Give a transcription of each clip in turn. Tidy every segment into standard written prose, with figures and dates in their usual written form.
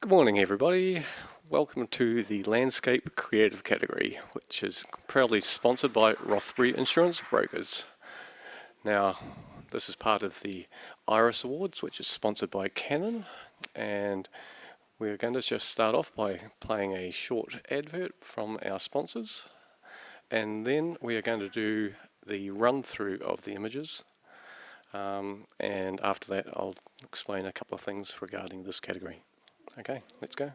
Good morning, everybody. Welcome to the Landscape Creative category, which is proudly sponsored by Rothbury Insurance Brokers. Now, this is part of the Iris Awards, which is sponsored by Canon, and we're going to just start off by playing a short advert from our sponsors, and then we are going to do the run-through of the images, and after that I'll explain a couple of things regarding this category. Okay, let's go.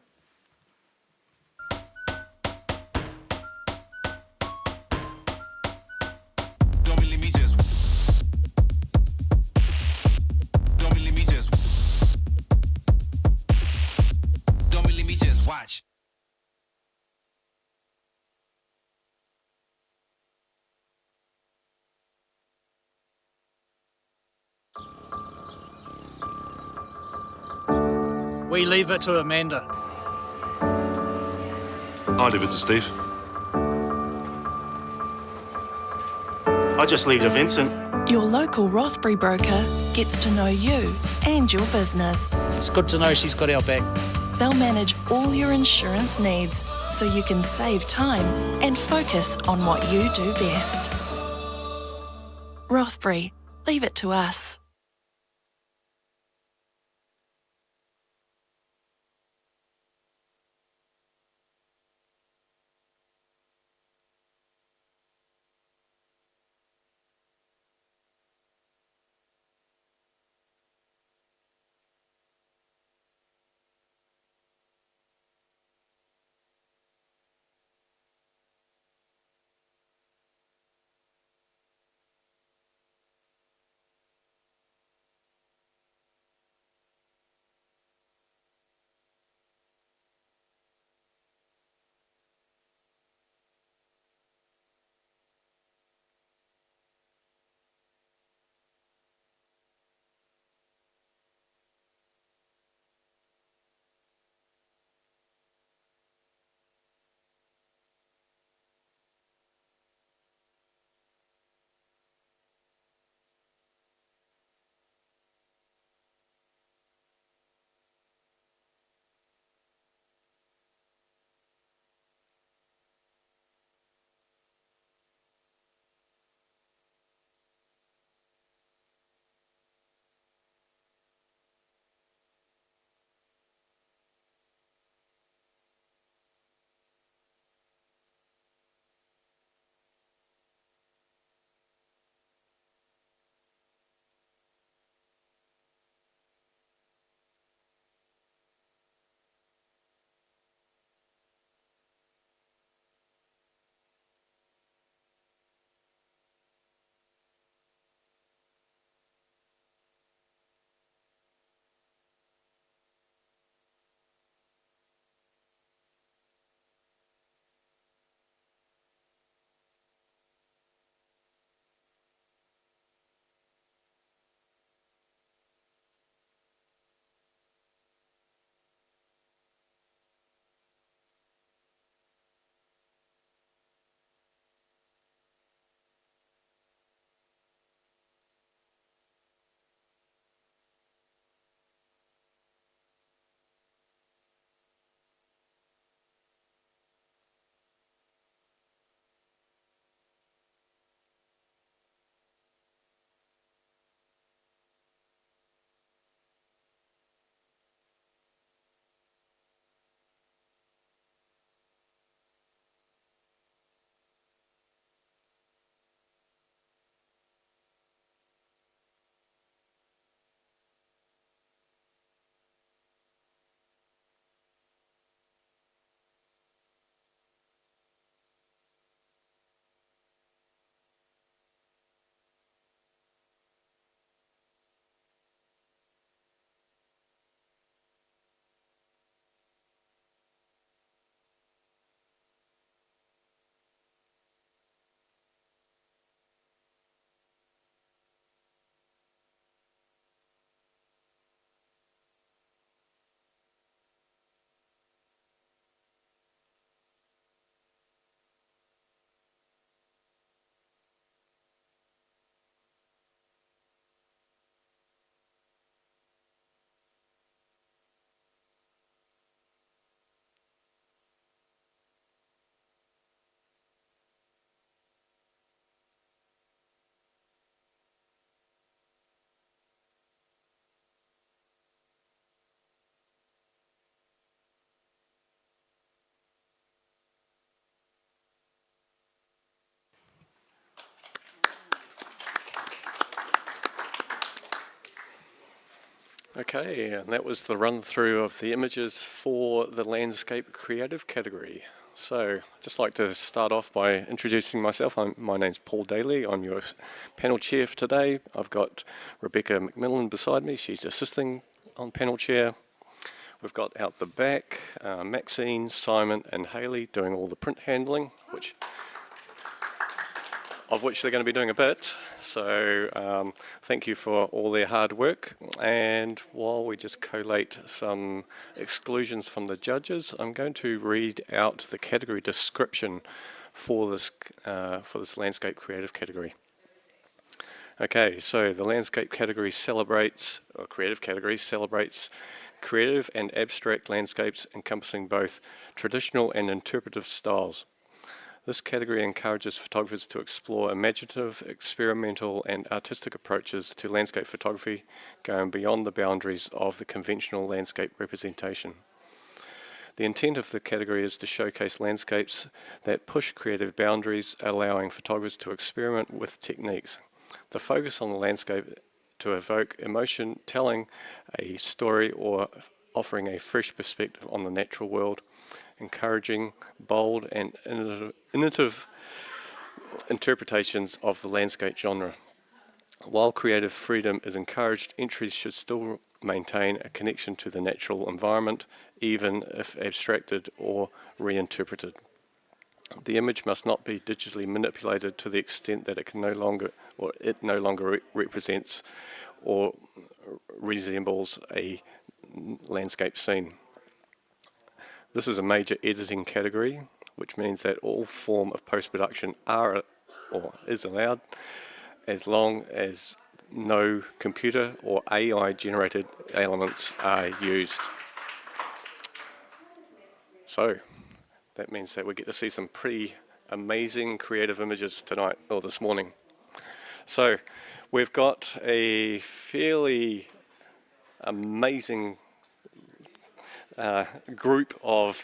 Watch. We leave it to Amanda. I leave it to Steve. I just leave it to Vincent. Your local Rothbury broker gets to know you and your business. It's good to know she's got our back. They'll manage all your insurance needs so you can save time and focus on what you do best. Rothbury, leave it to us. Okay, and that was the run through of the images for the landscape creative category. So I'd just like to start off by introducing myself. My name's Paul Daly. I'm your panel chair for today. I've got Rebecca McMillan beside me. She's assisting on panel chair. We've got out the back Maxine, Simon and Hayley doing all the print handling, of which they're going to be doing a bit. So thank you for all their hard work. And while we just collate some exclusions from the judges, I'm going to read out the category description for this landscape creative category. Okay, so the landscape category celebrates creative and abstract landscapes encompassing both traditional and interpretive styles. This category encourages photographers to explore imaginative, experimental and artistic approaches to landscape photography, going beyond the boundaries of the conventional landscape representation. The intent of the category is to showcase landscapes that push creative boundaries, allowing photographers to experiment with techniques. The focus on the landscape to evoke emotion, telling a story or offering a fresh perspective on the natural world, encouraging bold and innovative interpretations of the landscape genre. While creative freedom is encouraged, entries should still maintain a connection to the natural environment, even if abstracted or reinterpreted. The image must not be digitally manipulated to the extent that it no longer represents or resembles a landscape scene. This is a major editing category, which means that all form of post-production is allowed, as long as no computer or AI-generated elements are used. So that means that we get to see some pretty amazing creative images tonight or this morning. So we've got a fairly amazing group of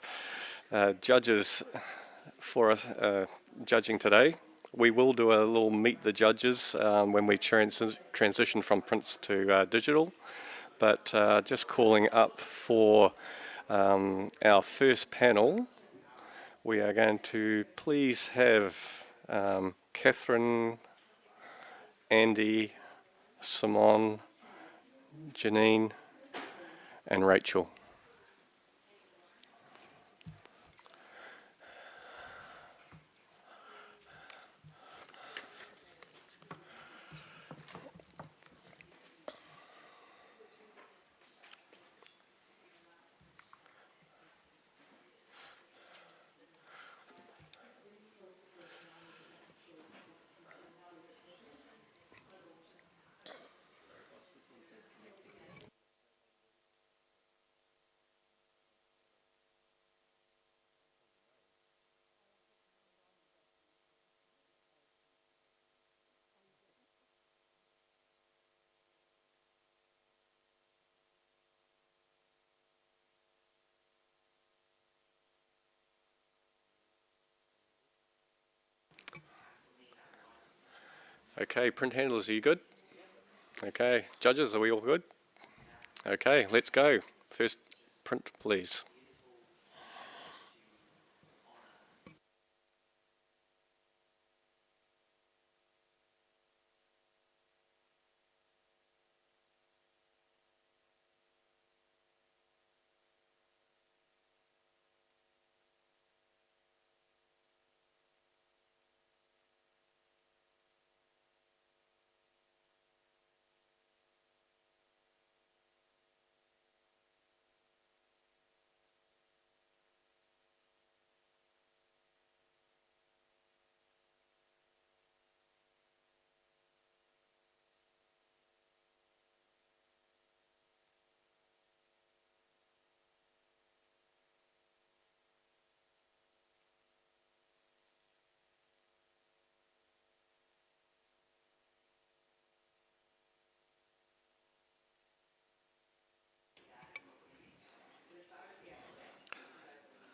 judges for us judging today. We will do a little meet the judges when we transition from prints to digital, but just calling up for our first panel, we are going to please have Catherine, Andy, Simone, Janine and Rachel. Okay, print handlers, are you good? Okay, judges, are we all good? Okay, let's go. First print, please.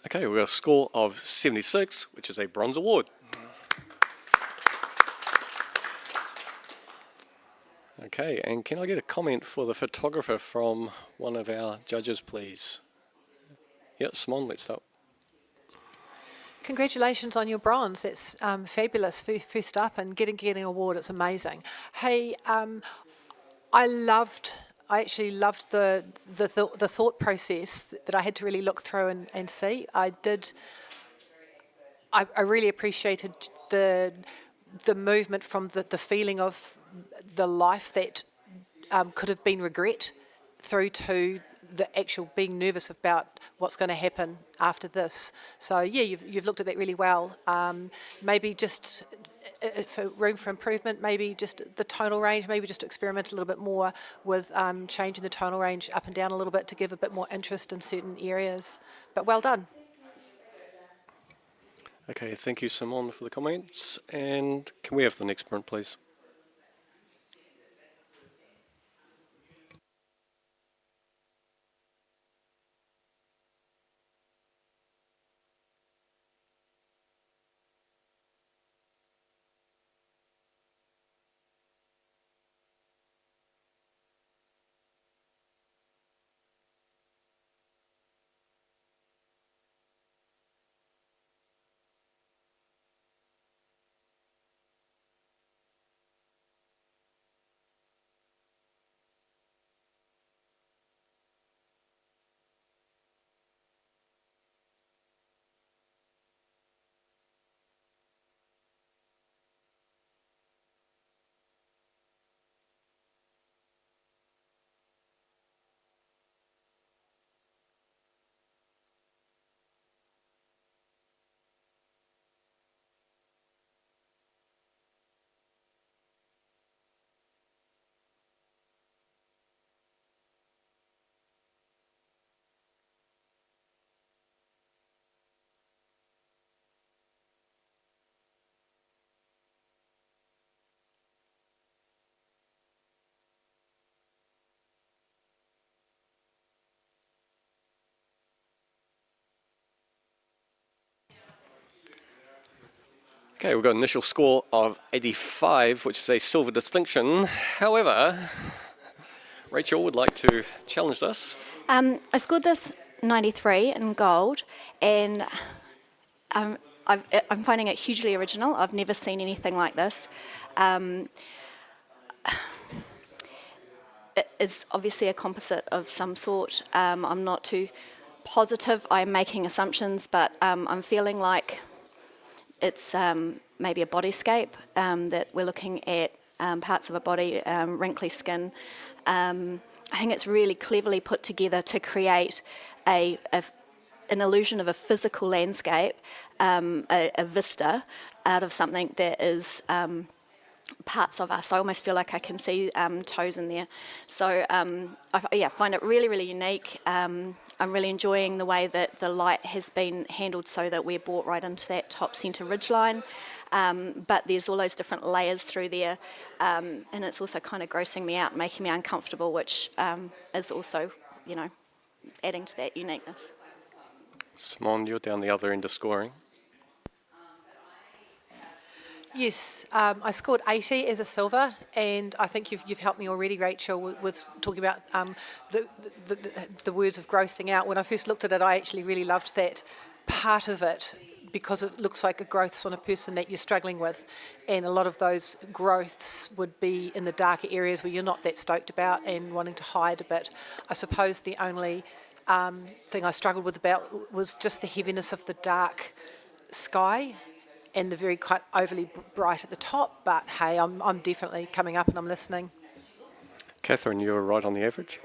Okay, we've got a score of 76, which is a bronze award. Okay, and can I get a comment for the photographer from one of our judges, please? Yeah, Simon, let's start. Congratulations on your bronze. That's fabulous. First up and getting an award. It's amazing. Hey, I actually loved the thought process that I had to really look through and see. I really appreciated the movement from the feeling of the life that could have been regret through to the actual being nervous about what's going to happen after this. So yeah, you've looked at that really well. Maybe just for room for improvement, maybe just the tonal range, maybe just experiment a little bit more with changing the tonal range up and down a little bit to give a bit more interest in certain areas. But well done. Okay, thank you, Simon, for the comments. And can we have the next print, please? Okay, we've got an initial score of 85, which is a silver distinction. However, Rachel would like to challenge this. I scored this 93 in gold, and I'm finding it hugely original. I've never seen anything like this. It is obviously a composite of some sort. I'm not too positive. I'm making assumptions, but I'm feeling like it's maybe a bodyscape, that we're looking at parts of a body, wrinkly skin. I think it's really cleverly put together to create an illusion of a physical landscape, a vista out of something that is parts of us. I almost feel like I can see toes in there. So I find it really, really unique. I'm really enjoying the way that the light has been handled so that we're brought right into that top centre ridgeline. But there's all those different layers through there, and it's also kind of grossing me out, making me uncomfortable, which is also, adding to that uniqueness. Simon, you're down the other end of scoring. Yes, I scored 80 as a silver, and I think you've helped me already, Rachel, with talking about the words of grossing out. When I first looked at it, I actually really loved that part of it, because it looks like a growths on a person that you're struggling with, and a lot of those growths would be in the darker areas where you're not that stoked about and wanting to hide a bit. I suppose the only thing I struggled with about was just the heaviness of the dark sky and the very quite overly bright at the top, but hey, I'm definitely coming up and I'm listening. Catherine, you're right on the average.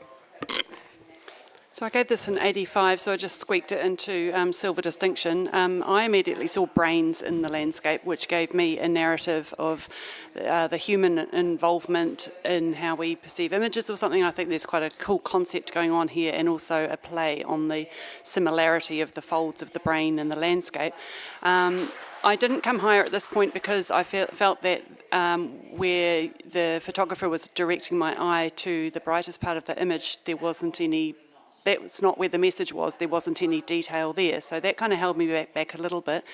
So I gave this an 85, so I just squeaked it into silver distinction. I immediately saw brains in the landscape, which gave me a narrative of the human involvement in how we perceive images or something. I think there's quite a cool concept going on here, and also a play on the similarity of the folds of the brain in the landscape. I didn't come higher at this point because I felt that where the photographer was directing my eye to the brightest part of the image, there wasn't any that's not where the message was. There wasn't any detail there. So that kind of held me back a little bit.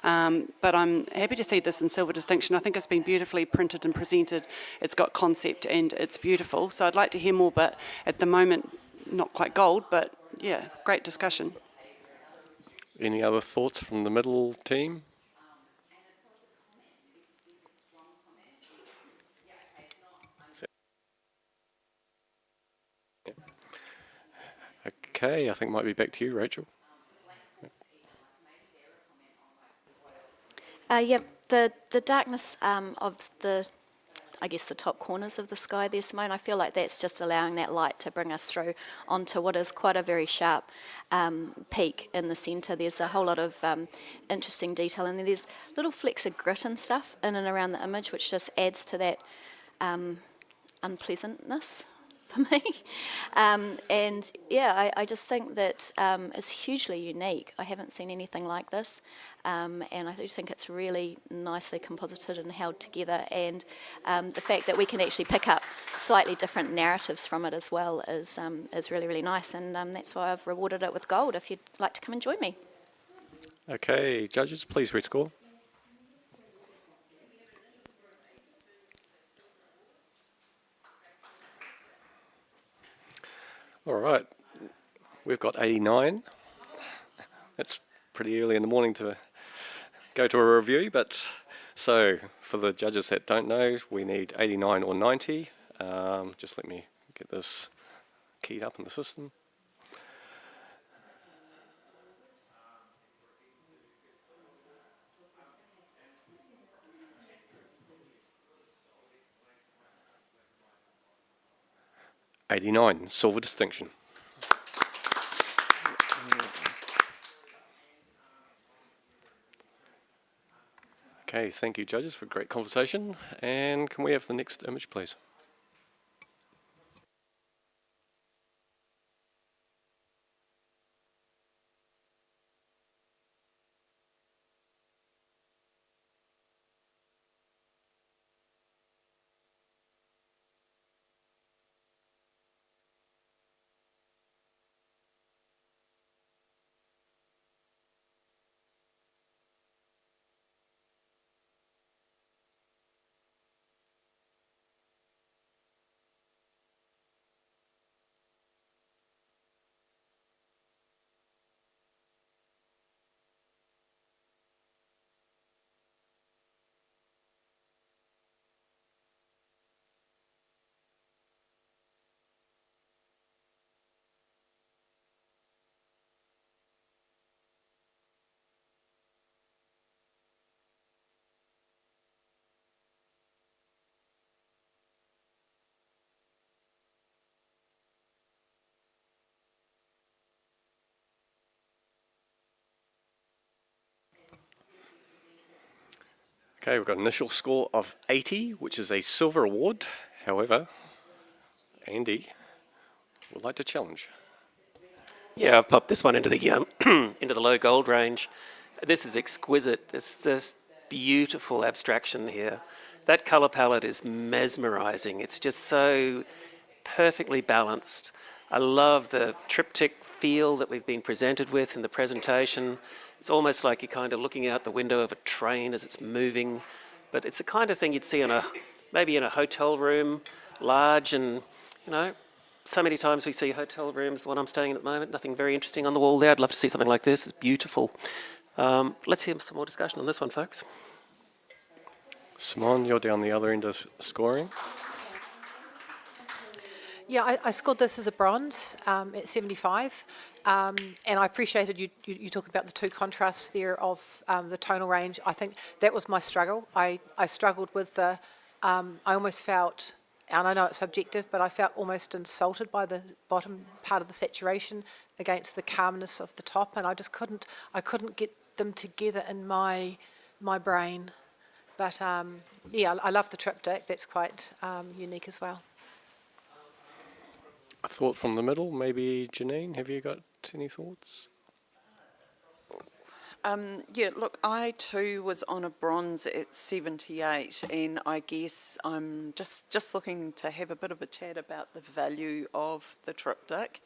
But I'm happy to see this in silver distinction. I think it's been beautifully printed and presented. It's got concept and it's beautiful. So I'd like to hear more, but at the moment, not quite gold, but yeah, great discussion. Any other thoughts from the middle team? Okay, I think might be back to you, Rachel. Yeah, the darkness of I guess the top corners of the sky there, Simone, I feel like that's just allowing that light to bring us through onto what is quite a very sharp peak in the centre. There's a whole lot of interesting detail in there. There's little flecks of grit and stuff in and around the image, which just adds to that unpleasantness for me. And yeah, I just think that it's hugely unique. I haven't seen anything like this. And I do think it's really nicely composited and held together. And the fact that we can actually pick up slightly different narratives from it as well is really, really nice. And that's why I've rewarded it with gold, if you'd like to come and join me. Okay, judges, please rescore. All right, we've got 89. That's pretty early in the morning to go to a review, but so for the judges that don't know, we need 89 or 90. Just let me get this keyed up in the system. '89 silver distinction. Okay, thank you, judges, for a great conversation. And can we have the next image, please? Okay, we've got an initial score of 80, which is a silver award. However, Andy would like to challenge. Yeah, I've popped this one into the into the low gold range. This is exquisite. This beautiful abstraction here. That colour palette is mesmerising. It's just so perfectly balanced. I love the triptych feel that we've been presented with in the presentation. It's almost like you're kind of looking out the window of a train as it's moving. But it's the kind of thing you'd see maybe in a hotel room, large, and so many times we see hotel rooms, the one I'm staying in at the moment, nothing very interesting on the wall there. I'd love to see something like this. It's beautiful. Let's hear some more discussion on this one, folks. Simone, you're down the other end of scoring. Yeah, I scored this as a bronze at 75, and I appreciated you talking about the two contrasts there of the tonal range. I think that was my struggle. I struggled with I almost felt, and I know it's subjective, but I felt almost insulted by the bottom part of the saturation against the calmness of the top, and I couldn't get them together in my brain. But yeah, I love the triptych. That's quite unique as well. A thought from the middle, maybe Janine, have you got any thoughts? Yeah, look, I too was on a bronze at 78, and I guess I'm just looking to have a bit of a chat about the value of the triptych.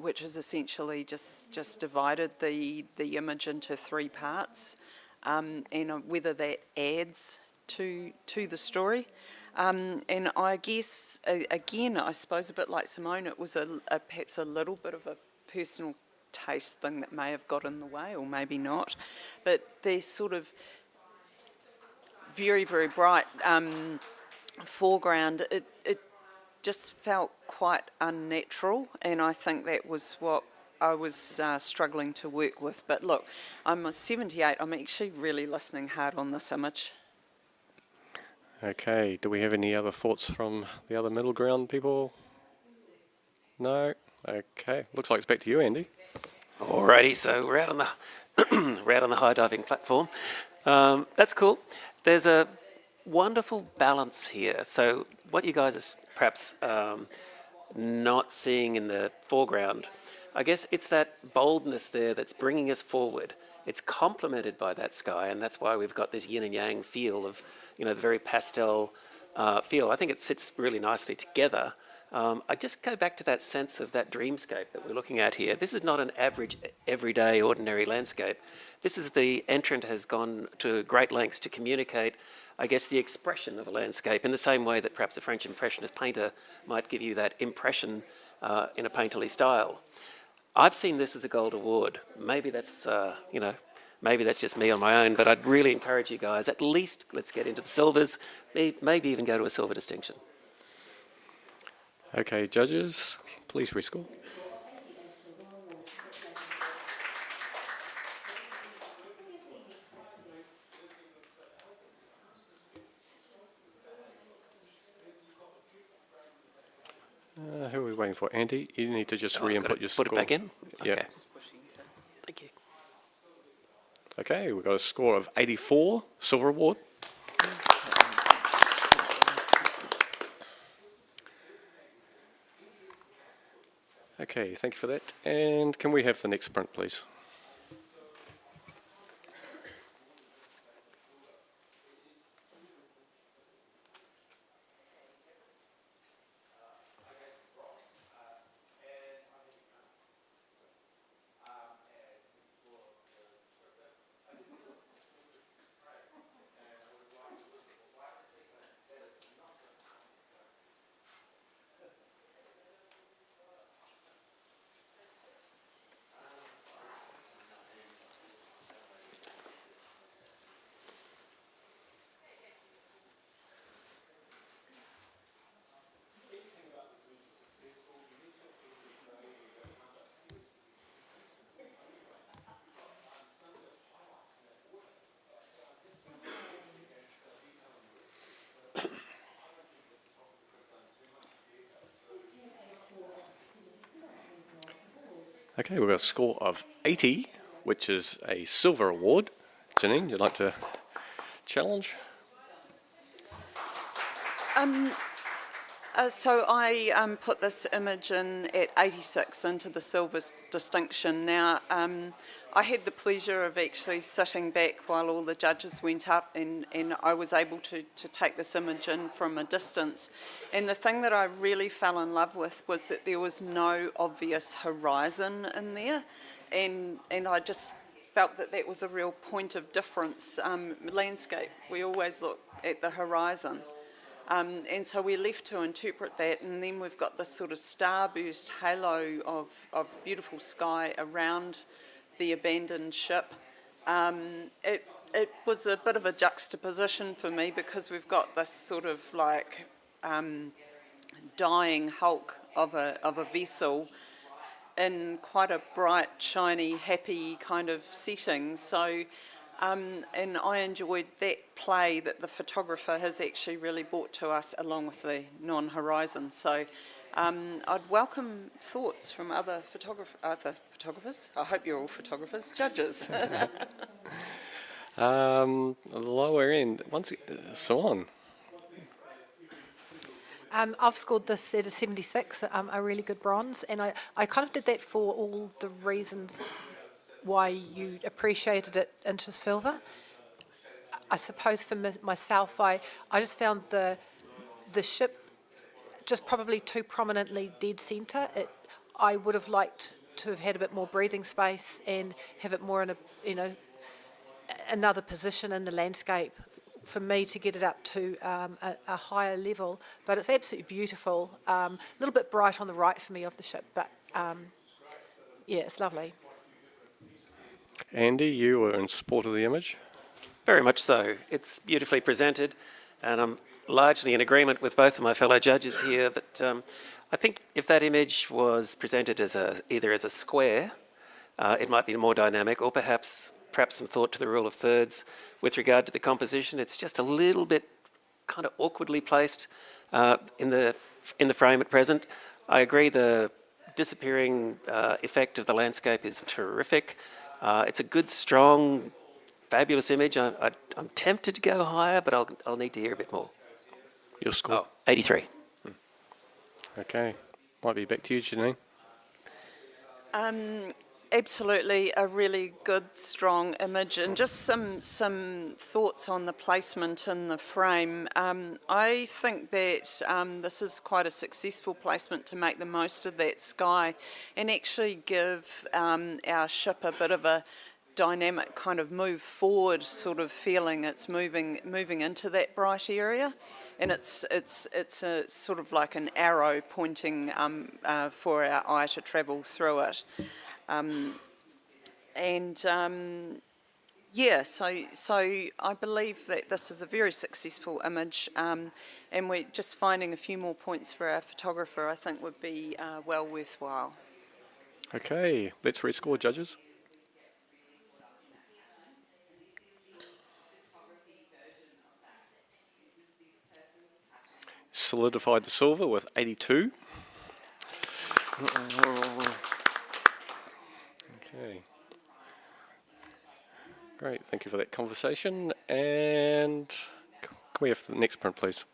which is essentially just divided the image into three parts, and whether that adds to the story. And I guess, again, I suppose a bit like Simone, it was perhaps a little bit of a personal taste thing that may have got in the way, or maybe not. But they're sort of very, very bright foreground, it just felt quite unnatural, and I think that was what I was struggling to work with. But look, I'm a 78, I'm actually really listening hard on this image. Okay, do we have any other thoughts from the other middle ground people? No? Okay, looks like it's back to you, Andy. Alrighty, so we're out on the we're out on the high diving platform. That's cool. There's a wonderful balance here. So what you guys are perhaps not seeing in the foreground, I guess it's that boldness there that's bringing us forward. It's complemented by that sky, and that's why we've got this yin and yang feel of, the very pastel feel. I think it sits really nicely together. I just go back to that sense of that dreamscape that we're looking at here. This is not an average, everyday, ordinary landscape. This is the entrant has gone to great lengths to communicate, I guess, the expression of a landscape in the same way that perhaps a French Impressionist painter might give you that impression in a painterly style. I've seen this as a gold award. Maybe that's, maybe that's just me on my own, but I'd really encourage you guys, at least let's get into the silvers, maybe even go to a silver distinction. Okay, judges, please rescore. Who are we waiting for? Andy, you need to just re-input your score. Put it back in? Yeah. Okay. Thank you. Okay, we've got a score of 84, silver award. Okay, thank you for that. And can we have the next print, please? Okay, we've got a score of 80, which is a silver award. Janine, you'd like to challenge? So I put this image in at 86 into the silver distinction. Now, I had the pleasure of actually sitting back while all the judges went up, and I was able to take this image in from a distance. And the thing that I really fell in love with was that there was no obvious horizon in there, and I just felt that that was a real point of difference. Landscape, we always look at the horizon. And so we're left to interpret that, and then we've got this sort of starburst halo of beautiful sky around the abandoned ship. It was a bit of a juxtaposition for me, because we've got this sort of like dying hulk of a vessel in quite a bright, shiny, happy kind of setting. So. And I enjoyed that play that the photographer has actually really brought to us, along with the non-horizon. So I'd welcome thoughts from other photographers. I hope you're all photographers, judges. Lower end, Simone. I've scored this at a 76, a really good bronze, and I kind of did that for all the reasons why you appreciated it into silver. I suppose for myself, I just found the ship just probably too prominently dead centre. I would have liked to have had a bit more breathing space and have it more in another position in the landscape for me to get it up to a higher level. But it's absolutely beautiful. A little bit bright on the right for me of the ship, but yeah, it's lovely. Andy, you were in support of the image. Very much so. It's beautifully presented, and I'm largely in agreement with both of my fellow judges here. But I think if that image was presented as either as a square, it might be more dynamic, or perhaps some thought to the rule of thirds with regard to the composition. It's just a little bit kind of awkwardly placed in the frame at present. I agree the disappearing effect of the landscape is terrific. It's a good, strong, fabulous image. I'm tempted to go higher, but I'll need to hear a bit more. Your score? 83. Okay. Might be back to you, Janine. Absolutely, a really good, strong image, and just some thoughts on the placement in the frame. I think that this is quite a successful placement to make the most of that sky and actually give our ship a bit of a dynamic kind of move forward sort of feeling. It's moving into that bright area, and it's a sort of like an arrow pointing for our eye to travel through it. Yeah, so I believe that this is a very successful image, and we're just finding a few more points for our photographer I think would be well worthwhile. Okay, let's rescore, judges. Solidified the silver with 82. Okay. Great, thank you for that conversation. And can we have the next print, please?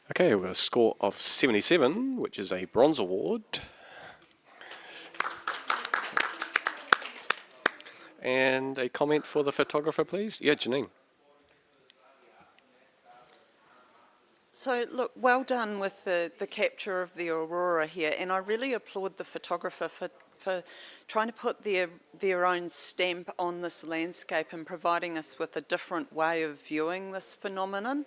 Okay, we've got a score of 77, which is a bronze award. And a comment for the photographer, please. Yeah, Janine. So look, well done with the capture of the aurora here, and I really applaud the photographer for trying to put their own stamp on this landscape and providing us with a different way of viewing this phenomenon.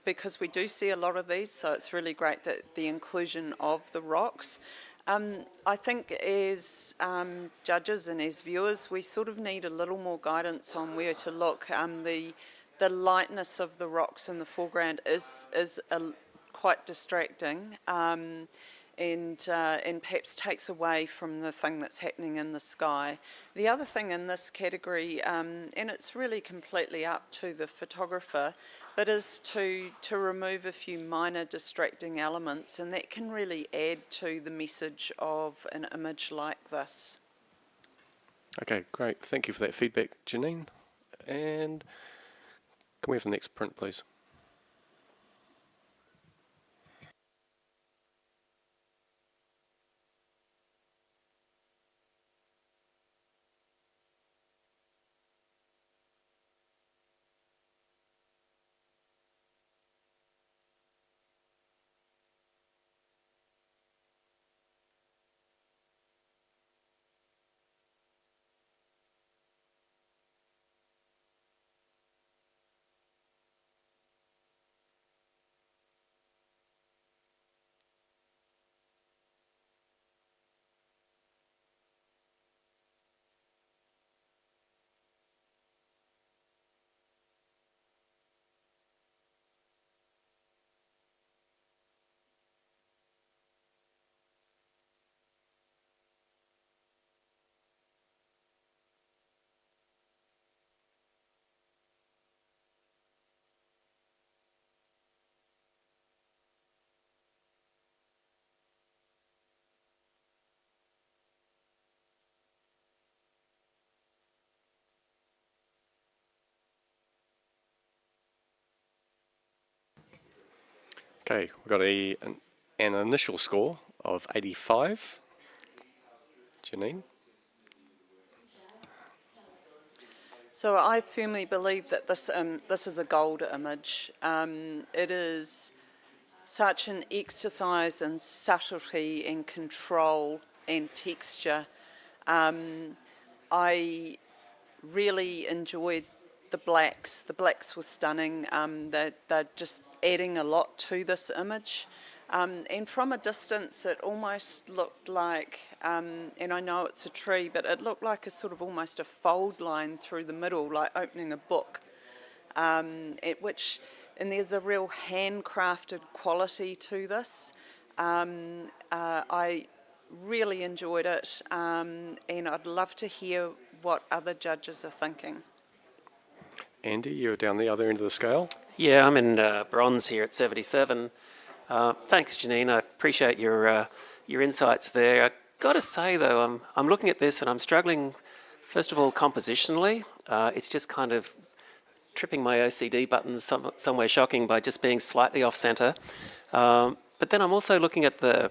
Because we do see a lot of these, so it's really great that the inclusion of the rocks. I think as judges and as viewers, we sort of need a little more guidance on where to look. The lightness of the rocks in the foreground is quite distracting, and perhaps takes away from the thing that's happening in the sky. The other thing in this category, and it's really completely up to the photographer, but is to remove a few minor distracting elements, and that can really add to the message of an image like this. Okay, great. Thank you for that feedback, Janine. And can we have the next print, please? Okay, we've got an initial score of 85. Janine? So I firmly believe that this is a gold image. It is such an exercise in subtlety and control and texture. I really enjoyed the blacks. The blacks were stunning. They're just adding a lot to this image. And from a distance, it almost looked like, and I know it's a tree, but it looked like a sort of almost a fold line through the middle, like opening a book, and there's a real handcrafted quality to this. I really enjoyed it, and I'd love to hear what other judges are thinking. Andy, you're down the other end of the scale. Yeah, I'm in bronze here at 77. Thanks, Janine. I appreciate your insights there. I got to say though, I'm looking at this and I'm struggling. First of all, compositionally, it's just kind of tripping my OCD buttons somewhere shocking by just being slightly off centre. But then I'm also looking at the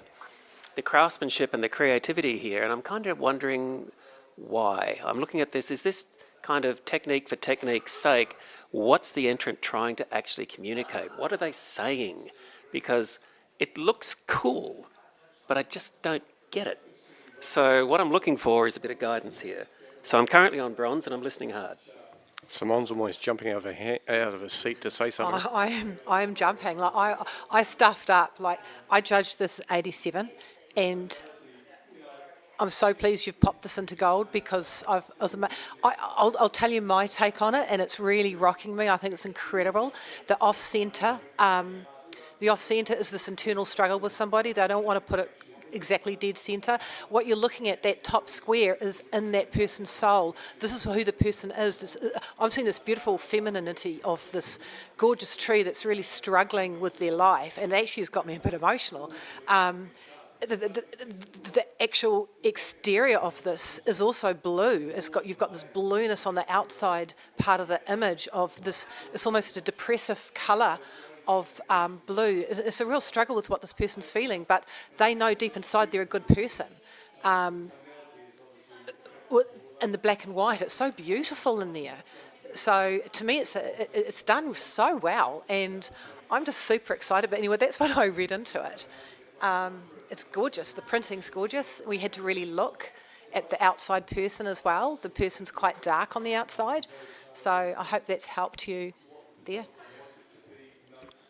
craftsmanship and the creativity here, and I'm kind of wondering why. I'm looking at this. Is this kind of technique for technique's sake? What's the entrant trying to actually communicate? What are they saying? Because it looks cool, but I just don't get it. So what I'm looking for is a bit of guidance here. So I'm currently on bronze and I'm listening hard. Simone's almost jumping out of her seat to say something. I am jumping. Like I stuffed up. Like I judged this 87, and I'm so pleased you've popped this into gold because I'll tell you my take on it, and it's really rocking me. I think it's incredible. The off-centre is this internal struggle with somebody. They don't want to put it exactly dead centre. What you're looking at, that top square, is in that person's soul. This is who the person is. I'm seeing this beautiful femininity of this gorgeous tree that's really struggling with their life, and actually has got me a bit emotional. The actual exterior of this is also blue. You've got this blueness on the outside part of the image of this. It's almost a depressive colour of blue. It's a real struggle with what this person's feeling, but they know deep inside they're a good person. In the black and white, it's so beautiful in there. So to me, it's done so well, and I'm just super excited. But anyway, that's what I read into it. It's gorgeous. The printing's gorgeous. We had to really look at the outside person as well. The person's quite dark on the outside. So I hope that's helped you there.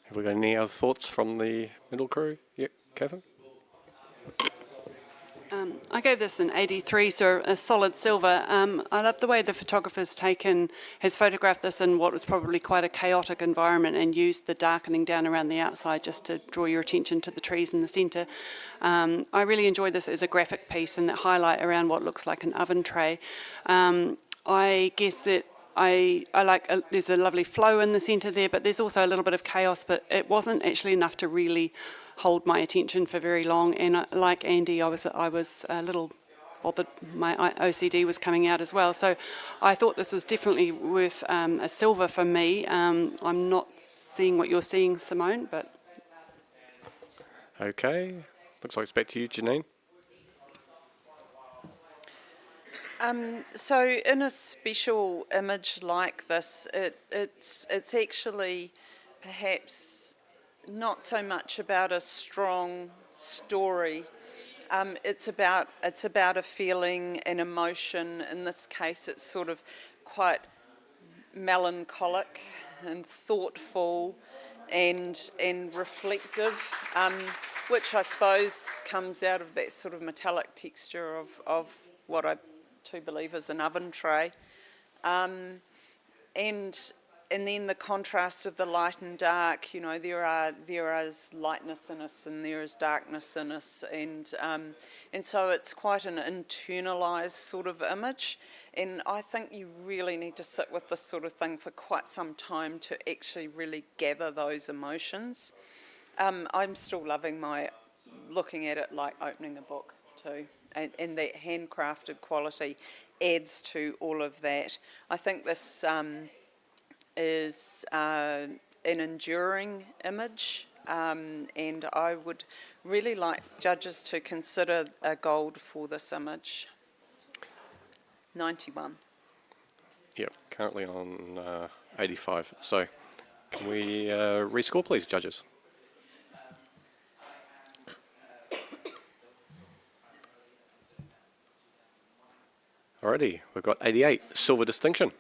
Have we got any other thoughts from the middle crew? Yep, Catherine? I gave this an 83, so a solid silver. I love the way the photographer's has photographed this in what was probably quite a chaotic environment and used the darkening down around the outside just to draw your attention to the trees in the centre. I really enjoyed this as a graphic piece and that highlight around what looks like an oven tray. I guess that I like, there's a lovely flow in the centre there, but there's also a little bit of chaos, but it wasn't actually enough to really hold my attention for very long. And like Andy, I was a little bothered. My OCD was coming out as well. So I thought this was definitely worth a silver for me. I'm not seeing what you're seeing, Simone, but... Okay, looks like it's back to you, Janine. So in a special image like this, it's actually perhaps not so much about a strong story. It's about a feeling, an emotion. In this case, it's sort of quite melancholic and thoughtful and reflective, which I suppose comes out of that sort of metallic texture of what I to believe is an oven tray, and then the contrast of the light and dark. You know, there is lightness in us and there is darkness in us, and so it's quite an internalized sort of image. And I think you really need to sit with this sort of thing for quite some time to actually really gather those emotions. I'm still loving looking at it like opening a book too. And that handcrafted quality adds to all of that. I think this is an enduring image. and I would really like judges to consider a gold for this image. 91. Yep, currently on 85. So can we rescore, please, judges? Alrighty, we've got 88, silver distinction.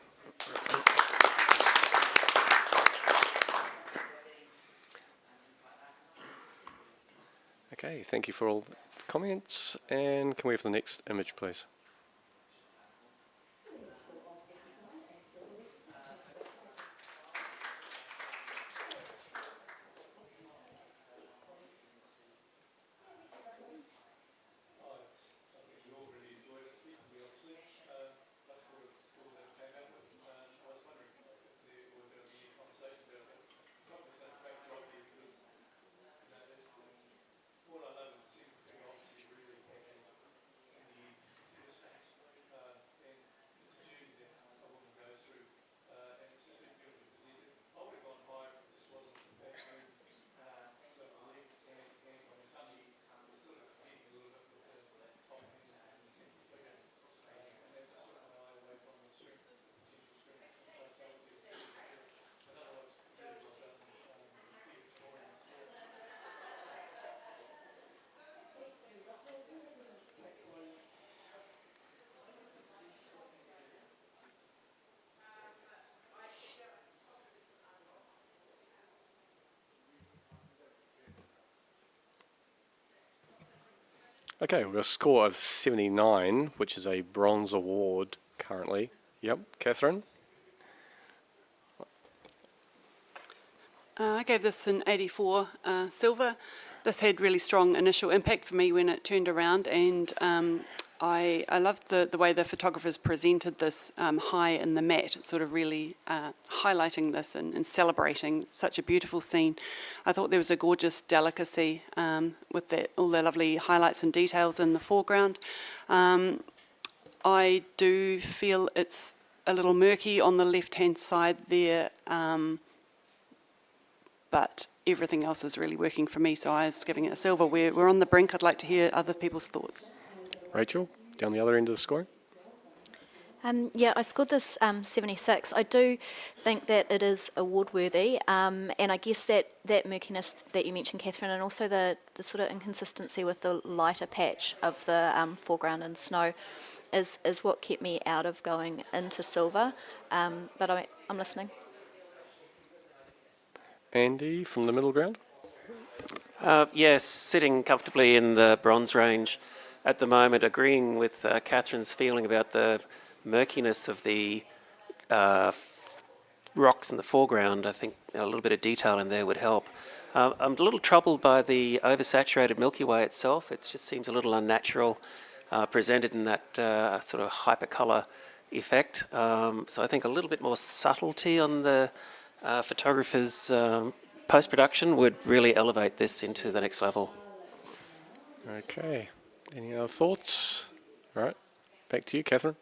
Okay, thank you for all the comments. And can we have the next image, please? Okay, we've got a score of 79, which is a bronze award currently. Yep, Catherine? I gave this an 84 silver. This had really strong initial impact for me when it turned around, and I loved the way the photographers presented this high in the mat. It's sort of really highlighting this and celebrating such a beautiful scene. I thought there was a gorgeous delicacy with all the lovely highlights and details in the foreground. I do feel it's a little murky on the left-hand side there, but everything else is really working for me, so I was giving it a silver. We're on the brink. I'd like to hear other people's thoughts. Rachel, down the other end of the scoring? Yeah, I scored this 76. I do think that it is award-worthy, and I guess that murkiness that you mentioned, Catherine, and also the sort of inconsistency with the lighter patch of the foreground and snow is what kept me out of going into silver, but I'm listening. Andy, from the middle ground? Yes, sitting comfortably in the bronze range at the moment, agreeing with Catherine's feeling about the murkiness of the rocks in the foreground. I think a little bit of detail in there would help. I'm a little troubled by the oversaturated Milky Way itself. It just seems a little unnatural, presented in that sort of hypercolour effect. So I think a little bit more subtlety on the photographer's post-production would really elevate this into the next level. Okay. Any other thoughts? All right. Back to you, Catherine.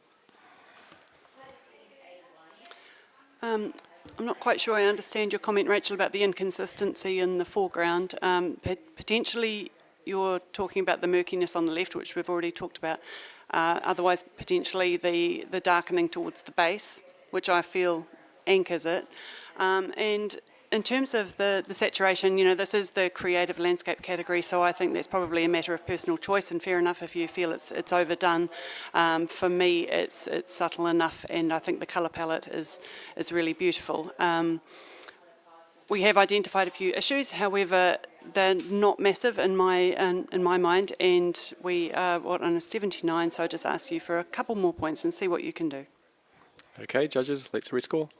I'm not quite sure I understand your comment, Rachel, about the inconsistency in the foreground. Potentially you're talking about the murkiness on the left, which we've already talked about. Otherwise, potentially the darkening towards the base, which I feel anchors it. And in terms of the saturation, this is the creative landscape category, so I think that's probably a matter of personal choice, and fair enough if you feel it's overdone. For me, it's subtle enough, and I think the colour palette is really beautiful. We have identified a few issues, however, they're not massive in my mind, and we are on a 79, so I just ask you for a couple more points and see what you can do. Okay, judges, let's rescore.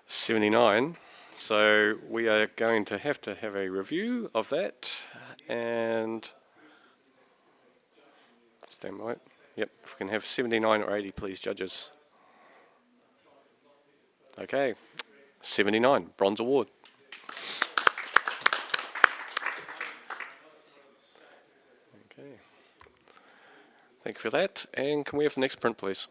$79. So we are going to have a review of that, and stand by. Yep, if we can have 79 or 80, please, judges. Okay, 79, bronze award. Okay, thank you for that. And can we have the next print, please?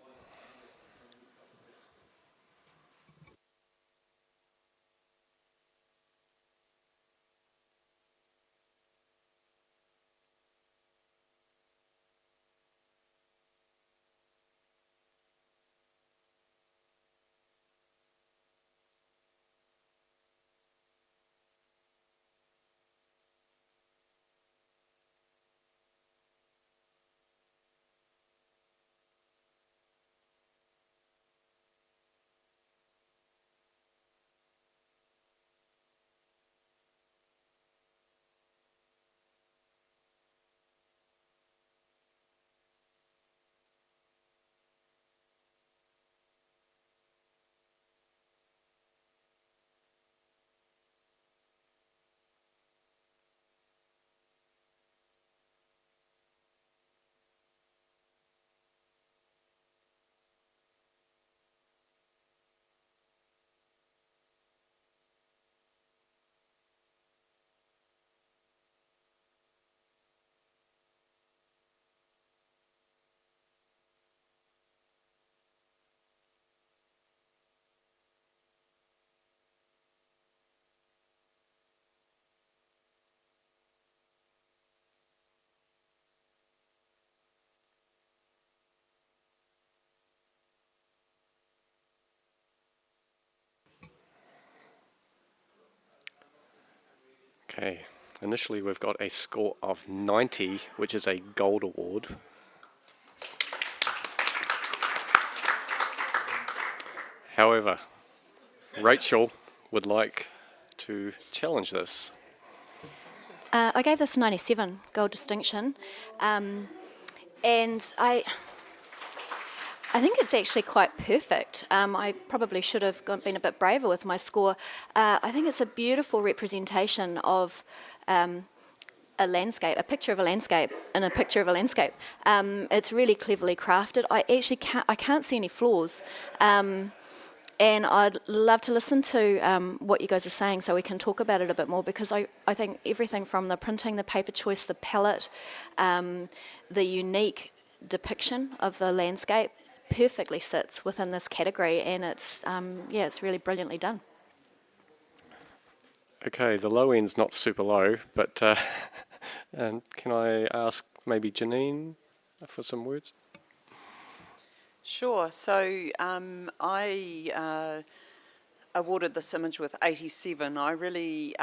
Okay, initially we've got a score of 90, which is a gold award. However, Rachel would like to challenge this. I gave this 97 gold distinction, and I think it's actually quite perfect. I probably should have been a bit braver with my score. I think it's a beautiful representation of a landscape, a picture of a landscape in a picture of a landscape. It's really cleverly crafted. I can't see any flaws. And I'd love to listen to what you guys are saying so we can talk about it a bit more, because I think everything from the printing, the paper choice, the palette, the unique depiction of the landscape perfectly sits within this category, and it's really brilliantly done. Okay, the low end's not super low, but and can I ask maybe Janine for some words? Sure. So I awarded this image with 87. I really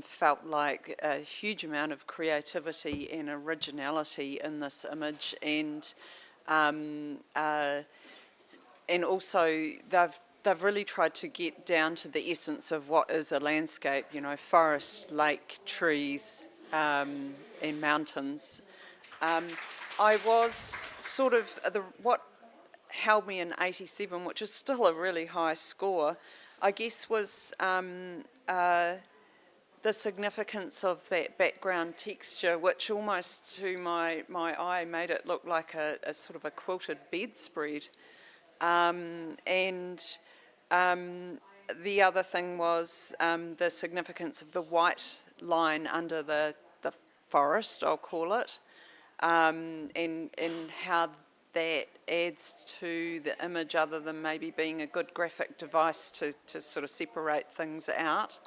felt like a huge amount of creativity and originality in this image, and also they've really tried to get down to the essence of what is a landscape. You know, forest, lake, trees, and mountains. I was sort of what held me in 87, which is still a really high score, I guess, was the significance of that background texture, which almost to my eye made it look like a sort of a quilted bedspread. And the other thing was the significance of the white line under the forest, I'll call it, and how that adds to the image, other than maybe being a good graphic device to sort of separate things out.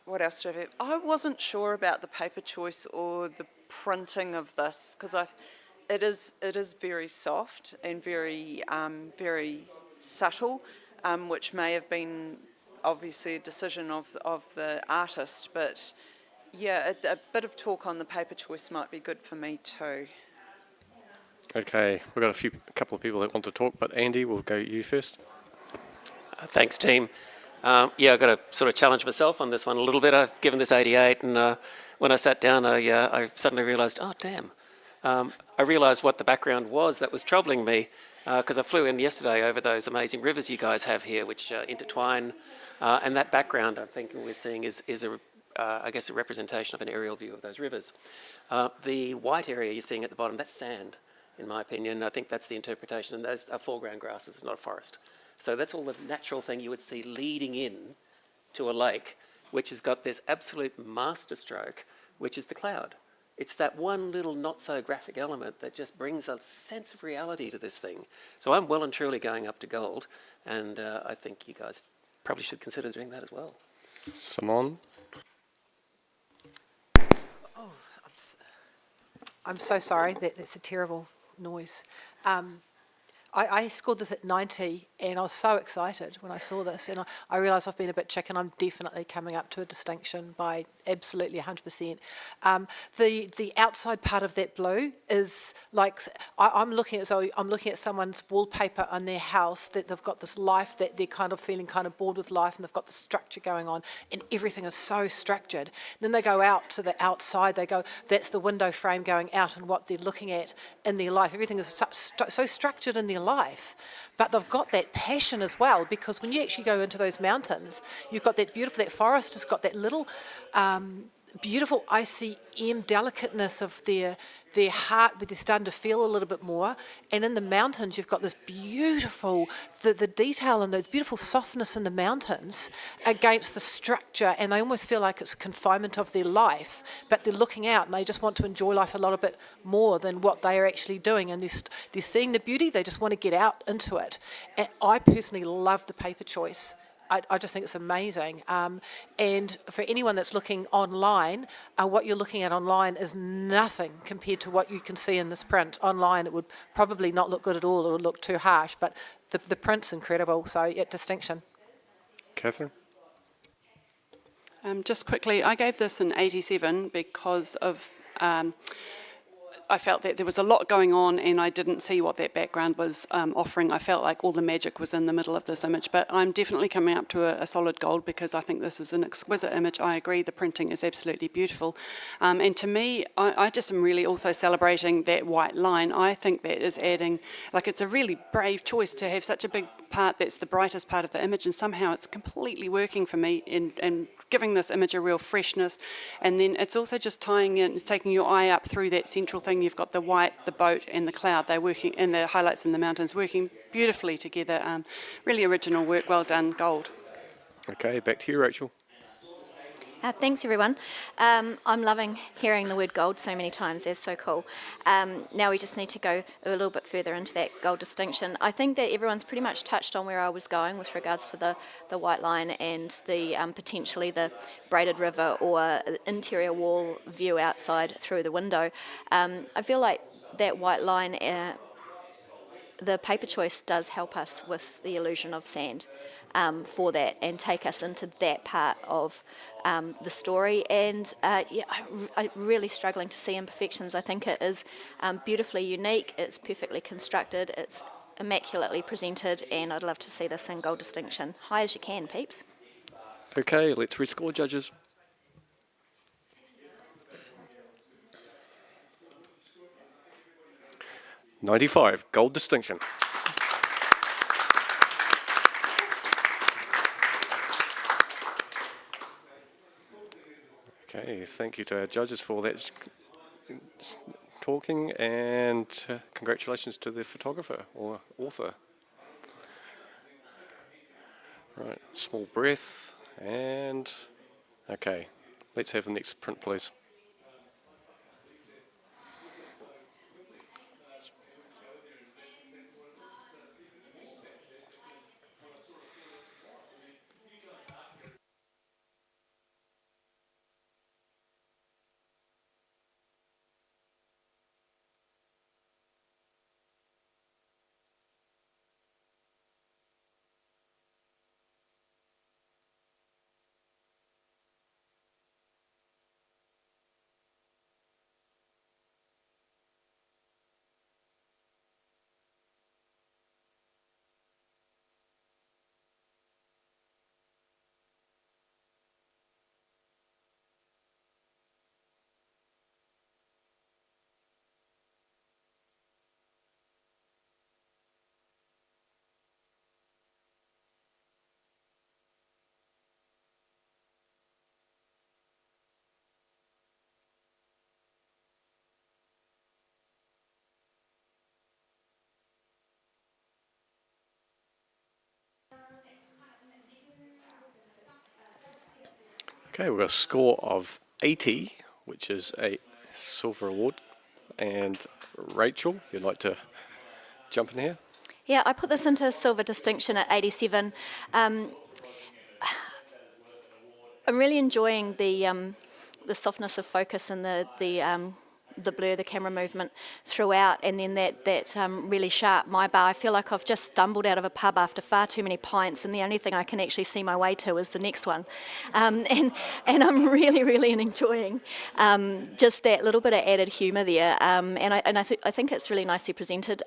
What else do I have? I wasn't sure about the paper choice or the printing of this, because it is very soft and very subtle, which may have been obviously a decision of the artist, but yeah, a bit of talk on the paper choice might be good for me too. Okay, we've got a couple of people that want to talk, but Andy, we'll go you first. Thanks, team. I've got to sort of challenge myself on this one a little bit. I've given this 88, and when I sat down, I suddenly realised, oh damn. I realised what the background was that was troubling me, because I flew in yesterday over those amazing rivers you guys have here, which intertwine, and that background I think we're seeing is I guess a representation of an aerial view of those rivers. The white area you're seeing at the bottom, that's sand, in my opinion. I think that's the interpretation, and those are foreground grasses, it's not a forest. So that's all the natural thing you would see leading in to a lake, which has got this absolute masterstroke, which is the cloud. It's that one little not so graphic element that just brings a sense of reality to this thing. So I'm well and truly going up to gold, and I think you guys probably should consider doing that as well. Simone? Oh, I'm so sorry. That's a terrible noise. I scored this at 90, and I was so excited when I saw this, and I realised I've been a bit chicken. I'm definitely coming up to a distinction by absolutely 100%. The outside part of that blue is like I'm looking at someone's wallpaper on their house, that they've got this life, that they're kind of feeling kind of bored with life, and they've got the structure going on, and everything is so structured. Then they go out to the outside. They go, that's the window frame going out, and what they're looking at in their life. Everything is so structured in their life, but they've got that passion as well, because when you actually go into those mountains, you've got that beautiful, that forest has got that little beautiful ICM delicateness of their heart, where they're starting to feel a little bit more. And in the mountains, you've got this beautiful, the detail and the beautiful softness in the mountains against the structure, and they almost feel like it's a confinement of their life, but they're looking out and they just want to enjoy life a little bit more than what they are actually doing, and they're seeing the beauty, they just want to get out into it. And I personally love the paper choice. I just think it's amazing. And for anyone that's looking online, what you're looking at online is nothing compared to what you can see in this print. Online, it would probably not look good at all, it would look too harsh, but the print's incredible, so yeah, distinction. Catherine? Just quickly, I gave this an 87 because of I felt that there was a lot going on and I didn't see what that background was offering. I felt like all the magic was in the middle of this image, but I'm definitely coming up to a solid gold because I think this is an exquisite image. I agree, the printing is absolutely beautiful. And to me, I just am really also celebrating that white line. I think that is adding, like it's a really brave choice to have such a big part that's the brightest part of the image, and somehow it's completely working for me in giving this image a real freshness. And then it's also just tying in, it's taking your eye up through that central thing. You've got the white, the boat and the cloud, they're working, and the highlights in the mountains working beautifully together. Really original work, well done, gold. Okay, back to you, Rachel. Thanks, everyone. I'm loving hearing the word gold so many times. It's so cool. Now we just need to go a little bit further into that gold distinction. I think that everyone's pretty much touched on where I was going with regards to the white line and the potentially the braided river or interior wall view outside through the window. I feel like that white line, the paper choice does help us with the illusion of sand for that and take us into that part of the story. And I'm really struggling to see imperfections. I think it is beautifully unique, it's perfectly constructed, it's immaculately presented, and I'd love to see this in gold distinction. High as you can, peeps. Okay, let's rescore, judges. $95, gold distinction. Okay, thank you to our judges for that talking, and congratulations to the photographer or author. Right, small breath, and okay, let's have the next print, please. Okay, we've got a score of 80, which is a silver award. And Rachel, you'd like to jump in here? Yeah, I put this into silver distinction at 87. I'm really enjoying the softness of focus and the blur, the camera movement throughout, and then that really sharp my bar. I feel like I've just stumbled out of a pub after far too many pints, and the only thing I can actually see my way to is the next one. And I'm really enjoying just that little bit of added humour there. And I think it's really nicely presented.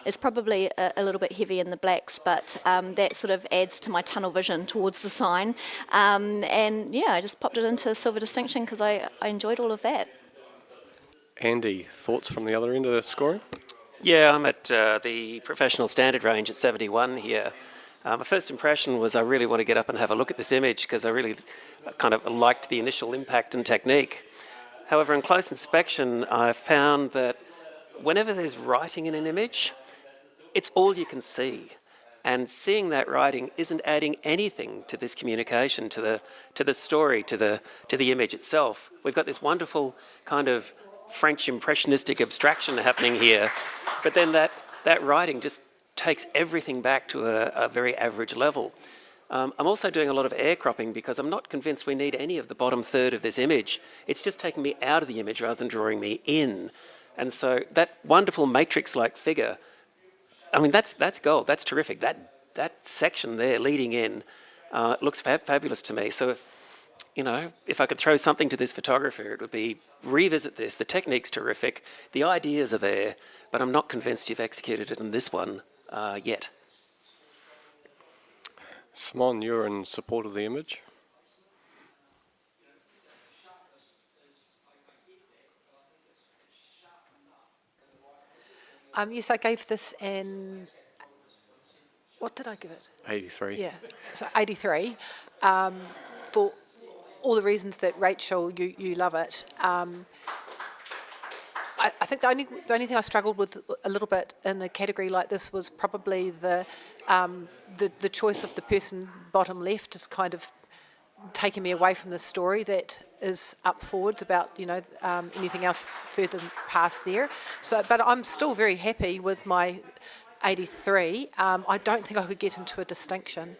It's probably a little bit heavy in the blacks, but that sort of adds to my tunnel vision towards the sign. And yeah, I just popped it into silver distinction because I enjoyed all of that. Andy, thoughts from the other end of the scoring? Yeah, I'm at the professional standard range at 71 here. My first impression was I really want to get up and have a look at this image because I really kind of liked the initial impact and technique. However, in close inspection, I found that whenever there's writing in an image, it's all you can see. And seeing that writing isn't adding anything to this communication, to the story, to the image itself. We've got this wonderful kind of French impressionistic abstraction happening here, but then that writing just takes everything back to a very average level. I'm also doing a lot of air cropping because I'm not convinced we need any of the bottom third of this image. It's just taking me out of the image rather than drawing me in. And so that wonderful matrix-like figure, I mean, that's gold, that's terrific. That section there leading in, It looks fabulous to me. So if I could throw something to this photographer, it would be revisit this. The technique's terrific. The ideas are there, but I'm not convinced you've executed it in this one yet. Simon, you're in support of the image. Yes, I gave this an, what did I give it? 83. Yeah, so 83, for all the reasons that Rachel, you love it. I think the only thing I struggled with a little bit in a category like this was probably the choice of the person bottom left is kind of taking me away from the story that is up forwards about anything else further past there. So, but I'm still very happy with my 83. I don't think I could get into a distinction.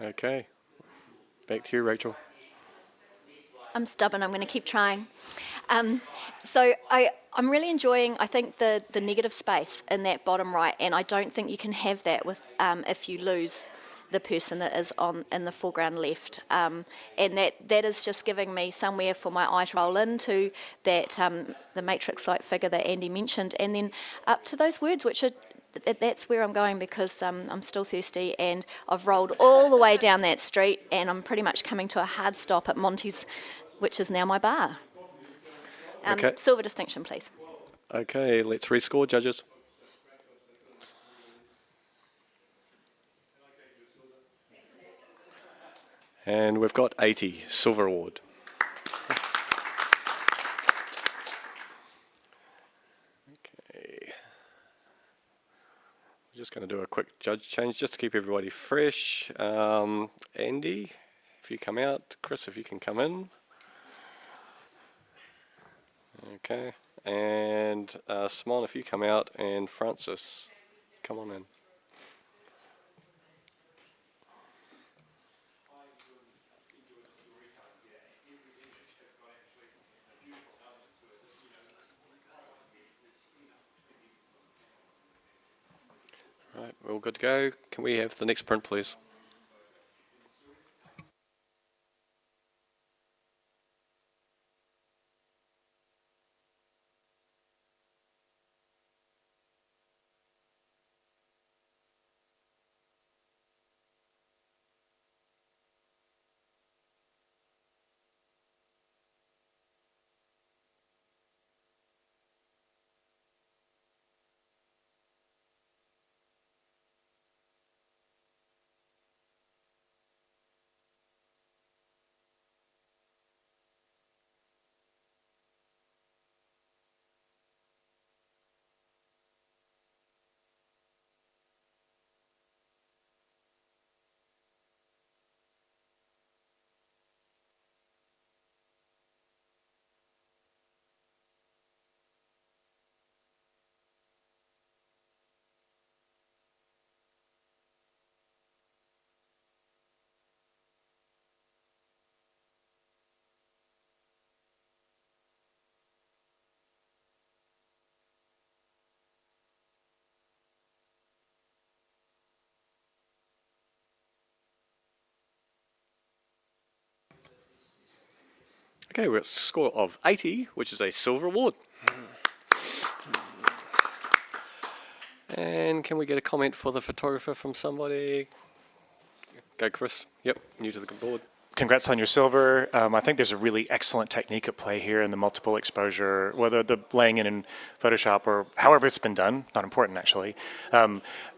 Okay. Back to you, Rachel. I'm stubborn, I'm going to keep trying. So I'm really enjoying, I think, the negative space in that bottom right, and I don't think you can have that with if you lose the person that is in the foreground left. And that is just giving me somewhere for my eye to roll into that the matrix-like figure that Andy mentioned, and then up to those words, which are that's where I'm going because I'm still thirsty and I've rolled all the way down that street and I'm pretty much coming to a hard stop at Monty's, which is now my bar. Okay. Silver distinction, please. Okay, let's rescore, judges. And we've got 80, silver award. Okay. We're just going to do a quick judge change just to keep everybody fresh. Andy, if you come out. Chris, if you can come in. Okay. And Simon, if you come out. And Francis, come on in. Right, we're all good to go. Can we have the next print, please? Okay, we're at a score of 80, which is a silver award. And can we get a comment for the photographer from somebody? Go, Chris. Yep, new to the board. Congrats on your silver. I think there's a really excellent technique at play here in the multiple exposure, whether the laying in Photoshop or however it's been done, not important actually.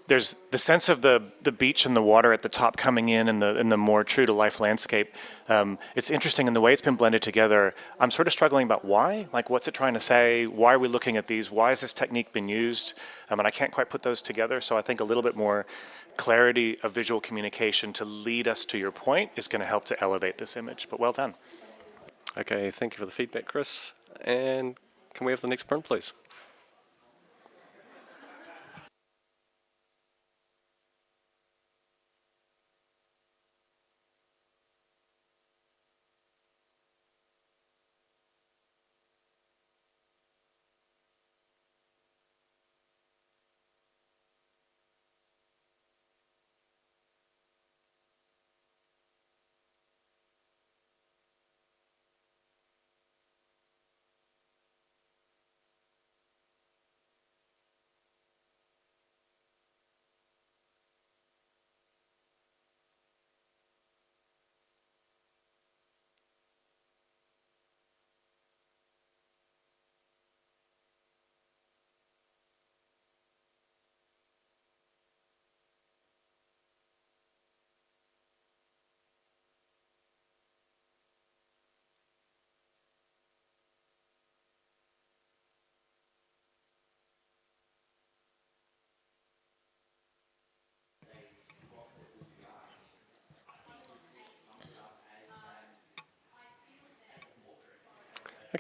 There's the sense of the beach and the water at the top coming in and the more true to life landscape. It's interesting in the way it's been blended together. I'm sort of struggling about why, like what's it trying to say? Why are we looking at these? Why has this technique been used? And I can't quite put those together. So I think a little bit more clarity of visual communication to lead us to your point is going to help to elevate this image, but well done. Okay, thank you for the feedback, Chris. And can we have the next print, please?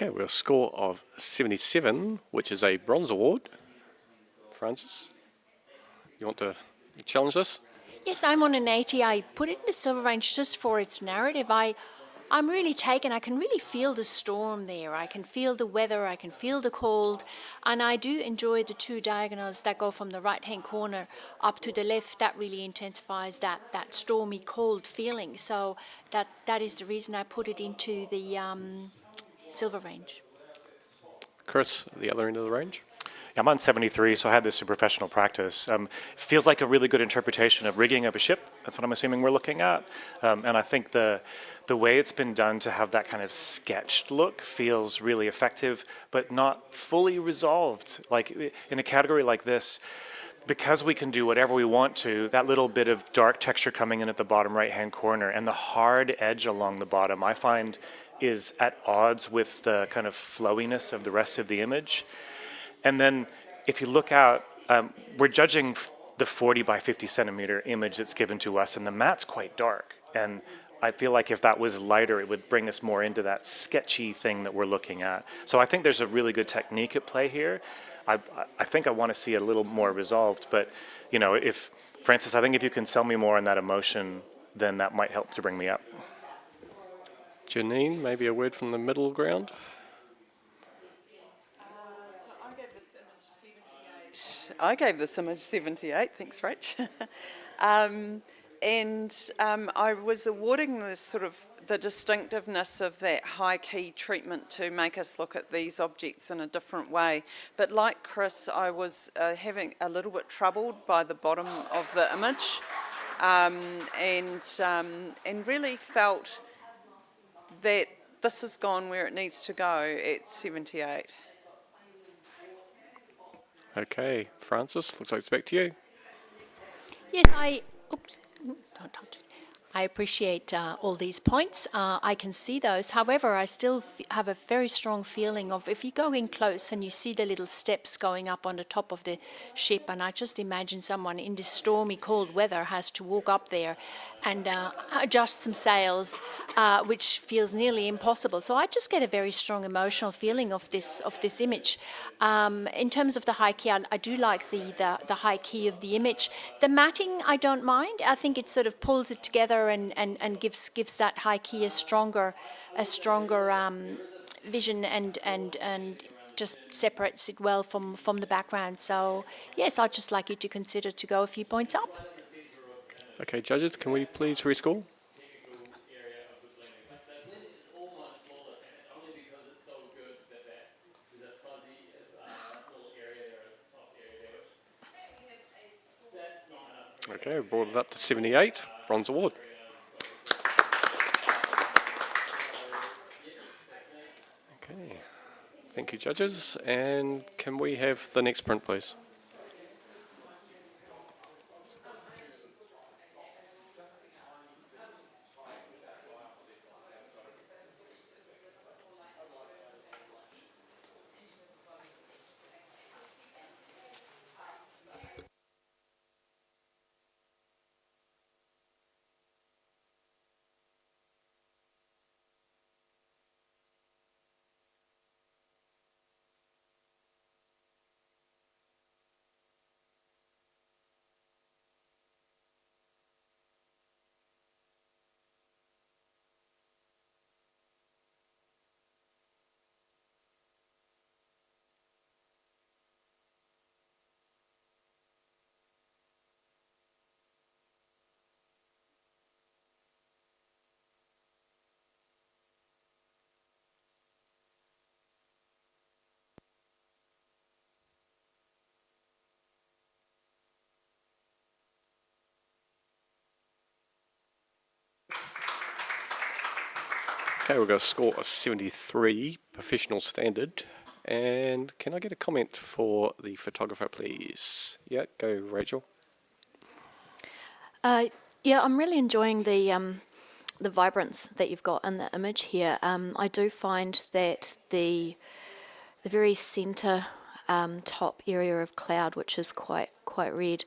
Okay, we have a score of 77, which is a bronze award. Francis, you want to challenge this? Yes, I'm on an 80. I put it in the silver range just for its narrative. I'm really taken. I can really feel the storm there. I can feel the weather. I can feel the cold. And I do enjoy the two diagonals that go from the right-hand corner up to the left. That really intensifies that stormy, cold feeling. So that is the reason I put it into the silver range. Chris, the other end of the range? I'm on 73, so I had this in professional practice. Feels like a really good interpretation of rigging of a ship. That's what I'm assuming we're looking at. And I think the way it's been done to have that kind of sketched look feels really effective, but not fully resolved. Like in a category like this, because we can do whatever we want to, that little bit of dark texture coming in at the bottom right-hand corner and the hard edge along the bottom, I find is at odds with the kind of flowiness of the rest of the image. And then if you look out, we're judging the 40 by 50 centimeter image that's given to us, and the mat's quite dark. And I feel like if that was lighter, it would bring us more into that sketchy thing that we're looking at. So I think there's a really good technique at play here. I think I want to see it a little more resolved, but you know, if, Francis, I think if you can sell me more on that emotion, then that might help to bring me up. Janine, maybe a word from the middle ground? I gave this image 78, thanks Rach. I was awarding this sort of the distinctiveness of that high key treatment to make us look at these objects in a different way. But like Chris, I was having a little bit troubled by the bottom of the image and really felt that this has gone where it needs to go at 78. Okay, Francis, looks like it's back to you. Yes, don't touch it. I appreciate all these points. I can see those. However, I still have a very strong feeling of if you go in close and you see the little steps going up on the top of the ship, and I just imagine someone in this stormy, cold weather has to walk up there and adjust some sails, which feels nearly impossible. So I just get a very strong emotional feeling of this image. In terms of the high key, I do like the high key of the image. The matting, I don't mind. I think it sort of pulls it together and gives that high key a stronger vision and just separates it well from the background. So yes, I'd just like you to consider to go a few points up. Okay, judges, can we please rescore? Okay, we brought it up to 78, bronze award. Okay, thank you, judges. And can we have the next print, please? Okay, we've got a score of 73, professional standard. And can I get a comment for the photographer, please? Yeah, go, Rachel. Yeah, I'm really enjoying the vibrance that you've got in the image here. I do find that the very centre top area of cloud, which is quite red,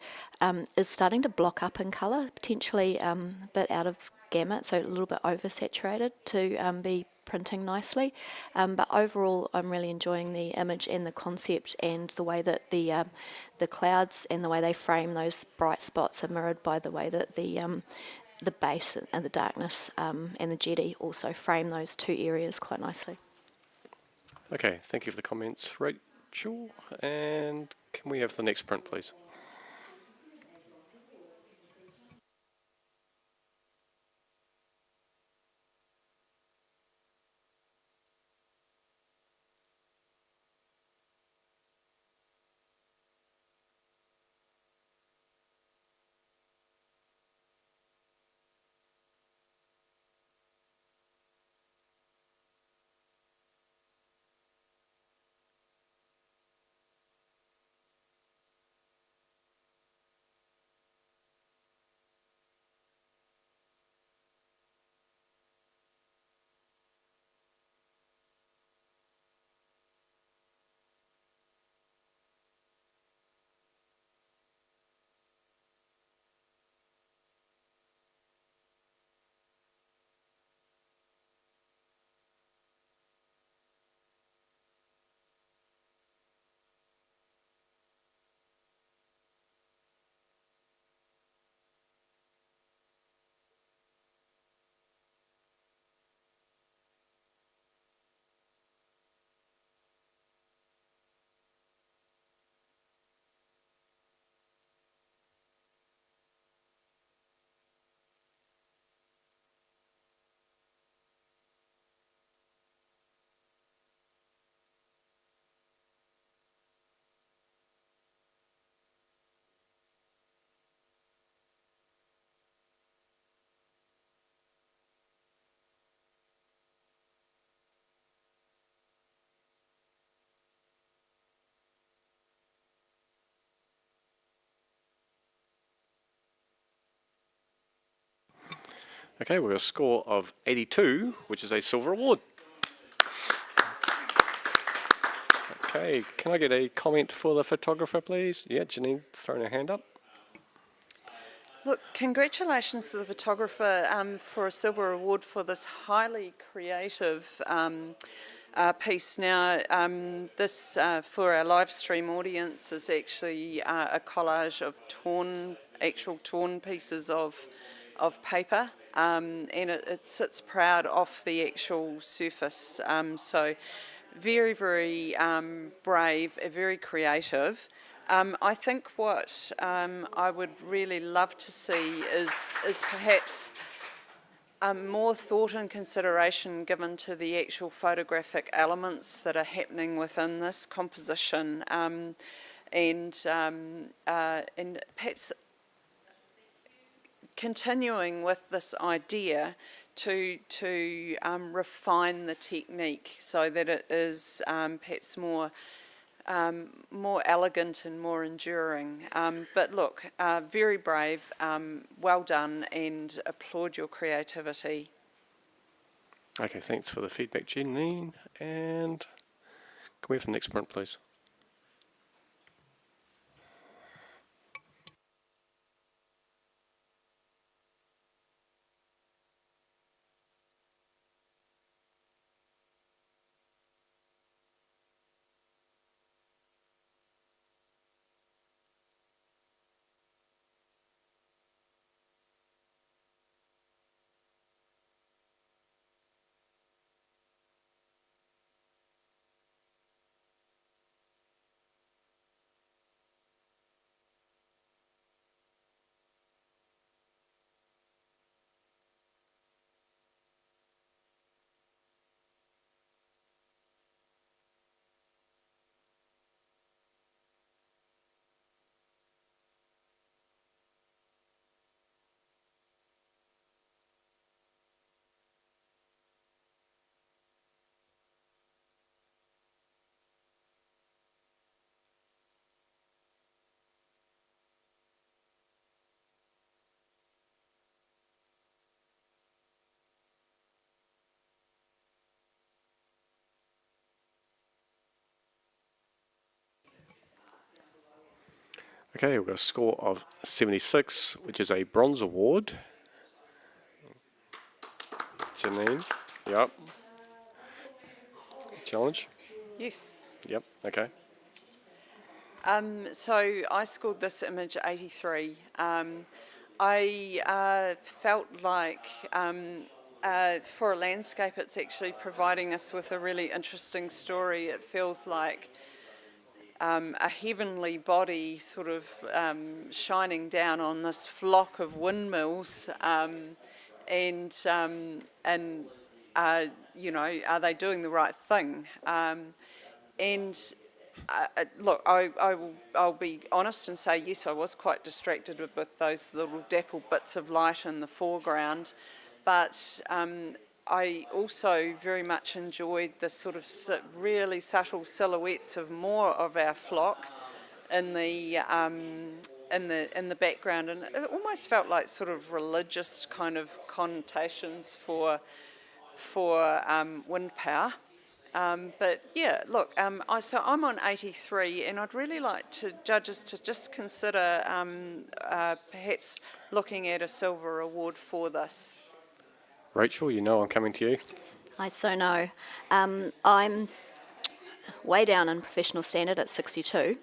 is starting to block up in colour, potentially a bit out of gamut, so a little bit oversaturated to be printing nicely. But overall, I'm really enjoying the image and the concept, and the way that the clouds and the way they frame those bright spots are mirrored by the way that the base and the darkness and the jetty also frame those two areas quite nicely. Okay, thank you for the comments, Rachel. And can we have the next print, please? Okay, we've got a score of 82, which is a silver award. Okay, can I get a comment for the photographer, please? Yeah, Janine throwing her hand up. Look, congratulations to the photographer for a silver award for this highly creative piece. Now, this for our live stream audience is actually a collage of actual torn pieces of paper, and it sits proud off the actual surface. So, very, very brave, very creative. I think what I would really love to see is perhaps more thought and consideration given to the actual photographic elements that are happening within this composition, and perhaps continuing with this idea to refine the technique so that it is perhaps more elegant and more enduring. But look, very brave, well done, and applaud your creativity. Okay, thanks for the feedback, Janine. And can we have the next print, please? Okay, we've got a score of 76, which is a bronze award. Janine, yep. challenge? Yes. Yep, okay. So I scored this image 83. I felt like for a landscape, it's actually providing us with a really interesting story. It feels like a heavenly body sort of shining down on this flock of windmills, and you know, are they doing the right thing? Look, I'll be honest and say yes, I was quite distracted with those little dapple bits of light in the foreground, but I also very much enjoyed the sort of really subtle silhouettes of more of our flock in the background, and it almost felt like sort of religious kind of connotations for wind power. But yeah, look, so I'm on 83, and I'd really like judges to just consider perhaps looking at a silver award for this. Rachel, you know I'm coming to you. I so know. I'm way down in professional standard at 62.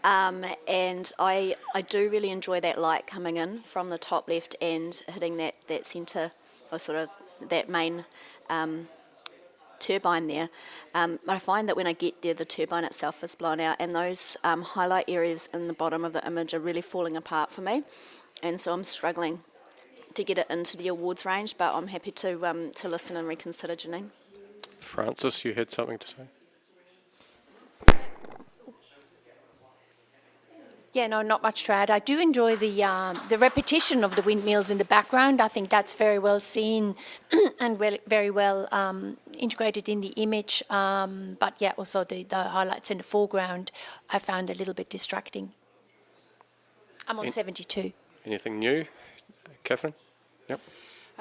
And I do really enjoy that light coming in from the top left and hitting that centre, or sort of that main turbine there. But I find that when I get there, the turbine itself is blown out, and those highlight areas in the bottom of the image are really falling apart for me. And so I'm struggling to get it into the awards range, but I'm happy to listen and reconsider, Janine. Francis, you had something to say? Yeah, no, not much to add. I do enjoy the repetition of the windmills in the background. I think that's very well seen and very well integrated in the image. But yeah, also the highlights in the foreground I found a little bit distracting. I'm on 72. Anything new? Catherine? Yep.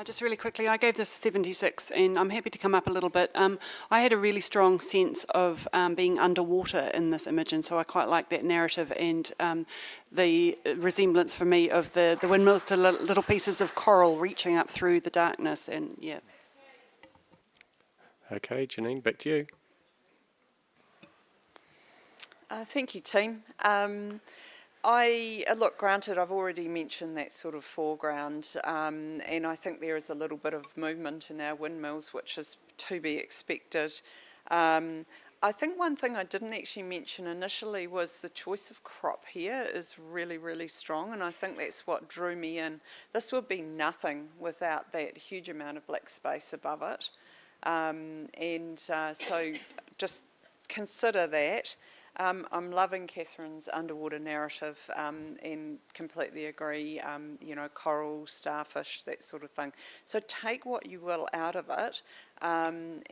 Just really quickly, I gave this 76, and I'm happy to come up a little bit. I had a really strong sense of being underwater in this image, and so I quite like that narrative and the resemblance for me of the windmills to little pieces of coral reaching up through the darkness, and yeah. Okay, Janine, back to you. Thank you, team. Look, granted, I've already mentioned that sort of foreground, and I think there is a little bit of movement in our windmills, which is to be expected. I think one thing I didn't actually mention initially was the choice of crop here is really, really strong, and I think that's what drew me in. This would be nothing without that huge amount of black space above it, so just consider that. I'm loving Catherine's underwater narrative and completely agree, you know, coral, starfish, that sort of thing. So take what you will out of it, and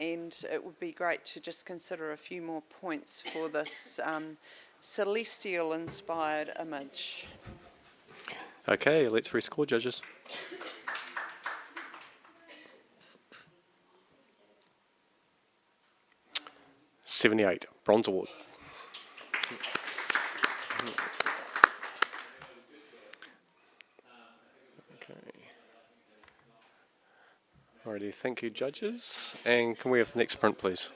it would be great to just consider a few more points for this celestial-inspired image. Okay, let's rescore, judges. $78, Bronze Award. Alrighty, thank you, judges. And can we have the next print, please?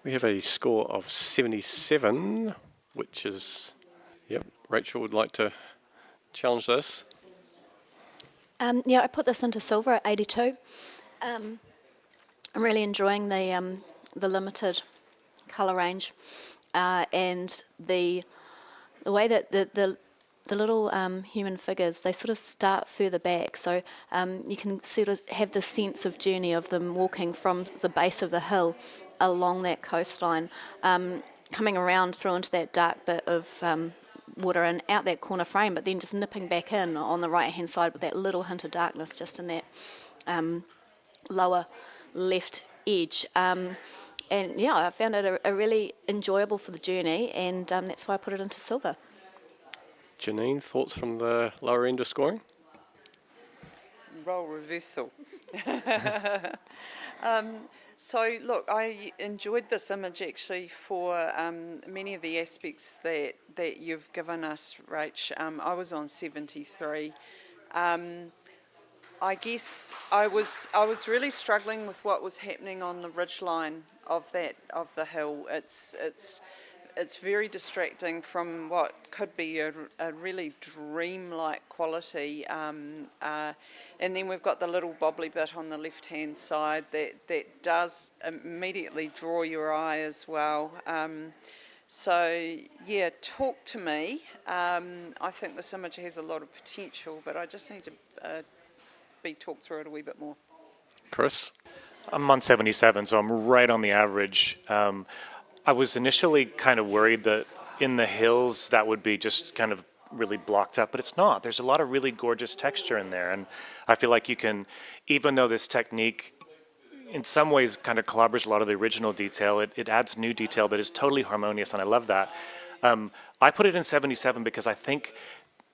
We have a score of 77, which is, yep, Rachel would like to challenge this. Yeah, I put this into silver at 82. I'm really enjoying the limited colour range and the way that the little human figures, they sort of start further back, so you can sort of have the sense of journey of them walking from the base of the hill along that coastline, coming around through into that dark bit of water and out that corner frame, but then just nipping back in on the right hand side with that little hint of darkness just in that lower left edge. And yeah, I found it a really enjoyable for the journey, and that's why I put it into silver. Janine, thoughts from the lower end of scoring? Role reversal. So look, I enjoyed this image actually for many of the aspects that you've given us, Rach. I was on 73. I guess I was really struggling with what was happening on the ridgeline of the hill. It's very distracting from what could be a really dreamlike quality. And then we've got the little bobbly bit on the left-hand side that does immediately draw your eye as well. So, yeah, talk to me. I think this image has a lot of potential, but I just need to be talked through it a wee bit more. Chris? I'm on 77, so I'm right on the average. I was initially kind of worried that in the hills that would be just kind of really blocked up, but it's not. There's a lot of really gorgeous texture in there, and I feel like you can, even though this technique in some ways kind of collaborates a lot of the original detail, it adds new detail that is totally harmonious, and I love that. I put it in 77 because I think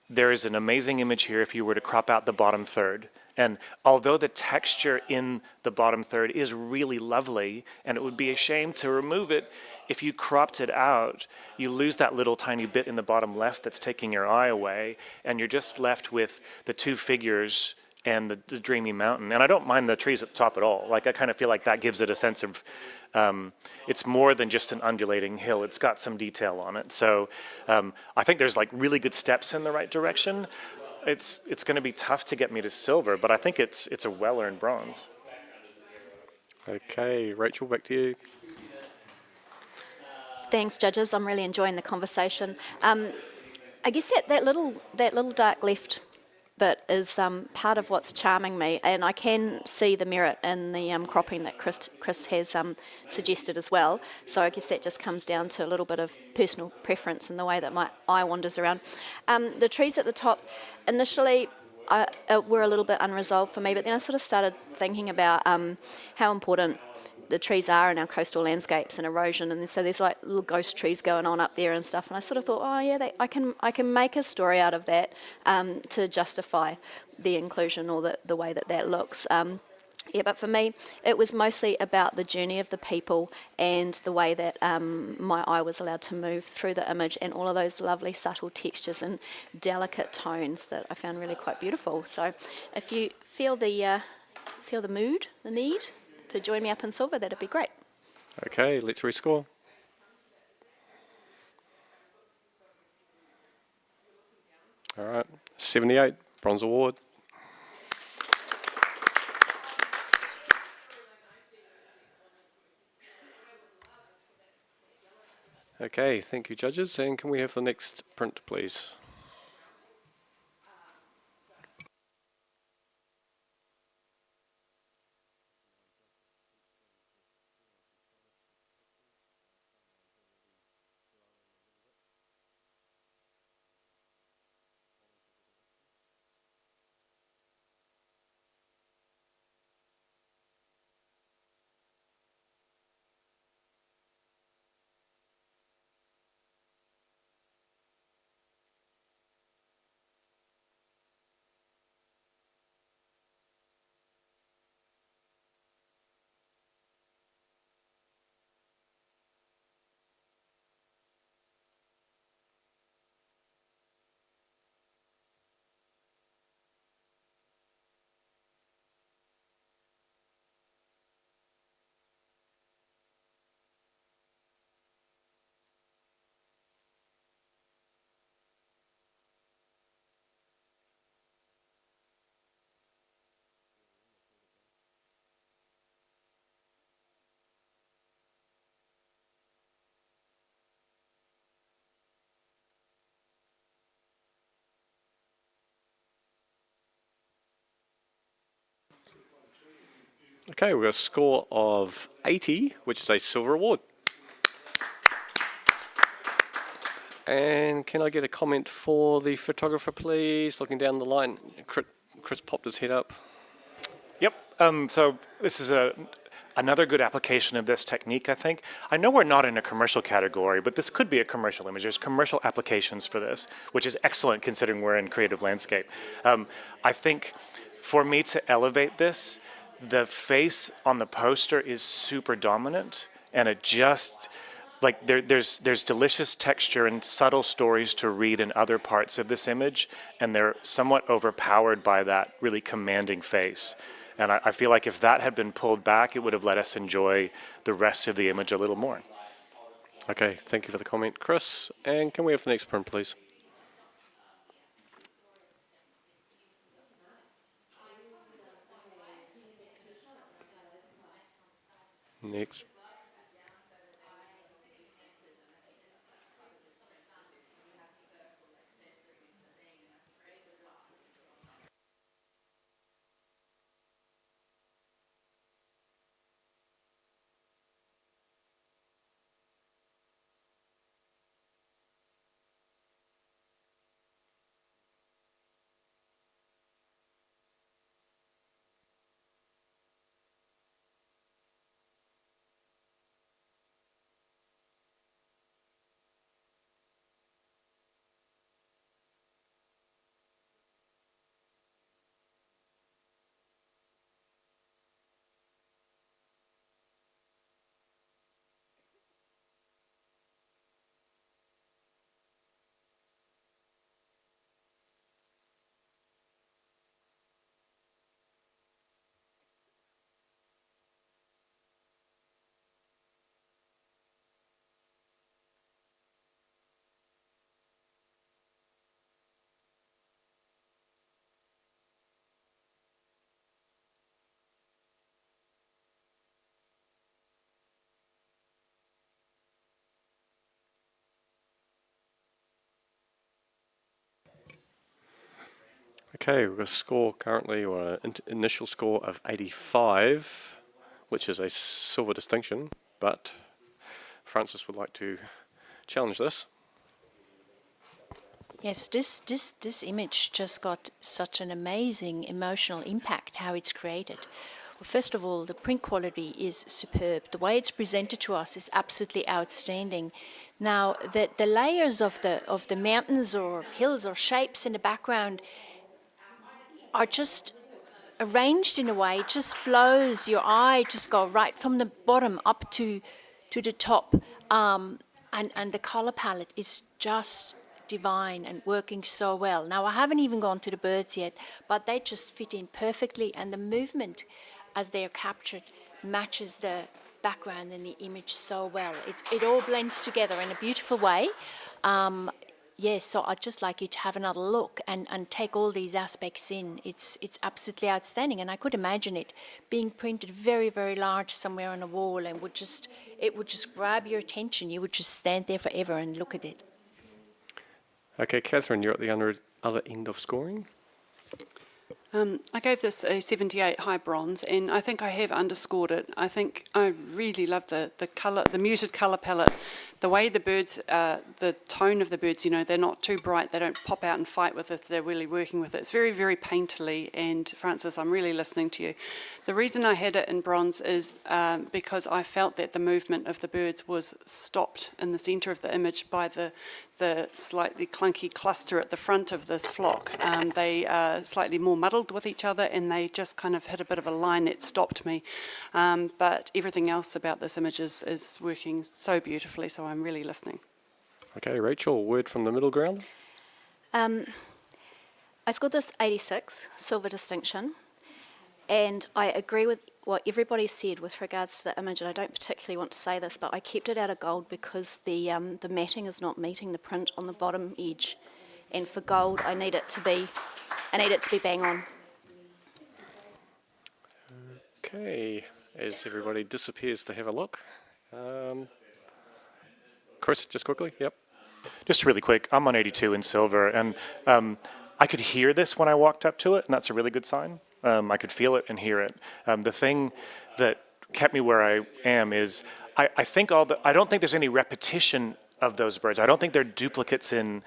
there is an amazing image here if you were to crop out the bottom third. And although the texture in the bottom third is really lovely, and it would be a shame to remove it, if you cropped it out, you lose that little tiny bit in the bottom left that's taking your eye away, and you're just left with the two figures and the dreamy mountain. And I don't mind the trees at the top at all. Like, I kind of feel like that gives it a sense of, it's more than just an undulating hill. It's got some detail on it. So I think there's like really good steps in the right direction. It's going to be tough to get me to silver, but I think it's a well-earned bronze. Okay, Rachel, back to you. Thanks, judges. I'm really enjoying the conversation. I guess that little dark left bit is part of what's charming me, and I can see the merit in the cropping that Chris has suggested as well. So I guess that just comes down to a little bit of personal preference and the way that my eye wanders around. The trees at the top, initially were a little bit unresolved for me, but then I sort of started thinking about how important the trees are in our coastal landscapes and erosion, and so there's like little ghost trees going on up there and stuff, and I sort of thought, oh yeah, I can make a story out of that to justify the inclusion or the way that looks. Yeah, but for me, it was mostly about the journey of the people and the way that my eye was allowed to move through the image, and all of those lovely subtle textures and delicate tones that I found really quite beautiful. So if you feel the mood, the need to join me up in silver, that'd be great. Okay, let's rescore. All right, 78, bronze award. Okay, thank you, judges. And can we have the next print, please? Okay, we've got a score of 80, which is a silver award. And can I get a comment for the photographer, please? Looking down the line, Chris popped his head up. Yep. So this is another good application of this technique, I think. I know we're not in a commercial category, but this could be a commercial image. There's commercial applications for this, which is excellent considering we're in creative landscape. I think for me to elevate this, the face on the poster is super dominant, and it just, like there's delicious texture and subtle stories to read in other parts of this image, and they're somewhat overpowered by that really commanding face. And I feel like if that had been pulled back, it would have let us enjoy the rest of the image a little more. Okay, thank you for the comment, Chris. And can we have the next print, please? Next. Okay, we've got a score currently, or an initial score of 85, which is a silver distinction, but Francis would like to challenge this. Yes, this image just got such an amazing emotional impact, how it's created. Well, first of all, the print quality is superb. The way it's presented to us is absolutely outstanding. Now, the layers of the mountains or hills or shapes in the background are just arranged in a way, it just flows, your eye just go right from the bottom up to the top. And the color palette is just divine and working so well. Now, I haven't even gone to the birds yet, but they just fit in perfectly, and the movement as they are captured matches the background and the image so well. It all blends together in a beautiful way. Yes, so I'd just like you to have another look and take all these aspects in. It's absolutely outstanding, and I could imagine it being printed very, very large somewhere on a wall, and it would just grab your attention. You would just stand there forever and look at it. Okay, Catherine, you're at the other end of scoring. I gave this a 78 high bronze, and I think I have underscored it. I think I really love the colour, the muted colour palette, the way the birds, the tone of the birds, you know, they're not too bright, they don't pop out and fight with it, they're really working with it. It's very, very painterly, and Francis, I'm really listening to you. The reason I had it in bronze is because I felt that the movement of the birds was stopped in the centre of the image by the slightly clunky cluster at the front of this flock. They are slightly more muddled with each other, and they just kind of hit a bit of a line that stopped me. But everything else about this image is working so beautifully, so I'm really listening. Okay, Rachel, word from the middle ground. I scored this 86, silver distinction, and I agree with what everybody said with regards to the image, and I don't particularly want to say this, but I kept it out of gold because the matting is not meeting the print on the bottom edge, and for gold I need it to be bang on. Okay, as everybody disappears to have a look. Chris, just quickly, yep. Just really quick, I'm on 82 in silver, and I could hear this when I walked up to it, and that's a really good sign. I could feel it and hear it. The thing that kept me where I am is I think I don't think there's any repetition of those birds. I don't think they're duplicates in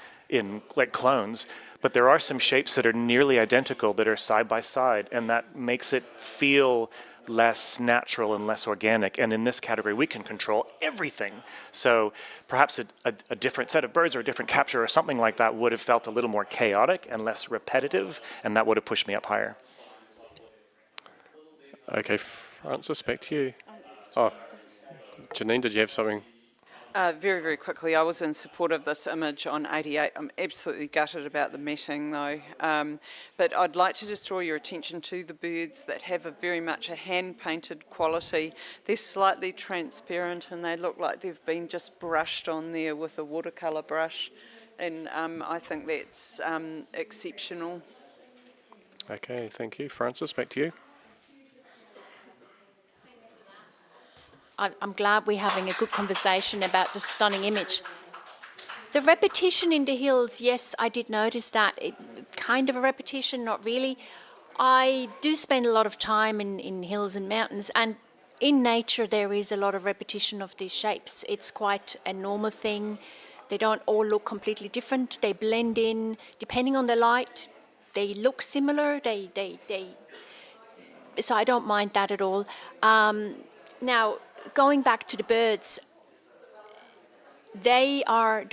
like clones, but there are some shapes that are nearly identical that are side by side, and that makes it feel less natural and less organic. And in this category, we can control everything. So perhaps a different set of birds or a different capture or something like that would have felt a little more chaotic and less repetitive, and that would have pushed me up higher. Okay, Francis, back to you. Oh, Janine, did you have something? Very, very quickly, I was in support of this image on 88. I'm absolutely gutted about the matting though. But I'd like to just draw your attention to the birds that have very much a hand-painted quality. They're slightly transparent and they look like they've been just brushed on there with a watercolour brush. And I think that's exceptional. Okay, thank you. Francis, back to you. I'm glad we're having a good conversation about the stunning image. The repetition in the hills, yes, I did notice that. Kind of a repetition, not really. I do spend a lot of time in hills and mountains, and in nature there is a lot of repetition of these shapes. It's quite a normal thing. They don't all look completely different. They blend in, depending on the light. They look similar. So I don't mind that at all. Now, going back to the birds, the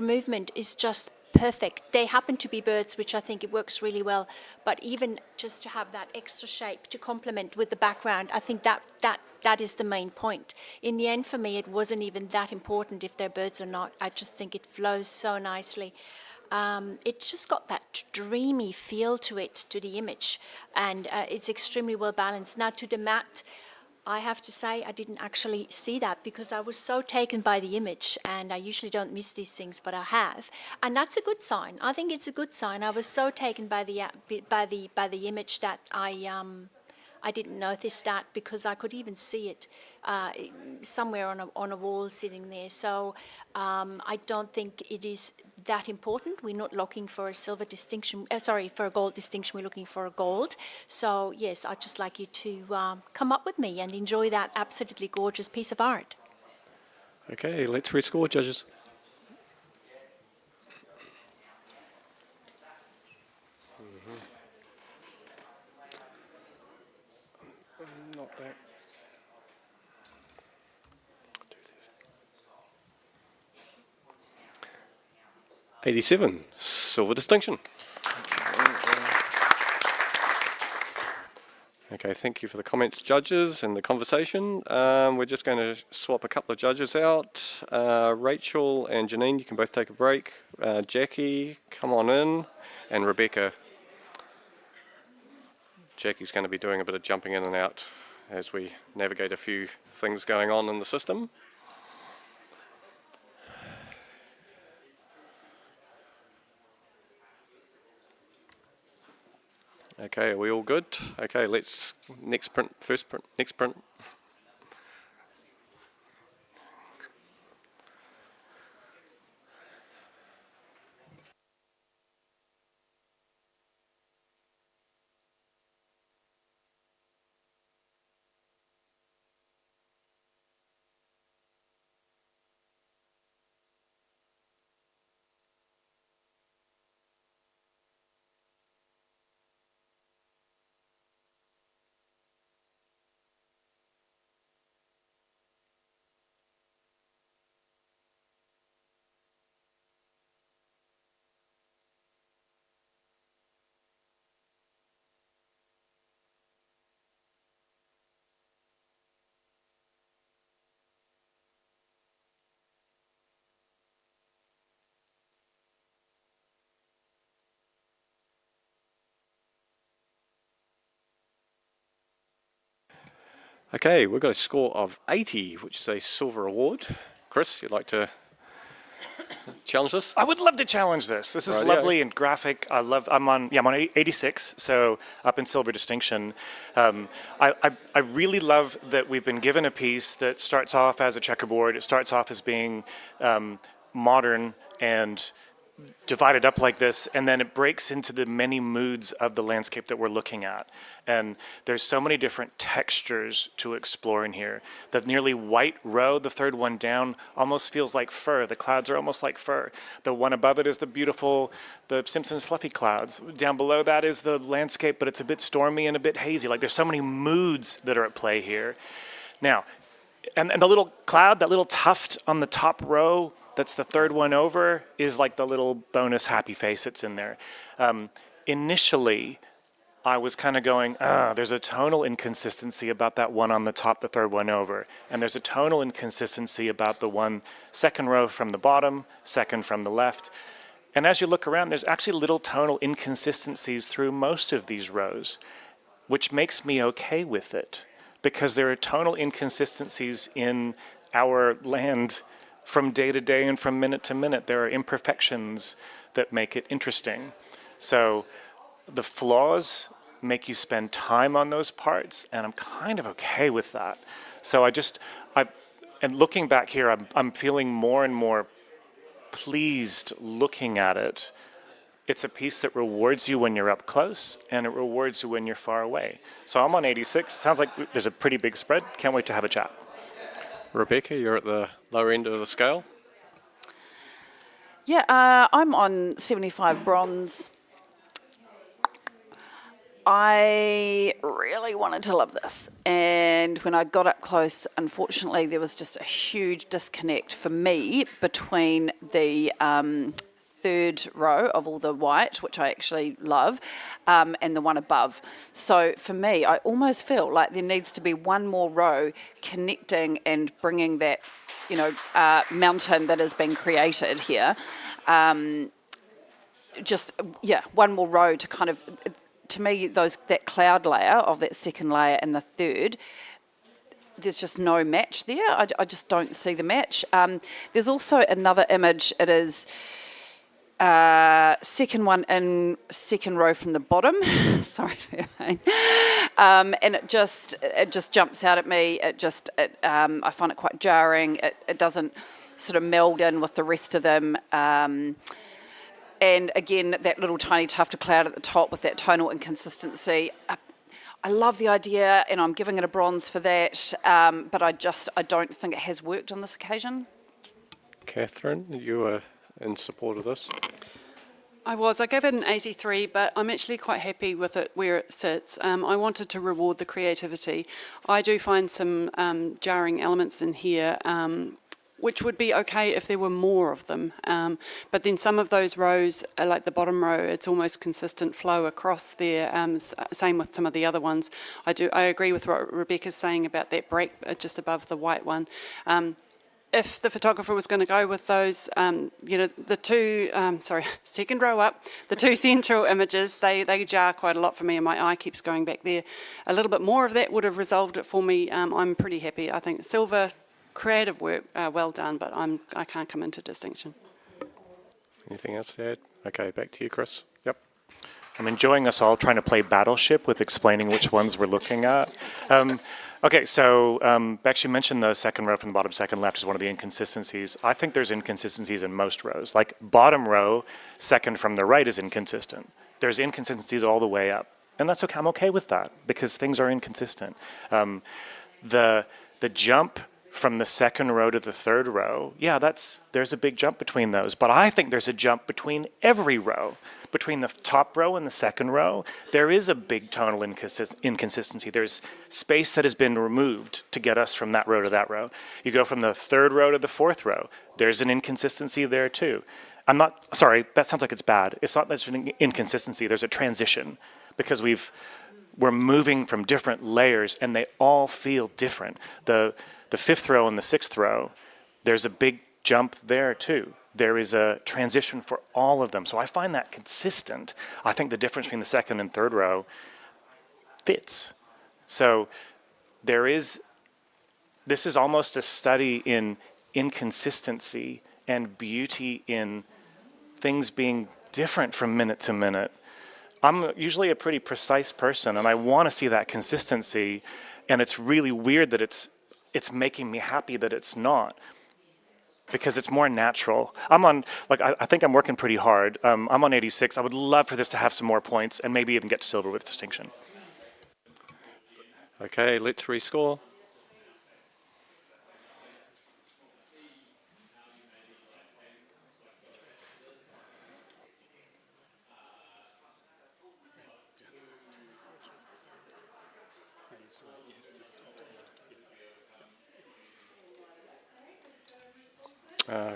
movement is just perfect. They happen to be birds, which I think it works really well, but even just to have that extra shape to complement with the background, I think that is the main point. In the end, for me, it wasn't even that important if they're birds or not. I just think it flows so nicely. It's just got that dreamy feel to it, to the image, and it's extremely well balanced. Now, to the mat, I have to say I didn't actually see that because I was so taken by the image, and I usually don't miss these things, but I have, and that's a good sign. I think it's a good sign. I was so taken by the image that I didn't notice that because I could even see it somewhere on a wall sitting there. So I don't think it is that important. We're not looking for a silver distinction, for a gold distinction, we're looking for a gold. So yes, I'd just like you to come up with me and enjoy that absolutely gorgeous piece of art. Okay, let's rescore, judges. Not that. 87, silver distinction. Okay, thank you for the comments, judges, and the conversation. We're just going to swap a couple of judges out. Rachel and Janine, you can both take a break. Jackie, come on in, and Rebecca. Jackie's going to be doing a bit of jumping in and out as we navigate a few things going on in the system. Okay, are we all good? Okay, let's next print, first print, next print. Okay, we've got a score of 80, which is a silver award. Chris, you'd like to challenge this? I would love to challenge this. This is lovely and graphic. I'm on 86, so up in silver distinction. I really love that we've been given a piece that starts off as a checkerboard. It starts off as being modern and divided up like this, and then it breaks into the many moods of the landscape that we're looking at. And there's so many different textures to explore in here. The nearly white row, the third one down, almost feels like fur. The clouds are almost like fur. The one above it is the Simpsons fluffy clouds. Down below that is the landscape, but it's a bit stormy and a bit hazy. Like there's so many moods that are at play here. Now, and the little cloud, that little tuft on the top row, that's the third one over, is like the little bonus happy face that's in there. Initially, I was kind of going, there's a tonal inconsistency about that one on the top, the third one over. And there's a tonal inconsistency about the one second row from the bottom, second from the left. And as you look around, there's actually little tonal inconsistencies through most of these rows, which makes me okay with it, because there are tonal inconsistencies in our land from day to day and from minute to minute. There are imperfections that make it interesting. So the flaws make you spend time on those parts, and I'm kind of okay with that. So and looking back here, I'm feeling more and more pleased looking at it. It's a piece that rewards you when you're up close, and it rewards you when you're far away. So I'm on 86. Sounds like there's a pretty big spread. Can't wait to have a chat. Rebecca, you're at the lower end of the scale. Yeah, I'm on 75 bronze. I really wanted to love this, and when I got up close, unfortunately, there was just a huge disconnect for me between the third row of all the white, which I actually love, and the one above. So for me, I almost feel like there needs to be one more row connecting and bringing that, mountain that has been created here. One more row to kind of, to me, that cloud layer of that second layer and the third, there's just no match there. I just don't see the match. There's also another image. It is second one in, second row from the bottom. Sorry to be a pain. And it just jumps out at me. I find it quite jarring. It doesn't sort of meld in with the rest of them. And again, that little tiny tuft of cloud at the top with that tonal inconsistency. I love the idea, and I'm giving it a bronze for that. But I don't think it has worked on this occasion. Catherine, you are in support of this? I gave it an 83, but I'm actually quite happy with it where it sits. I wanted to reward the creativity. I do find some jarring elements in here, which would be okay if there were more of them. But then some of those rows, like the bottom row, it's almost consistent flow across there. Same with some of the other ones. I agree with what Rebecca's saying about that break just above the white one. If the photographer was going to go with those, the two, second row up, the two central images, they jar quite a lot for me, and my eye keeps going back there. A little bit more of that would have resolved it for me. I'm pretty happy. I think silver, creative work, well done, but I can't come into distinction. Anything else to add? Okay, back to you, Chris. Yep. I'm enjoying us all trying to play Battleship with explaining which ones we're looking at. Okay, so actually mentioned the second row from the bottom, second left is one of the inconsistencies. I think there's inconsistencies in most rows. Like bottom row, second from the right is inconsistent. There's inconsistencies all the way up. And that's okay. I'm okay with that because things are inconsistent. The jump from the second row to the third row, there's a big jump between those. But I think there's a jump between every row. Between the top row and the second row, there is a big tonal inconsistency. There's space that has been removed to get us from that row to that row. You go from the third row to the fourth row, there's an inconsistency there too. That sounds like it's bad. It's not that there's an inconsistency, there's a transition because we're moving from different layers and they all feel different. The fifth row and the sixth row, there's a big jump there too. There is a transition for all of them. So I find that consistent. I think the difference between the second and third row fits. So this is almost a study in inconsistency and beauty in things being different from minute to minute. I'm usually a pretty precise person and I want to see that consistency, and it's really weird that it's making me happy that it's not. because it's more natural. I'm on, like, I think I'm working pretty hard. I'm on 86. I would love for this to have some more points and maybe even get to silver with distinction. Okay, let's rescore.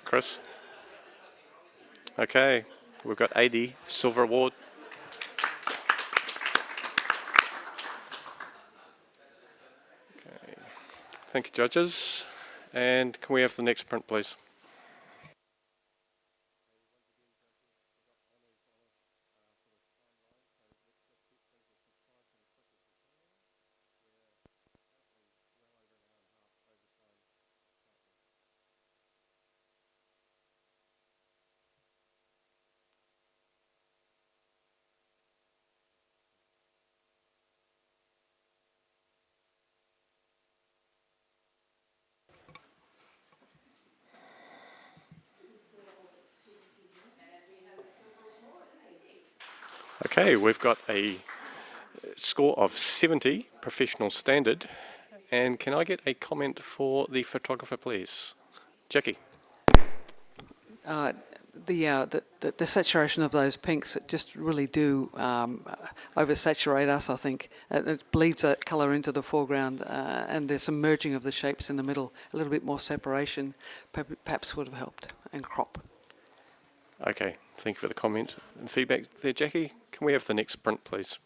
Chris? Okay, we've got 80, silver award. Okay. Thank you, judges. And can we have the next print, please? Okay, we've got a score of 70, professional standard. And can I get a comment for the photographer, please? Jackie. The saturation of those pinks, it just really do oversaturate us, I think. It bleeds that colour into the foreground, and there's some merging of the shapes in the middle. A little bit more separation perhaps would have helped, and crop. Okay, thank you for the comment and feedback there, Jackie. Can we have the next print, please?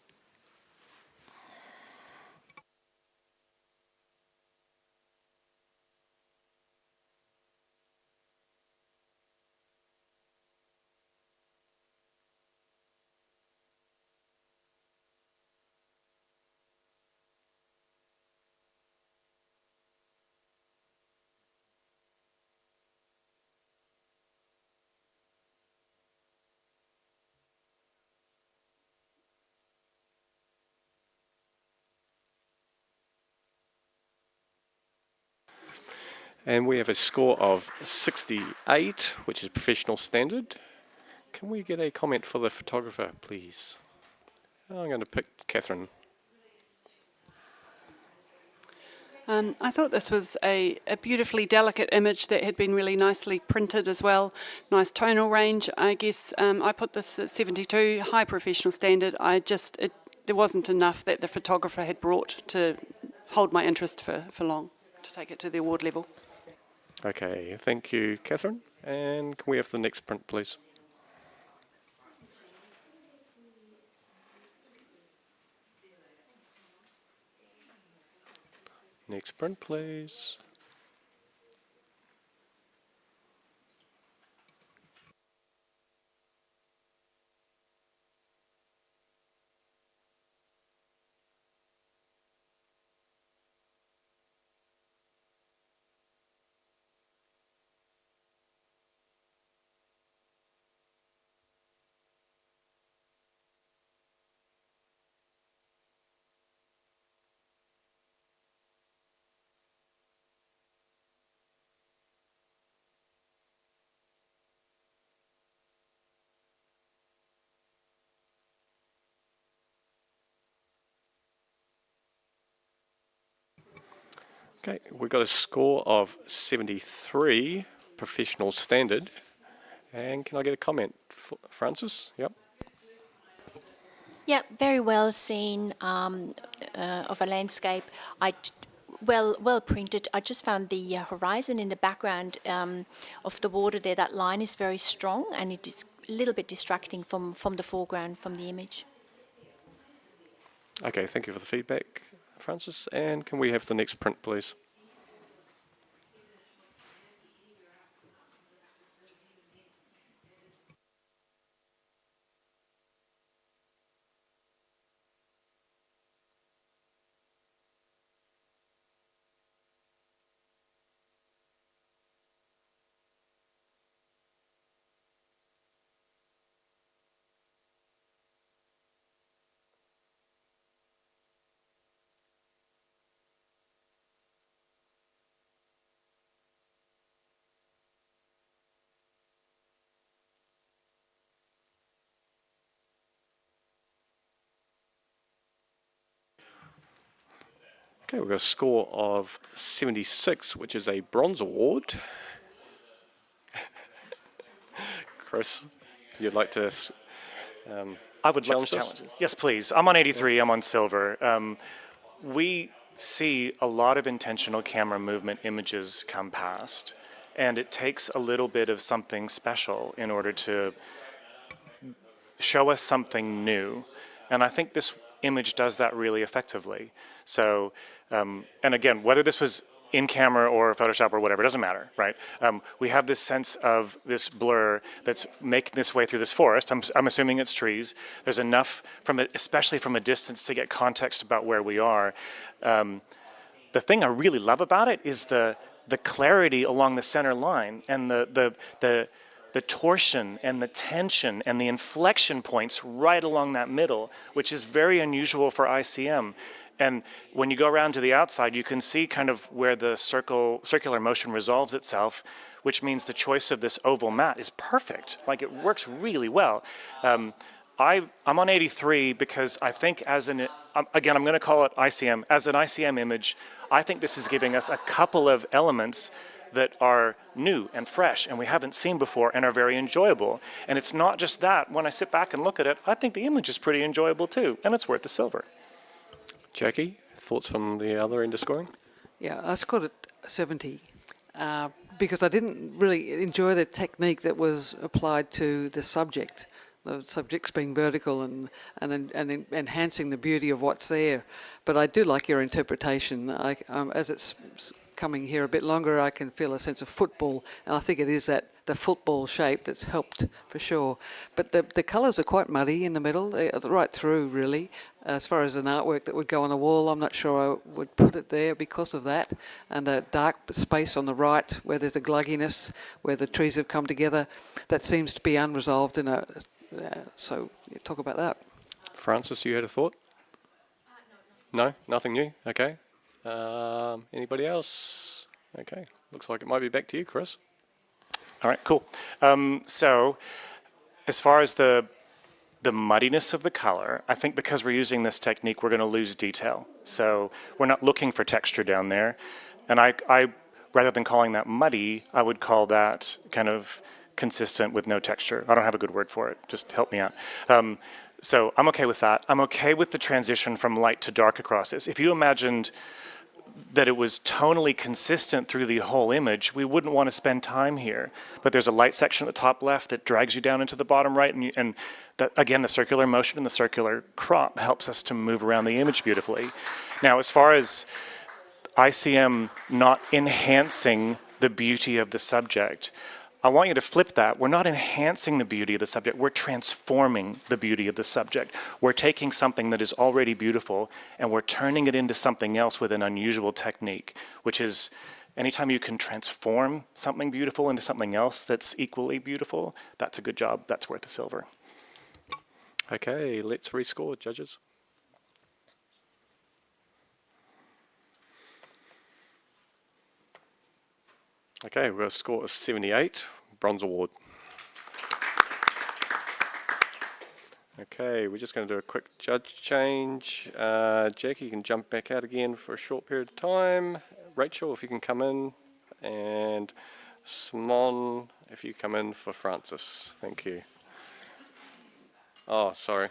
And we have a score of 68, which is professional standard. Can we get a comment for the photographer, please? I'm going to pick Catherine. I thought this was a beautifully delicate image that had been really nicely printed as well. Nice tonal range. I guess I put this at 72, high professional standard. There wasn't enough that the photographer had brought to hold my interest for long, to take it to the award level. Okay, thank you, Catherine. And can we have the next print, please? Next print, please. Okay, we've got a score of 73, professional standard. And can I get a comment, Francis? Yep. Yeah, very well seen of a landscape. Well printed. I just found the horizon in the background of the water there. That line is very strong, and it is a little bit distracting from the foreground, from the image. Okay, thank you for the feedback, Francis. And can we have the next print, please? Okay, we've got a score of 76, which is a bronze award. Chris, you'd like to I would love challenge to this? challenge this. Yes, please. I'm on 83. I'm on silver. We see a lot of intentional camera movement images come past, and it takes a little bit of something special in order to show us something new. And I think this image does that really effectively. So, and again, whether this was in camera or Photoshop or whatever, doesn't matter, right? We have this sense of this blur that's making this way through this forest. I'm assuming it's trees. There's enough from it, especially from a distance, to get context about where we are. The thing I really love about it is the clarity along the center line and the torsion and the tension and the inflection points right along that middle, which is very unusual for ICM. And when you go around to the outside, you can see kind of where the circular motion resolves itself, which means the choice of this oval mat is perfect. Like, it works really well. I'm on 83 because I think again, I'm going to call it ICM. As an ICM image, I think this is giving us a couple of elements that are new and fresh and we haven't seen before and are very enjoyable. And it's not just that. When I sit back and look at it, I think the image is pretty enjoyable too, and it's worth the silver. Jackie, thoughts from the other end of scoring? Yeah, I scored it 70 because I didn't really enjoy the technique that was applied to the subject. The subject's being vertical and enhancing the beauty of what's there. But I do like your interpretation. As it's coming here a bit longer, I can feel a sense of football, and I think it is the football shape that's helped for sure. But the colours are quite muddy in the middle, right through really. As far as an artwork that would go on the wall, I'm not sure I would put it there because of that. And the dark space on the right, where there's a glugginess, where the trees have come together, that seems to be unresolved so talk about that. Francis, you had a thought? No, nothing new? Okay. Anybody else? Okay, looks like it might be back to you, Chris. All right, cool. So as far as the muddiness of the color, I think because we're using this technique, we're going to lose detail. So we're not looking for texture down there. And I rather than calling that muddy, I would call that kind of consistent with no texture. I don't have a good word for it. Just help me out. So I'm okay with that. I'm okay with the transition from light to dark across this. If you imagined that it was tonally consistent through the whole image, we wouldn't want to spend time here. But there's a light section at the top left that drags you down into the bottom right, and that, again, the circular motion and the circular crop helps us to move around the image beautifully. Now, as far as ICM not enhancing the beauty of the subject, I want you to flip that. We're not enhancing the beauty of the subject, we're transforming the beauty of the subject. We're taking something that is already beautiful and we're turning it into something else with an unusual technique, which is anytime you can transform something beautiful into something else that's equally beautiful, that's a good job, that's worth the silver. Okay, let's rescore, judges. Okay, we've got a score of 78, bronze award. Okay, we're just going to do a quick judge change. Jackie, you can jump back out again for a short period of time. Rachel, if you can come in. And Simon, if you come in for Francis. Thank you. Oh, sorry.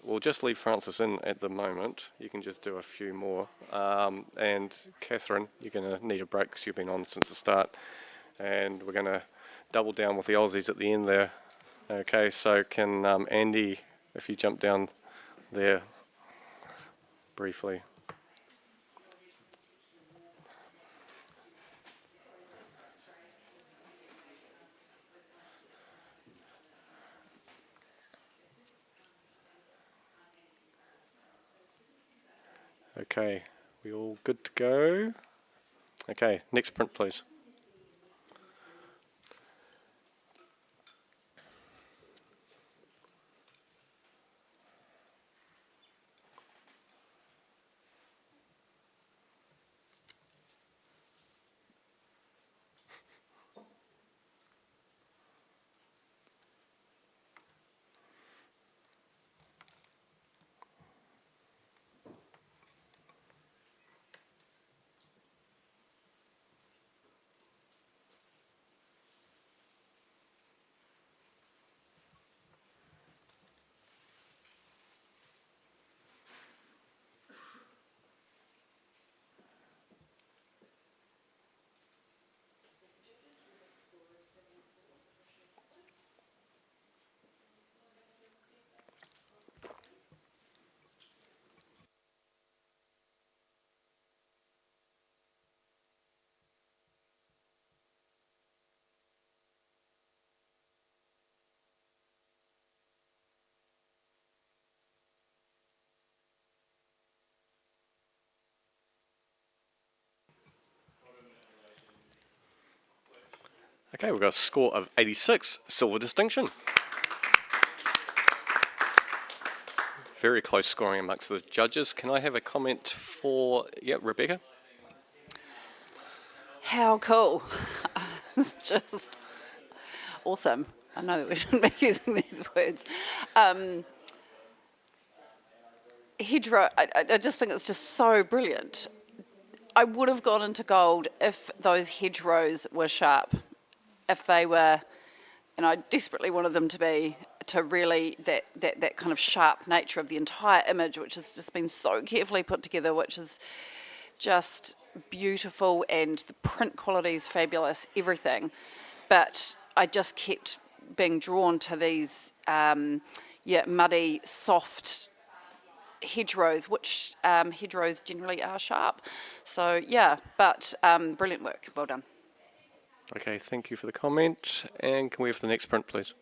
We'll just leave Francis in at the moment. You can just do a few more. And Catherine, you're going to need a break because you've been on since the start. And we're going to double down with the Aussies at the end there. Okay, so can Andy, if you jump down there briefly. Okay, we all good to go? Okay, next print please. Okay, we've got a score of 86, silver distinction. Very close scoring amongst the judges. Can I have a comment for, Rebecca? How cool. It's just awesome. I know that we shouldn't be using these words. Hedgerow, I just think it's just so brilliant. I would have gone into gold if those hedgerows were sharp, if they were, and I desperately wanted them to be, to really, that kind of sharp nature of the entire image, which has just been so carefully put together, which is just beautiful, and the print quality is fabulous, everything. But I just kept being drawn to these, muddy, soft hedgerows, which hedgerows generally are sharp. So yeah, but brilliant work, well done. Okay, thank you for the comment. And can we have the next print, please?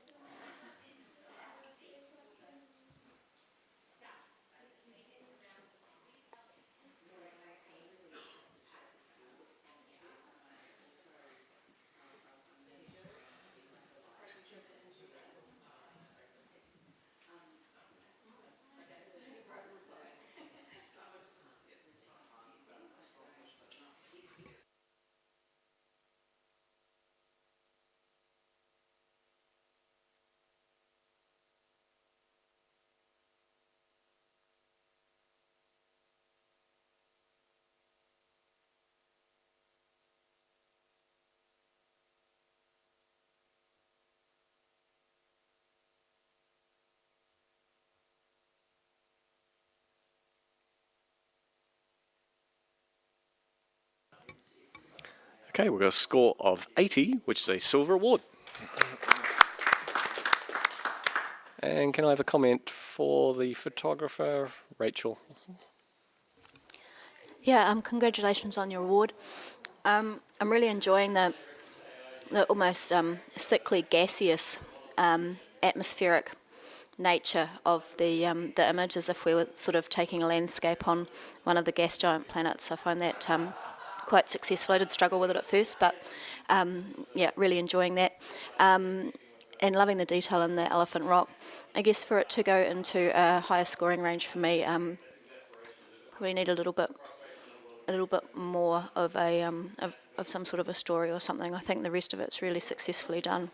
Okay, we've got a score of 80, which is a silver award. And can I have a comment for the photographer, Rachel? Yeah, congratulations on your award. I'm really enjoying the almost sickly gaseous atmospheric nature of the image, as if we were sort of taking a landscape on one of the gas giant planets. I find that quite successful. I did struggle with it at first, but really enjoying that. And loving the detail in the elephant rock. I guess for it to go into a higher scoring range for me, probably need a little bit more of a of some sort of a story or something. I think the rest of it's really successfully done.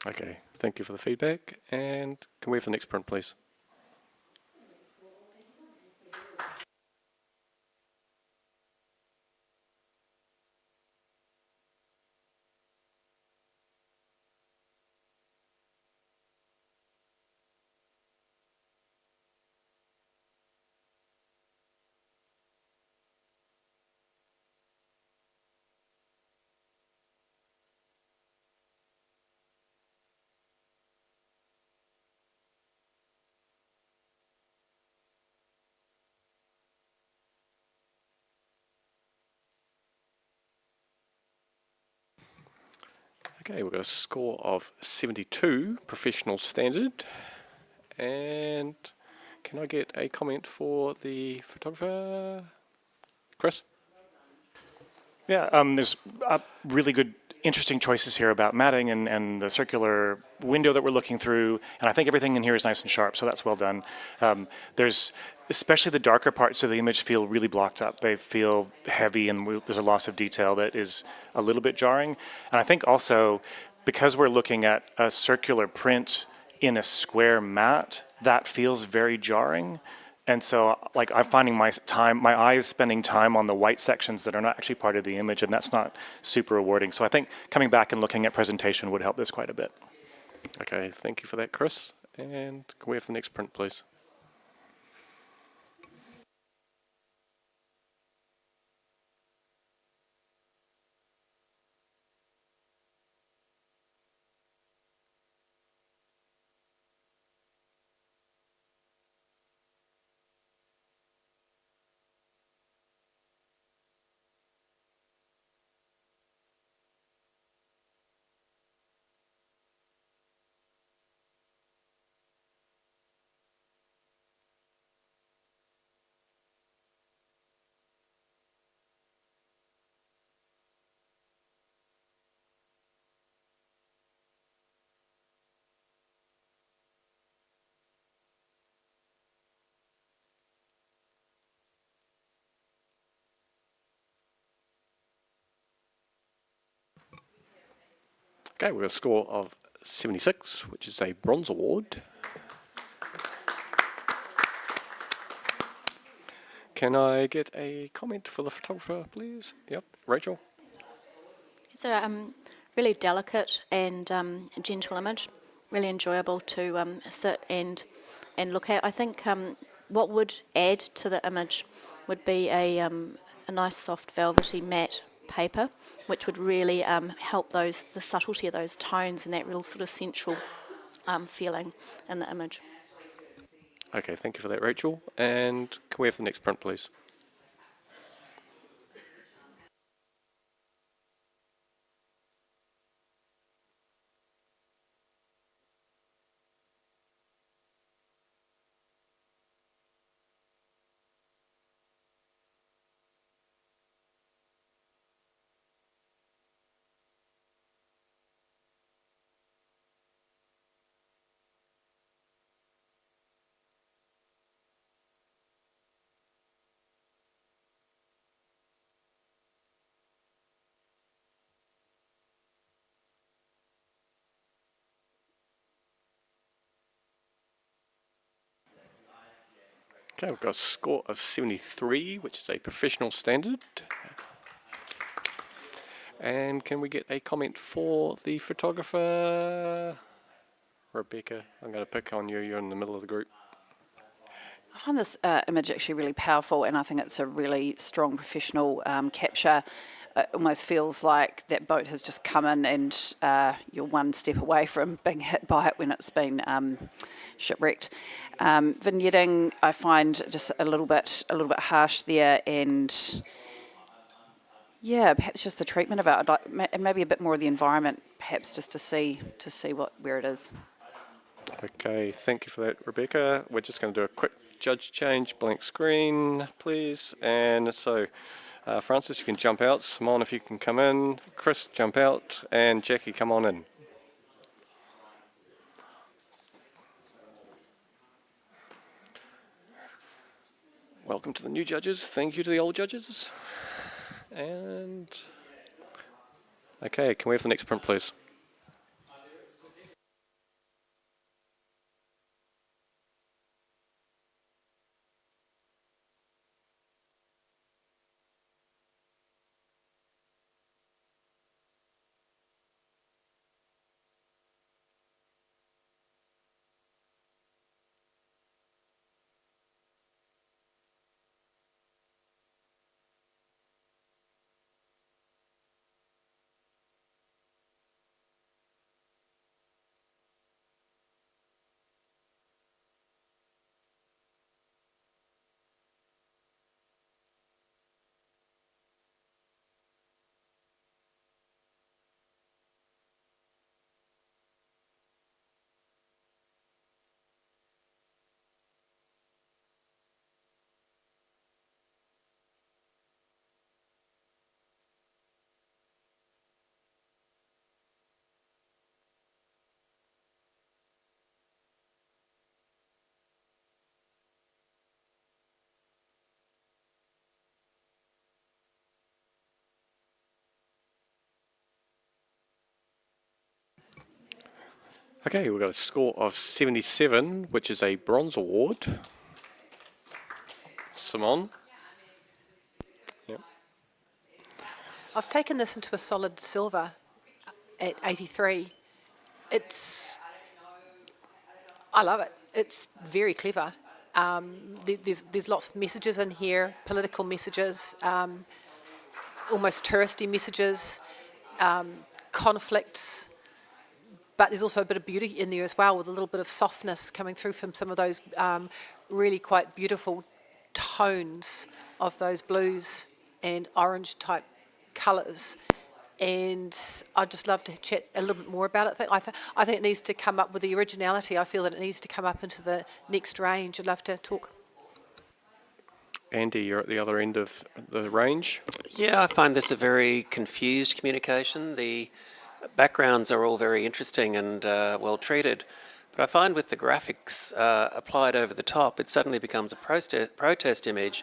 Okay, thank you for the feedback. And can we have the next print, please? Okay, we've got a score of 72, professional standard. And can I get a comment for the photographer, Chris? Yeah, there's really good, interesting choices here about matting and the circular window that we're looking through. And I think everything in here is nice and sharp, so that's well done. There's especially the darker parts of the image feel really blocked up. They feel heavy, and there's a loss of detail that is a little bit jarring. And I think also, because we're looking at a circular print in a square mat, that feels very jarring. And so, like, I'm finding my eyes spending time on the white sections that are not actually part of the image, and that's not super rewarding. So I think coming back and looking at presentation would help this quite a bit. Okay, thank you for that, Chris. And can we have the next print, please? Okay, we've got a score of 76, which is a bronze award. Can I get a comment for the photographer, please? Yep, Rachel. It's a really delicate and gentle image, really enjoyable to sit and look at. I think what would add to the image would be a nice soft velvety matte paper, which would really help the subtlety of those tones and that real sort of sensual feeling in the image. Okay, thank you for that, Rachel. And can we have the next print, please? Okay, we've got a score of 73, which is a professional standard. And can we get a comment for the photographer? Rebecca, I'm going to pick on you. You're in the middle of the group. I find this image actually really powerful, and I think it's a really strong professional capture. It almost feels like that boat has just come in and you're one step away from being hit by it when it's been shipwrecked. Vignetting, I find just a little bit harsh there, and yeah, perhaps just the treatment of it, and maybe a bit more of the environment, perhaps just to see where it is. Okay, thank you for that, Rebecca. We're just going to do a quick judge change, blank screen, please. And so, Francis, you can jump out. Simon, if you can come in. Chris, jump out. And Jackie, come on in. Welcome to the new judges. Thank you to the old judges. And okay, can we have the next print, please? Okay, we've got a score of 77, which is a bronze award. Simon? Yep. I've taken this into a solid silver at 83. I love it. It's very clever. There's lots of messages in here, political messages, almost touristy messages, conflicts, but there's also a bit of beauty in there as well, with a little bit of softness coming through from some of those really quite beautiful tones of those blues and orange type colours. And I'd just love to chat a little bit more about it. I think it needs to come up with the originality. I feel that it needs to come up into the next range. I'd love to talk. Andy, you're at the other end of the range. Yeah, I find this a very confused communication. The backgrounds are all very interesting and well treated, but I find with the graphics applied over the top, it suddenly becomes a protest image,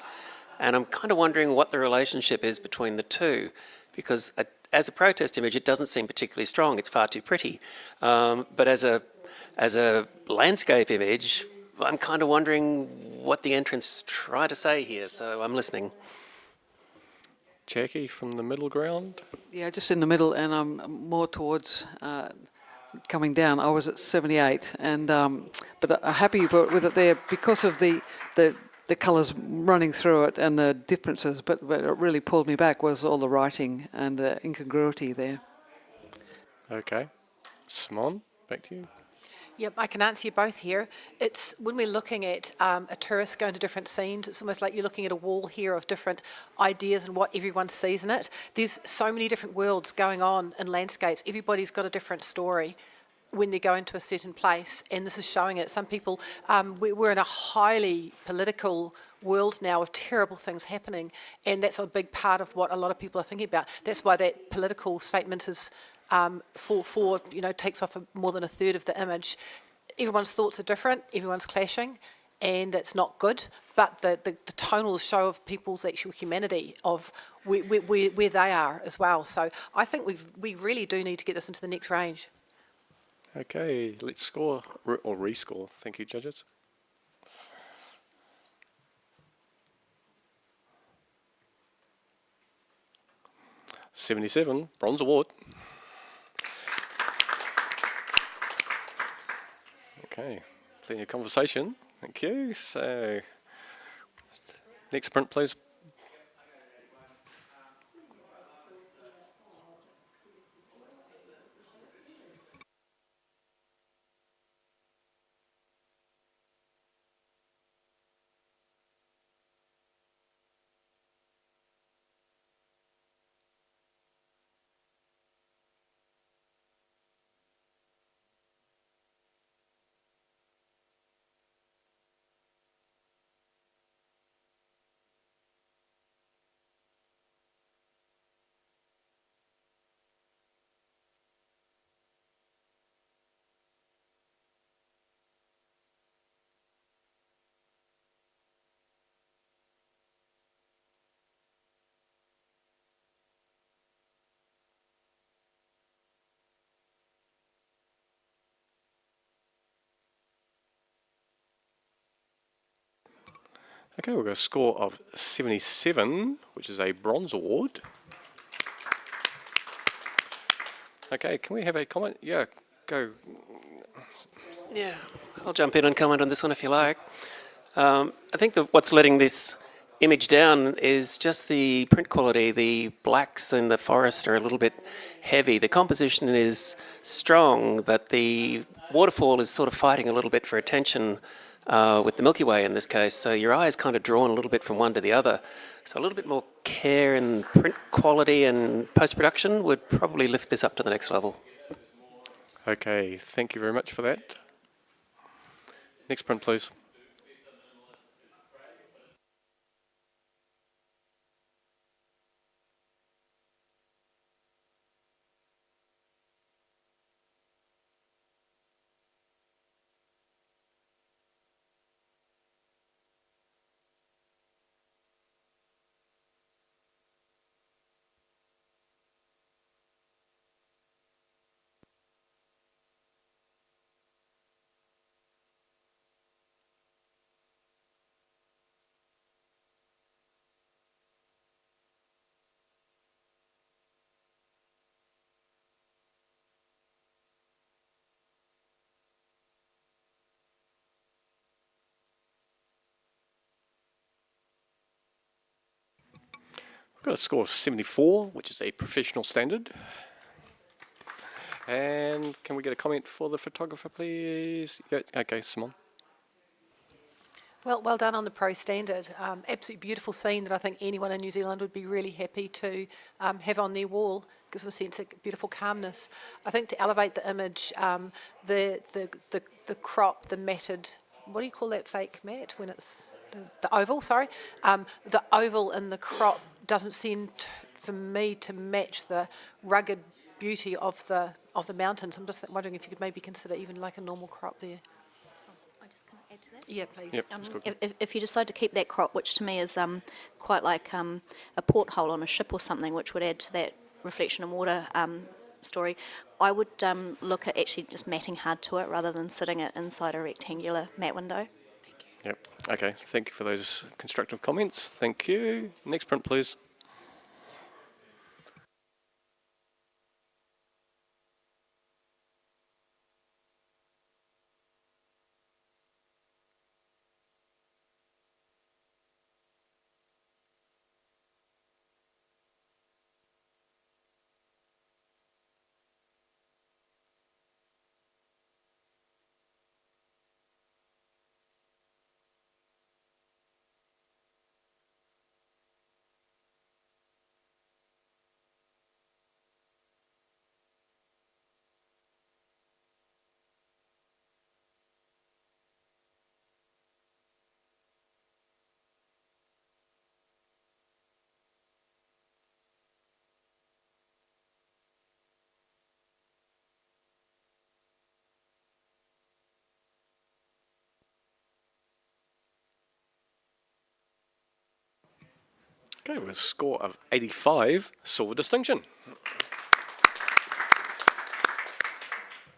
and I'm kind of wondering what the relationship is between the two, because as a protest image, it doesn't seem particularly strong. It's far too pretty. But as a landscape image, I'm kind of wondering what the entrants try to say here. So I'm listening. Jackie from the middle ground. Yeah, just in the middle, and I'm more towards coming down. I was at 78, and but I'm happy with it there because of the colours running through it and the differences. But what really pulled me back was all the writing and the incongruity there. Okay. Simon, back to you. Yep, I can answer you both here. It's when we're looking at a tourist going to different scenes, it's almost like you're looking at a wall here of different ideas and what everyone sees in it. There's so many different worlds going on in landscapes. Everybody's got a different story when they go into a certain place, and this is showing it. Some people, we're in a highly political world now of terrible things happening, and that's a big part of what a lot of people are thinking about. That's why that political statement is takes off more than a third of the image. Everyone's thoughts are different, everyone's clashing, and it's not good, but the tonal show of people's actual humanity of where they are as well. So I think we really do need to get this into the next range. Okay, let's score or rescore. Thank you, judges. $77, Bronze Award. Okay, plenty of conversation. Thank you. So, next print, please. Okay, we've got a score of 77, which is a Bronze Award. Okay, can we have a comment? Yeah, go. Yeah, I'll jump in and comment on this one if you like. I think that what's letting this image down is just the print quality. The blacks in the forest are a little bit heavy. The composition is strong, but the waterfall is sort of fighting a little bit for attention with the Milky Way in this case. So your eye is kind of drawn a little bit from one to the other. So a little bit more care in print quality and post-production would probably lift this up to the next level. Okay, thank you very much for that. Next print, please. We've got a score of 74, which is a professional standard. And can we get a comment for the photographer, please? Yeah, okay, Simon. Well done on the pro standard. Absolutely beautiful scene that I think anyone in New Zealand would be really happy to have on their wall. Gives them a sense of beautiful calmness. I think to elevate the image, the crop, the matted, what do you call that fake mat when it's the oval? Sorry, the oval in the crop doesn't seem for me to match the rugged beauty of the mountains. I'm just wondering if you could maybe consider even like a normal crop there. I just can add to that. Yeah, please. Yep, If you decide to keep that crop, which to me is quite like a porthole on a ship or something, which would add to that reflection and water story, I would look at actually just matting hard to it rather than sitting it inside a rectangular mat window. Yep. Okay. Thank you for those constructive comments. Thank you. Next print, please. Okay, with a score of 85, silver distinction.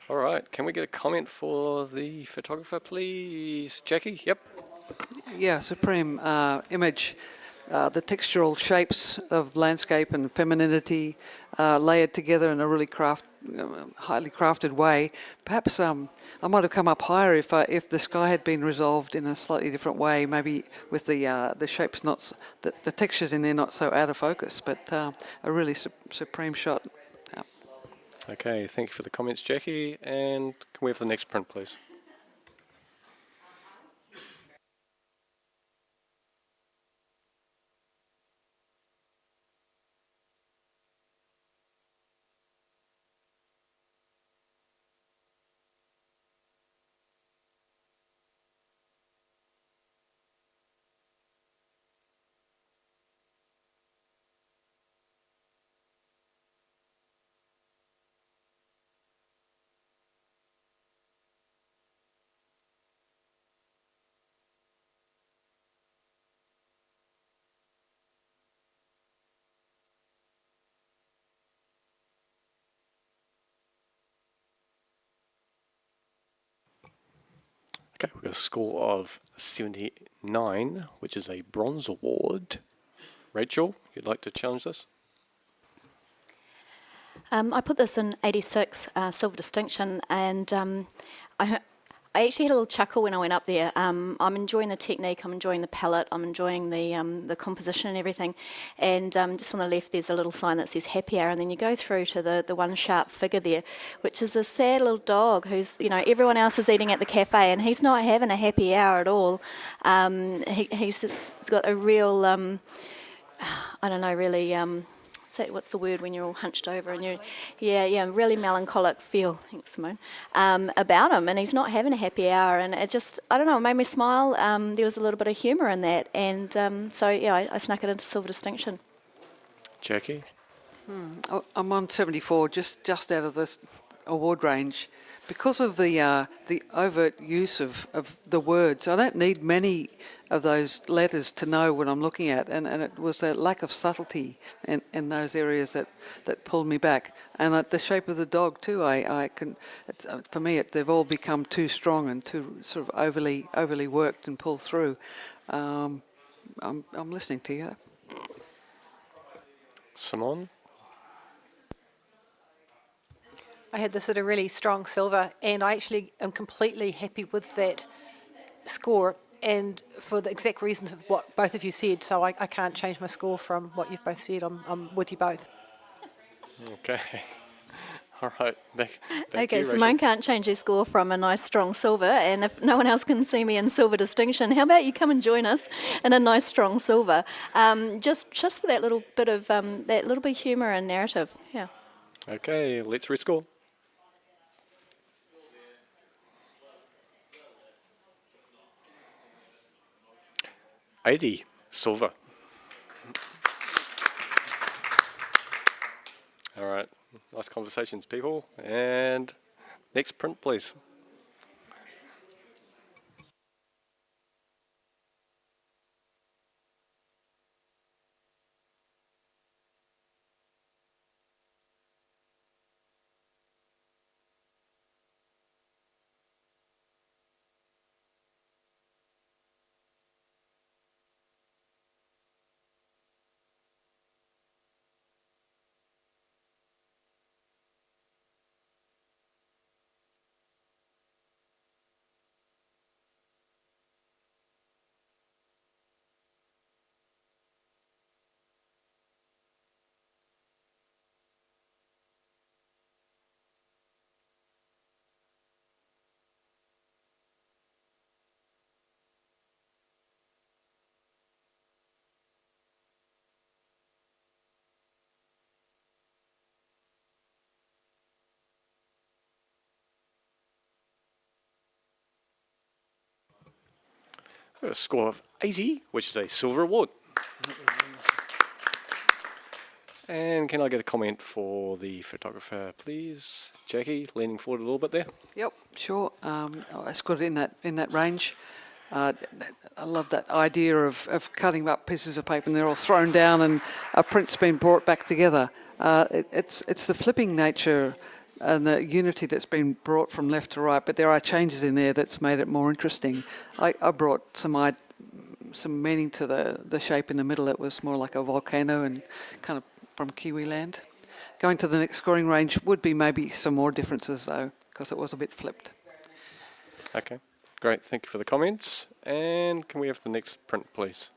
All right, can we get a comment for the photographer, please? Jackie, yep. Yeah, supreme image. The textural shapes of landscape and femininity layered together in a really highly crafted way. Perhaps I might have come up higher if the sky had been resolved in a slightly different way, maybe with the shapes not, the textures in there not so out of focus, but a really supreme shot. Yeah. Okay, thank you for the comments, Jackie. And can we have the next print, please? Okay, we've got a score of 79, which is a bronze award. Rachel, you'd like to challenge this? I put this in 86, silver distinction, and I actually had a little chuckle when I went up there. I'm enjoying the technique, I'm enjoying the palette, I'm enjoying the composition and everything. And just on the left, there's a little sign that says happy hour, and then you go through to the one sharp figure there, which is a sad little dog who's, everyone else is eating at the cafe, and he's not having a happy hour at all. He's got a real, I don't know, really. What's the word when you're all hunched over and really melancholic feel, thanks Simone, about him, and he's not having a happy hour, and it just, I don't know, it made me smile. There was a little bit of humour in that, and I snuck it into silver distinction. Jackie? I'm on 74, just out of this award range. Because of the overt use of the words, I don't need many of those letters to know what I'm looking at, and it was that lack of subtlety in those areas that pulled me back. And the shape of the dog too, for me, they've all become too strong and too sort of overly worked and pulled through. I'm listening to you. Simone? I had this at a really strong silver, and I actually am completely happy with that score, and for the exact reasons of what both of you said, so I can't change my score from what you've both said. I'm with you both. Okay. All right. Back Okay, to you, Simone Rachel. can't change his score from a nice strong silver, and if no one else can see me in silver distinction, how about you come and join us in a nice strong silver? Just for that little bit of humour and narrative. Yeah. Okay, let's rescore. $80, silver. All right, nice conversations, people. And next print, please. got a score of 80, which is a silver award. And can I get a comment for the photographer, please? Jackie, leaning forward a little bit there. Yep, sure. I scored it in that range. I love that idea of cutting up pieces of paper and they're all thrown down and a print's been brought back together. It's the flipping nature and the unity that's been brought from left to right, but there are changes in there that's made it more interesting. I brought some meaning to the shape in the middle. It was more like a volcano and kind of from Kiwi land. Going to the next scoring range would be maybe some more differences though, because it was a bit flipped. Okay, great. Thank you for the comments. And can we have the next print, please?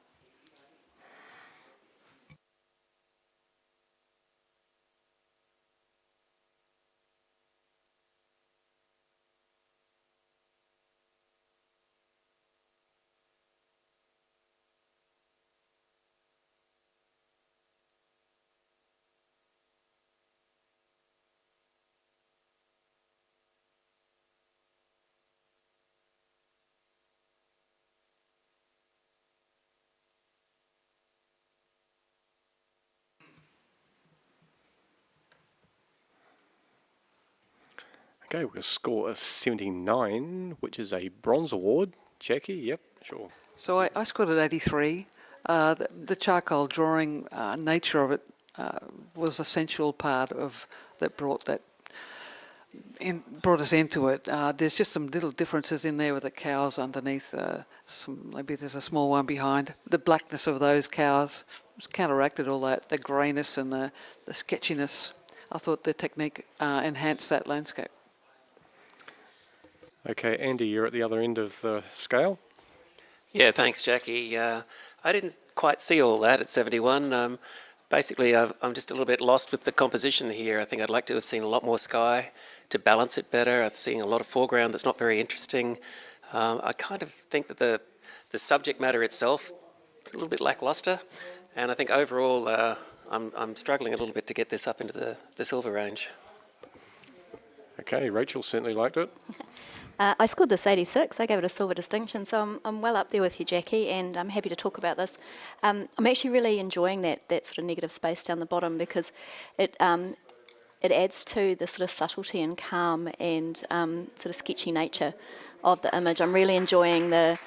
Okay, we've got a score of 79, which is a bronze award. Jackie, yep, sure. So I scored at 83. The charcoal drawing nature of it was essential part of that brought us into it. There's just some little differences in there with the cows underneath. Maybe there's a small one behind. The blackness of those cows counteracted all that, the greyness and the sketchiness. I thought the technique enhanced that landscape. Okay, Andy, you're at the other end of the scale. Yeah, thanks, Jackie. I didn't quite see all that at 71. Basically, I'm just a little bit lost with the composition here. I think I'd like to have seen a lot more sky to balance it better. I've seen a lot of foreground that's not very interesting. I kind of think that the subject matter itself a little bit lackluster, and I think overall I'm struggling a little bit to get this up into the silver range. Okay, Rachel certainly liked it. I scored this 86. I gave it a silver distinction, so I'm well up there with you, Jackie, and I'm happy to talk about this. I'm actually really enjoying that sort of negative space down the bottom because it adds to the sort of subtlety and calm and sort of sketchy nature of the image. I'm really enjoying the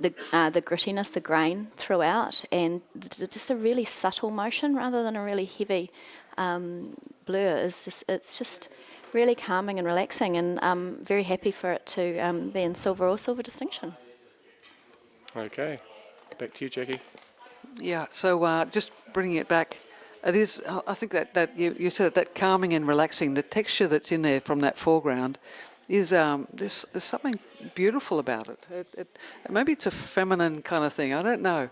grittiness, the grain throughout, and just a really subtle motion rather than a really heavy blur. It's just really calming and relaxing, and I'm very happy for it to be in silver or silver distinction. Okay, back to you, Jackie. Yeah, so just bringing it back, it is, I think that you said that calming and relaxing, the texture that's in there from that foreground is, there's something beautiful about it. Maybe it's a feminine kind of thing, I don't know.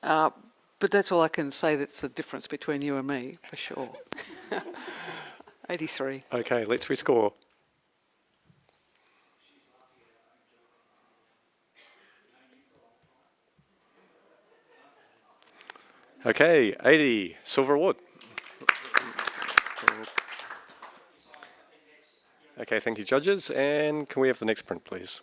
But that's all I can say, that's the difference between you and me, for sure. 83. Okay, let's rescore. Okay, 80, silver award. Okay, thank you, judges. And can we have the next print, please?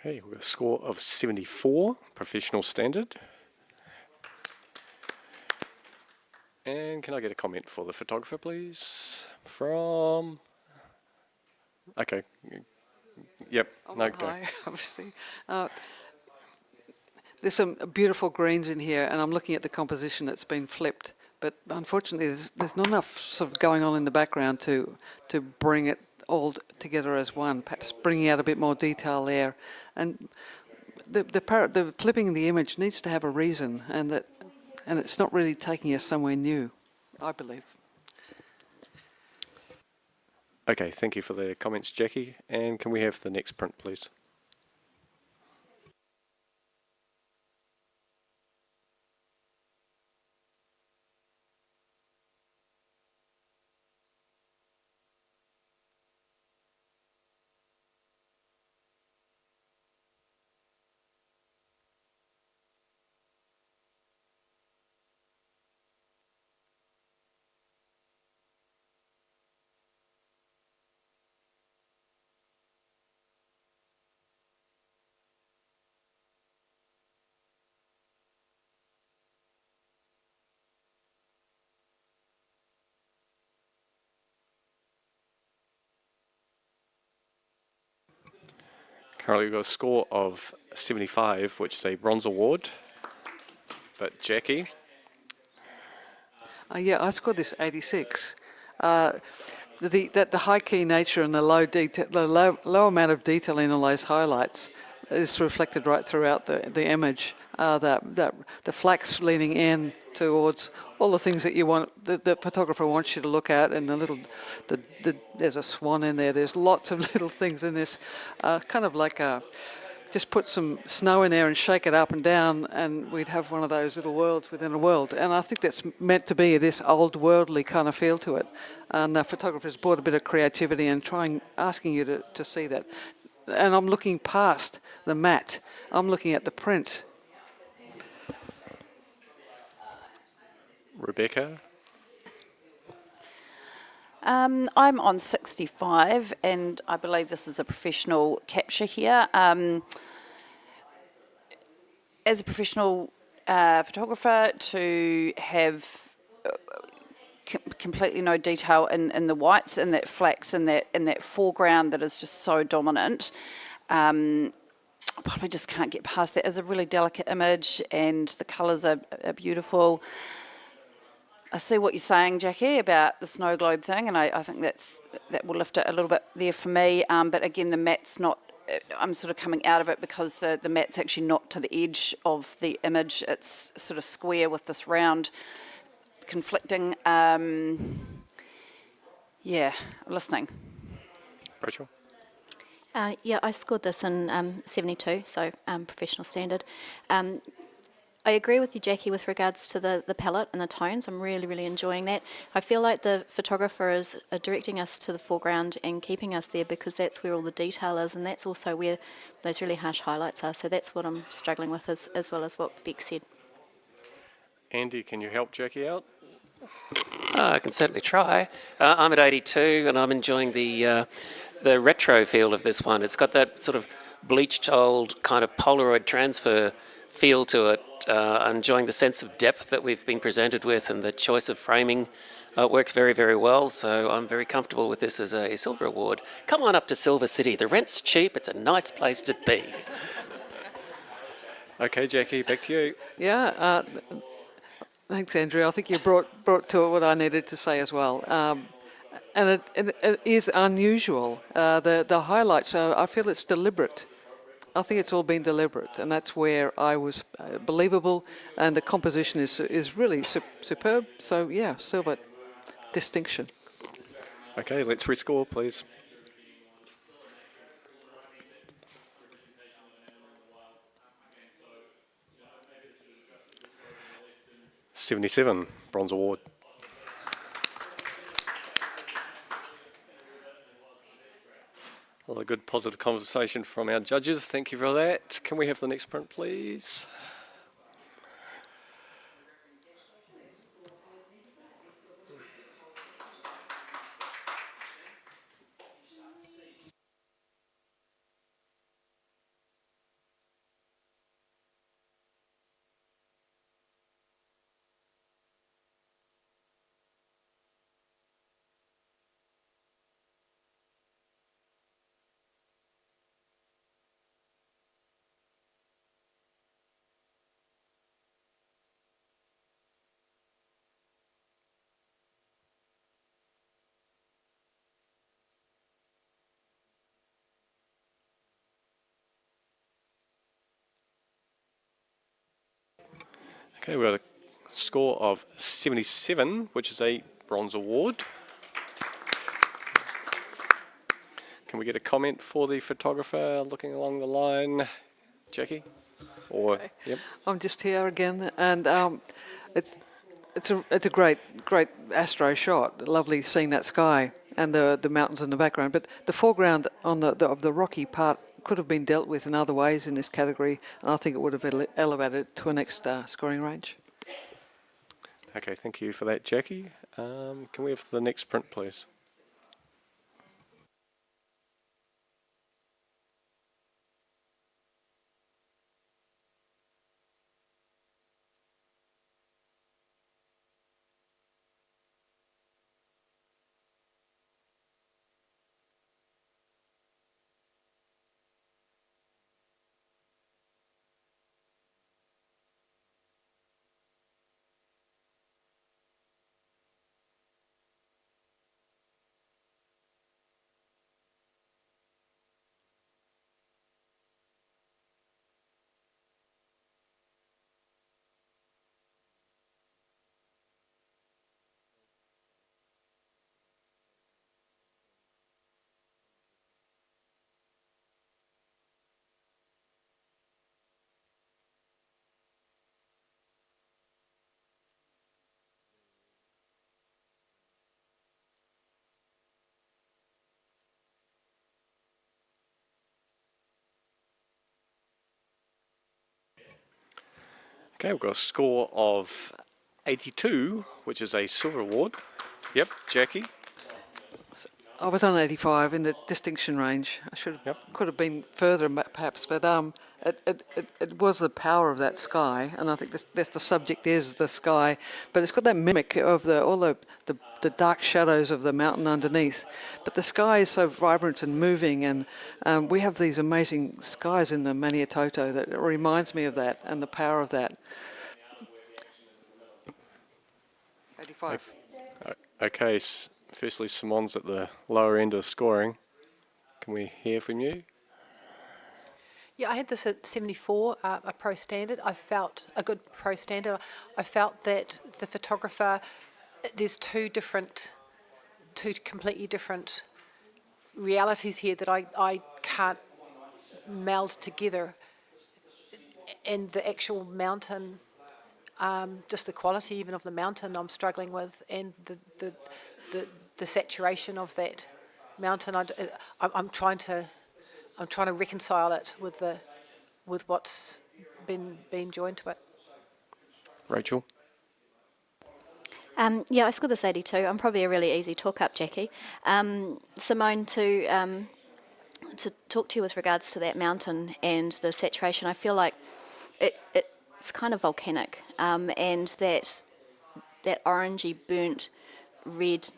Okay, we've got a score of 74, professional standard. And can I get a comment for the photographer, please? From... Okay. Yep. No, go. Hi, obviously. There's some beautiful greens in here, and I'm looking at the composition that's been flipped. But unfortunately, there's not enough sort of going on in the background to bring it all together as one. Perhaps bringing out a bit more detail there, and the flipping the image needs to have a reason, and it's not really taking us somewhere new, I believe. Okay, thank you for the comments, Jackie. And can we have the next print, please? Currently we've got a score of 75, which is a bronze award. But Jackie? Yeah, I scored this 86. The high key nature and the low amount of detail in all those highlights is reflected right throughout the image. The flax leaning in towards all the things that you want, the photographer wants you to look at, and there's a swan in there. There's lots of little things in this, kind of like just put some snow in there and shake it up and down, and we'd have one of those little worlds within a world. And I think that's meant to be this old worldly kind of feel to it. And the photographer's brought a bit of creativity and asking you to see that. And I'm looking past the matte. I'm looking at the print. Rebecca? I'm on 65, and I believe this is a professional capture here. As a professional photographer, to have completely no detail in the whites and that flax and that foreground that is just so dominant, probably just can't get past that. It's a really delicate image, and the colours are beautiful. I see what you're saying, Jackie, about the snow globe thing, and I think that will lift it a little bit there for me. But again, the matte's not. I'm sort of coming out of it because the matte's actually not to the edge of the image. It's sort of square with this round conflicting. Yeah, listening. Rachel? Yeah, I scored this in 72, so professional standard. I agree with you, Jackie, with regards to the palette and the tones. I'm really, really enjoying that. I feel like the photographer is directing us to the foreground and keeping us there because that's where all the detail is, and that's also where those really harsh highlights are. So that's what I'm struggling with as well as what Beck said. Andy, can you help Jackie out? I can certainly try. I'm at 82, and I'm enjoying the retro feel of this one. It's got that sort of bleached old kind of Polaroid transfer feel to it. I'm enjoying the sense of depth that we've been presented with, and the choice of framing works very, very well. So I'm very comfortable with this as a Silver Award. Come on up to Silver City. The rent's cheap. It's a nice place to be. Okay, Jackie, back to you. Yeah, thanks, Andrew. I think you brought to it what I needed to say as well. And it is unusual. The highlights, I feel it's deliberate. I think it's all been deliberate, and that's where I was believable, and the composition is really superb. So yeah, silver distinction. Okay, let's rescore, please. $77, bronze award. Well, a good positive conversation from our judges. Thank you for that. Can we have the next print, please? Okay, we got a score of 77, which is a bronze award. Can we get a comment for the photographer looking along the line, Jackie? Or Okay. yep. I'm just here again, and it's a great astro shot. Lovely seeing that sky and the mountains in the background. But the foreground on of the rocky part could have been dealt with in other ways in this category, and I think it would have elevated it to a next scoring range. Okay, thank you for that, Jackie. Can we have the next print, please? Okay, we've got a score of 82, which is a silver award. Yep, Jackie. I was on 85 in the distinction range. I could have been further perhaps, but it was the power of that sky, and I think that's the subject is the sky, but it's got that mimic of all the dark shadows of the mountain underneath. But the sky is so vibrant and moving, and we have these amazing skies in the Maniatoto that it reminds me of that and the power of that. 85. Okay, firstly, Simon's at the lower end of scoring. Can we hear from you? Yeah, I had this at 74, a pro standard. I felt a good pro standard. I felt that the photographer, there's two completely different realities here that I can't meld together. And the actual mountain, just the quality even of the mountain I'm struggling with, and the saturation of that mountain. I'm trying to reconcile it with what's been joined to it. Rachel? Yeah, I scored this 82. I'm probably a really easy talk-up, Jackie. Simone, to talk to you with regards to that mountain and the saturation, I feel like it's kind of volcanic, and that orangey burnt red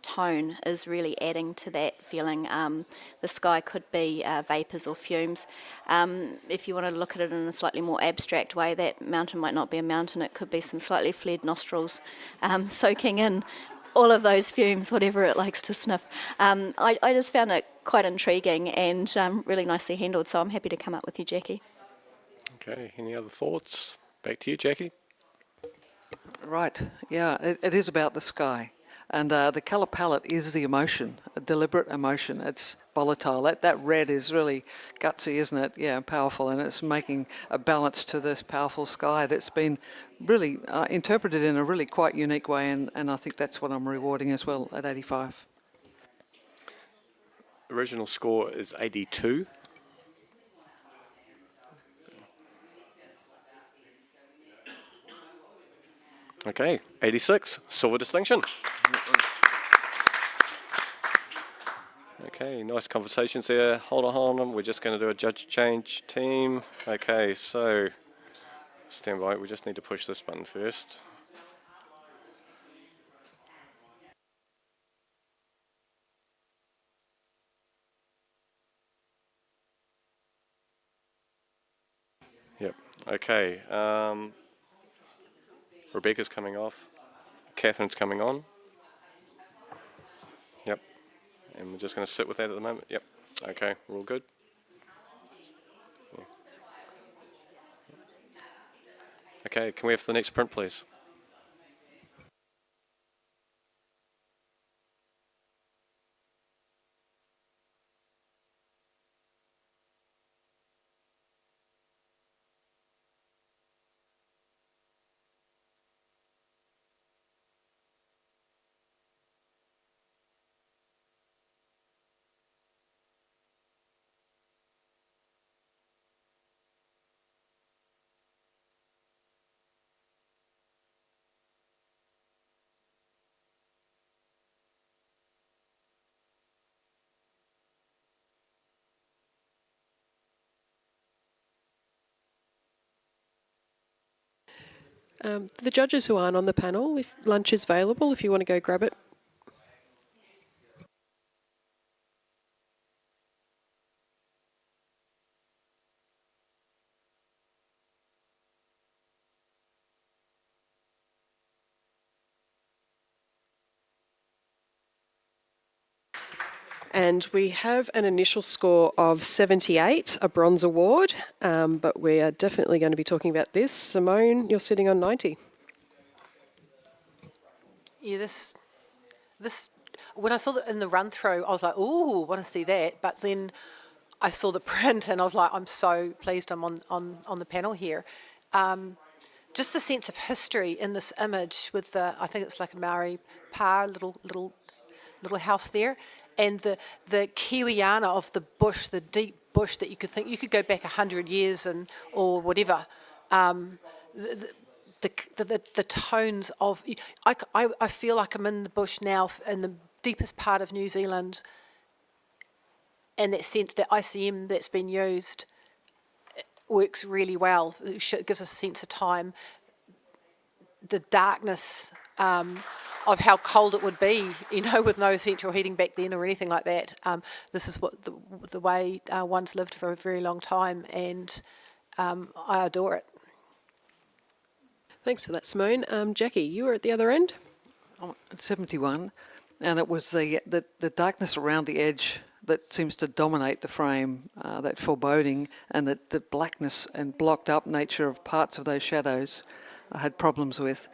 tone is really adding to that feeling. The sky could be vapours or fumes. If you want to look at it in a slightly more abstract way, that mountain might not be a mountain, it could be some slightly flared nostrils soaking in all of those fumes, whatever it likes to sniff. I just found it quite intriguing and really nicely handled, so I'm happy to come up with you, Jackie. Okay, any other thoughts? Back to you, Jackie. Right, yeah, it is about the sky. And the colour palette is the emotion, a deliberate emotion. It's volatile. That red is really gutsy, isn't it? Yeah, powerful, and it's making a balance to this powerful sky that's been really interpreted in a really quite unique way, and I think that's what I'm rewarding as well at 85. Original score is 82. Okay, 86, silver distinction. Okay, nice conversations there. Hold on. We're just going to do a judge change team. Okay, so stand by. We just need to push this button first. Yep. Okay. Rebecca's coming off. Catherine's coming on. Yep. And we're just going to sit with that at the moment. Yep. Okay, we're all good. Yeah. Okay, can we have the next print, please? The judges who aren't on the panel, if lunch is available, if you want to go grab it. And we have an initial score of 78, a bronze award, but we are definitely going to be talking about this. Simone, you're sitting on 90. Yeah, this, when I saw it in the run through, I was like, ooh, want to see that. But then I saw the print and I was like, I'm so pleased I'm on the panel here. Just the sense of history in this image with the, I think it's like a Maori pa, little house there, and the Kiwiana of the bush, the deep bush that you could think you could go back 100 years and or whatever. The tones of I feel like I'm in the bush now in the deepest part of New Zealand, and that sense that ICM that's been used works really well. It gives us a sense of time. The darkness of how cold it would be, with no central heating back then or anything like that. This is what the way one's lived for a very long time, and I adore it. Thanks for that, Simone. Jackie, you were at the other end? I'm at 71, and it was the darkness around the edge that seems to dominate the frame, that foreboding, and the blackness and blocked up nature of parts of those shadows I had problems with.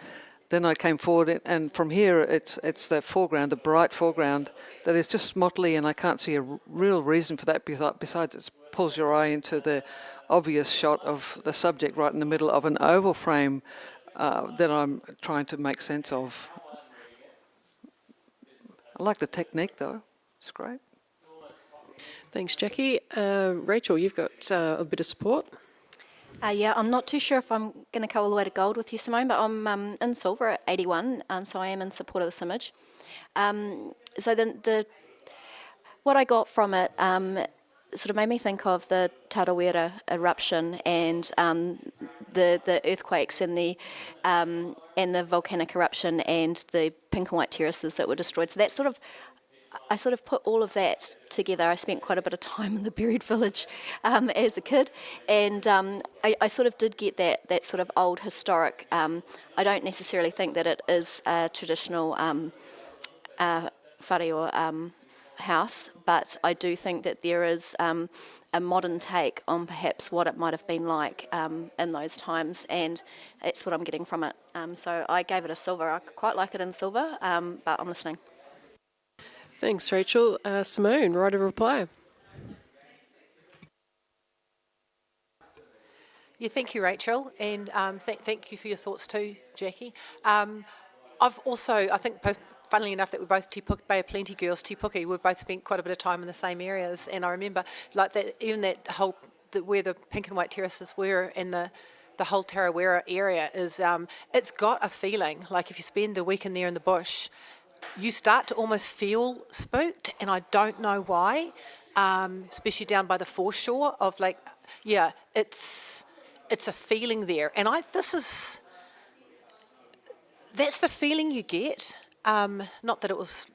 Then I came forward, and from here it's the foreground, the bright foreground, that is just motley, and I can't see a real reason for that besides it pulls your eye into the obvious shot of the subject right in the middle of an oval frame that I'm trying to make sense of. I like the technique though, it's great. Thanks, Jackie. Rachel, you've got a bit of support. Yeah, I'm not too sure if I'm going to go all the way to gold with you, Simone, but I'm in silver at 81, so I am in support of this image. So what I got from it sort of made me think of the Tarawera eruption and the earthquakes and the volcanic eruption and the pink and white terraces that were destroyed. So that I sort of put all of that together. I spent quite a bit of time in the buried village as a kid, and I sort of did get that sort of old historic. I don't necessarily think that it is a traditional whare or house, but I do think that there is a modern take on perhaps what it might have been like in those times, and that's what I'm getting from it. So I gave it a silver. I quite like it in silver, but I'm listening. Thanks, Rachel. Simone, right of reply. Yeah, thank you, Rachel, and thank you for your thoughts too, Jackie. I've also, I think, funnily enough, that we're both Bay of Plenty girls, Te Puke, we've both spent quite a bit of time in the same areas, and I remember like that, even that whole, where the pink and white terraces were and the whole Tarawera area is, it's got a feeling, like if you spend a week in there in the bush, you start to almost feel spooked, and I don't know why, especially down by the foreshore of like, yeah, it's a feeling there, and that's the feeling you get. Not that it was,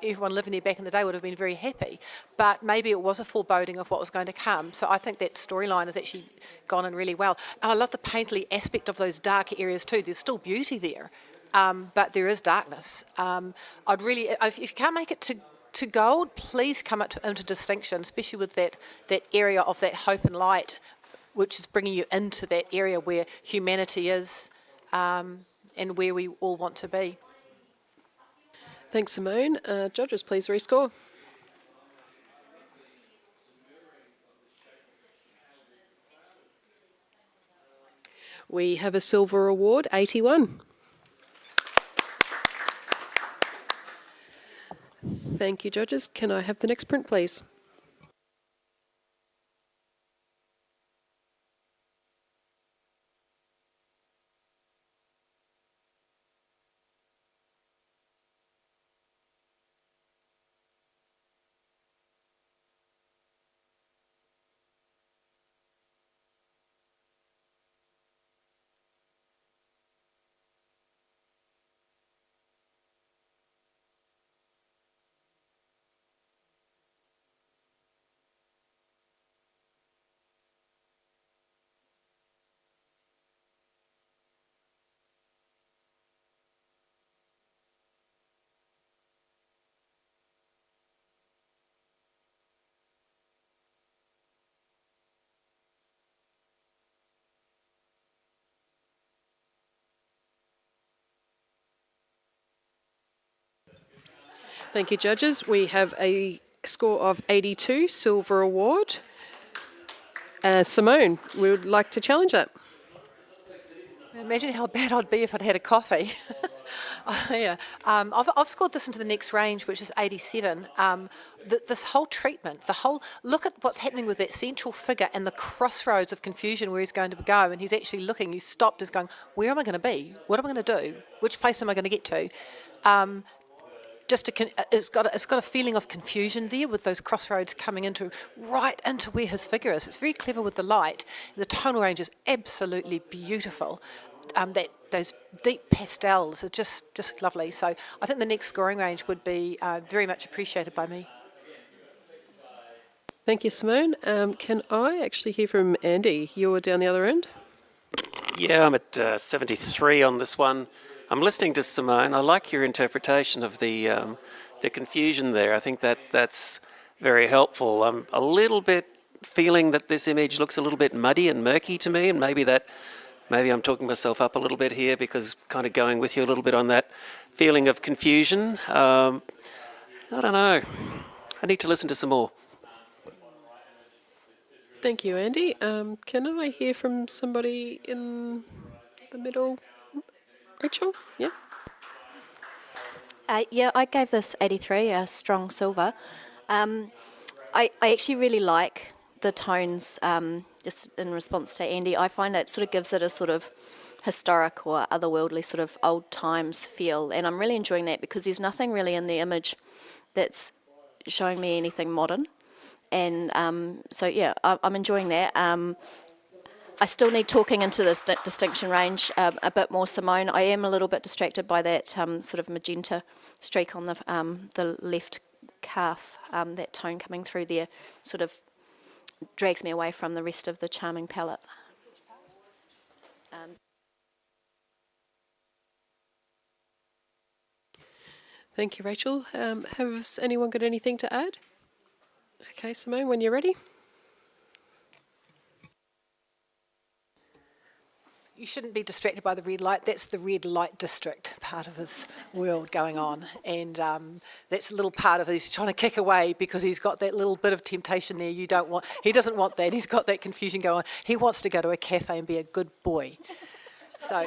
everyone living there back in the day would have been very happy, but maybe it was a foreboding of what was going to come. So I think that storyline has actually gone in really well. And I love the painterly aspect of those dark areas too. There's still beauty there. But there is darkness. I'd really, if you can't make it to gold, please come into distinction, especially with that area of that hope and light which is bringing you into that area where humanity is and where we all want to be. Thanks, Simone. Judges, please rescore. We have a silver award, 81. Thank you, judges. Can I have the next print, please? Thank you, judges. We have a score of 82, silver award. Simone, we would like to challenge that. Imagine how bad I'd be if I'd had a coffee. Yeah, I've scored this into the next range, which is 87. This whole treatment, look at what's happening with that central figure and the crossroads of confusion where he's going to go, and he's actually looking. He's stopped. He's going, where am I going to be? What am I going to do? Which place am I going to get to? It's got a feeling of confusion there with those crossroads coming right into where his figure is. It's very clever with the light. The tonal range is absolutely beautiful. Those deep pastels are just lovely. So I think the next scoring range would be very much appreciated by me. Thank you, Simone. Can I actually hear from Andy? You're down the other end. Yeah, I'm at 73 on this one. I'm listening to Simone. I like your interpretation of the confusion there. I think that's very helpful. I'm a little bit feeling that this image looks a little bit muddy and murky to me, and maybe I'm talking myself up a little bit here because kind of going with you a little bit on that feeling of confusion. I don't know. I need to listen to some more. Thank you, Andy. Can I hear from somebody in the middle? Rachel? Yeah. Yeah, I gave this 83, a strong silver. I actually really like the tones, just in response to Andy. I find it sort of gives it a sort of historic or otherworldly sort of old times feel, and I'm really enjoying that because there's nothing really in the image that's showing me anything modern. And so, yeah, I'm enjoying that. I still need talking into this distinction range a bit more, Simone. I am a little bit distracted by that sort of magenta streak on the left calf. That tone coming through there sort of drags me away from the rest of the charming palette. Thank you, Rachel. Has anyone got anything to add? Okay, Simone, when you're ready. You shouldn't be distracted by the red light. That's the red light district part of his world going on. And that's a little part of it. He's trying to kick away because he's got that little bit of temptation there he doesn't want that. He's got that confusion going on. He wants to go to a cafe and be a good boy. So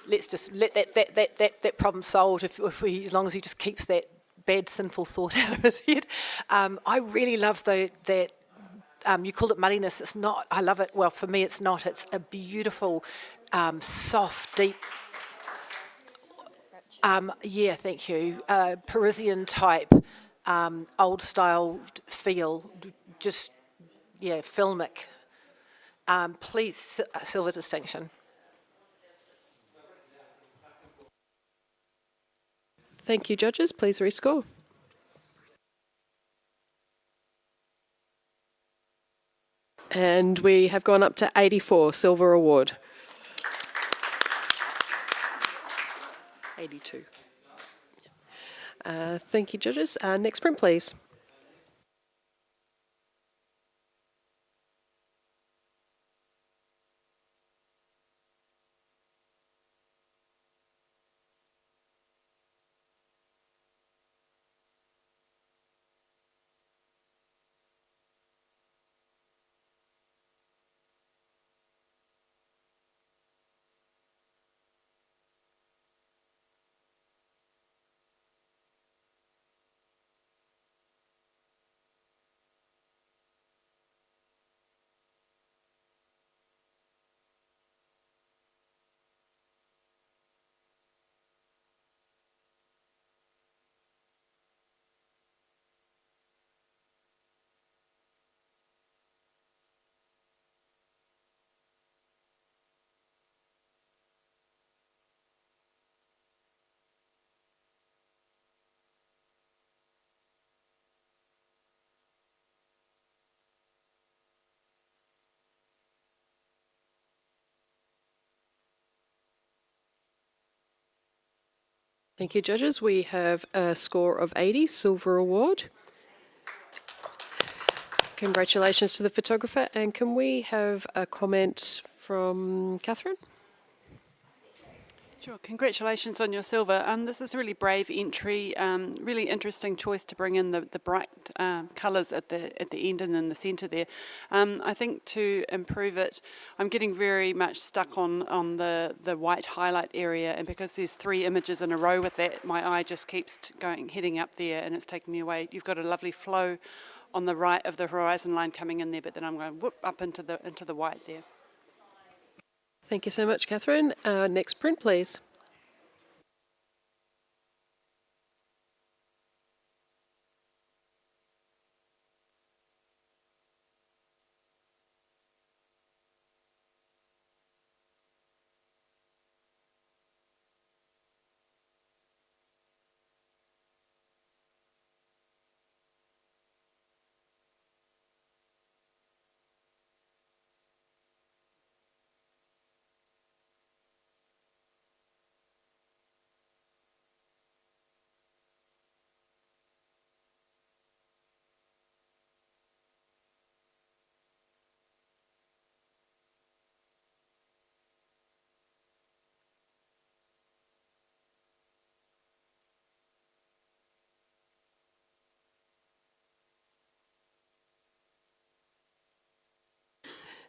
let's just let that problem solved as long as he just keeps that bad sinful thought out of his head. I really love that. You called it muddiness. It's not. I love it. Well, for me, it's not. It's a beautiful, soft, deep. Yeah, thank you. Parisian type, old style feel. Just filmic. Please, silver distinction. Thank you, judges. Please rescore. And we have gone up to 84, silver award. 82. Thank you, judges. Next print, please. Thank you, judges. We have a score of 80, Silver Award. Congratulations to the photographer. And can we have a comment from Catherine? Sure. Congratulations on your silver. This is a really brave entry. Really interesting choice to bring in the bright colours at the end and in the centre there. I think to improve it, I'm getting very much stuck on the white highlight area, and because there's 3 images in a row with that, my eye just keeps heading up there, and it's taking me away. You've got a lovely flow on the right of the horizon line coming in there, but then I'm going whoop up into the white there. Thank you so much, Catherine. Next print, please.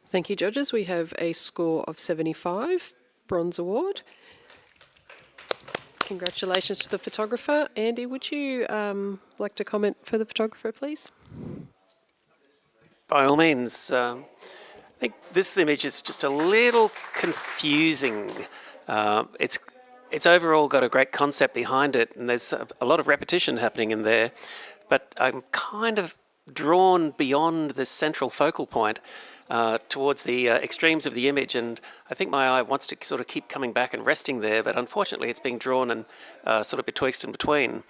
Thank you, judges. We have a score of 75, Bronze Award. Congratulations to the photographer. Andy, would you like to comment for the photographer, please? By all means. I think this image is just a little confusing. It's overall got a great concept behind it, and there's a lot of repetition happening in there, but I'm kind of drawn beyond this central focal point towards the extremes of the image, and I think my eye wants to sort of keep coming back and resting there, but unfortunately it's being drawn and sort of betwixt and between.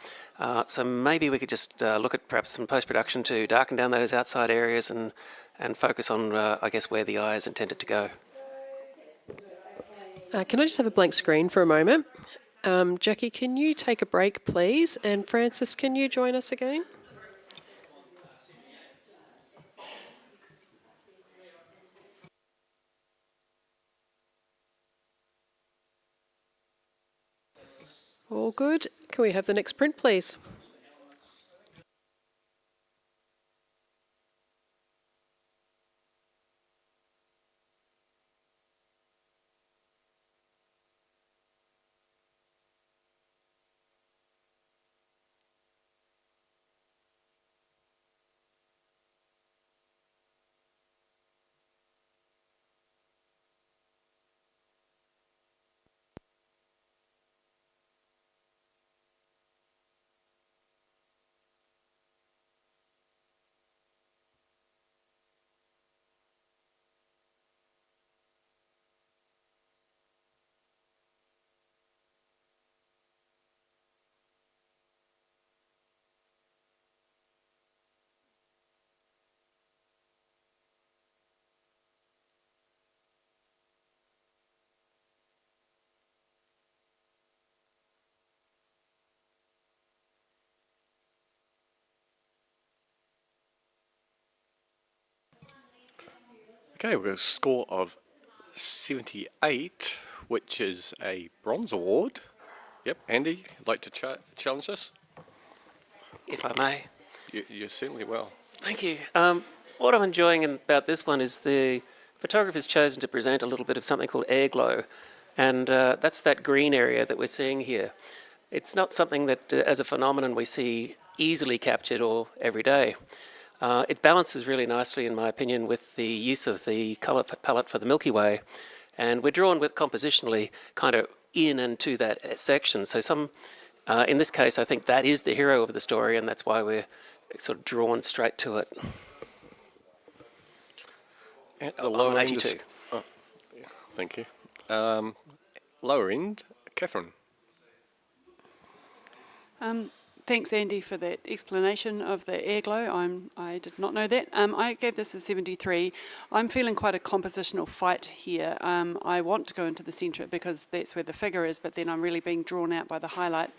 So maybe we could just look at perhaps some post-production to darken down those outside areas and focus on, I guess, where the eye is intended to go. Can I just have a blank screen for a moment? Jackie, can you take a break, please? And Francis, can you join us again? All good. Can we have the next print, please? Okay, we've got a score of 78, which is a Bronze Award. Yep, Andy, you'd like to challenge us? If I may. You certainly will. Thank you. What I'm enjoying about this one is the photographer's chosen to present a little bit of something called air glow, and that's that green area that we're seeing here. It's not something that, as a phenomenon, we see easily captured or every day. It balances really nicely, in my opinion, with the use of the colour palette for the Milky Way, and we're drawn with compositionally kind of in and to that section. So in this case, I think that is the hero of the story, and that's why we're sort of drawn straight to it. At the lower end, 82. Yeah, thank you. Lower end, Catherine. Thanks, Andy, for that explanation of the air glow. I did not know that. I gave this a 73. I'm feeling quite a compositional fight here. I want to go into the centre because that's where the figure is, but then I'm really being drawn out by the highlight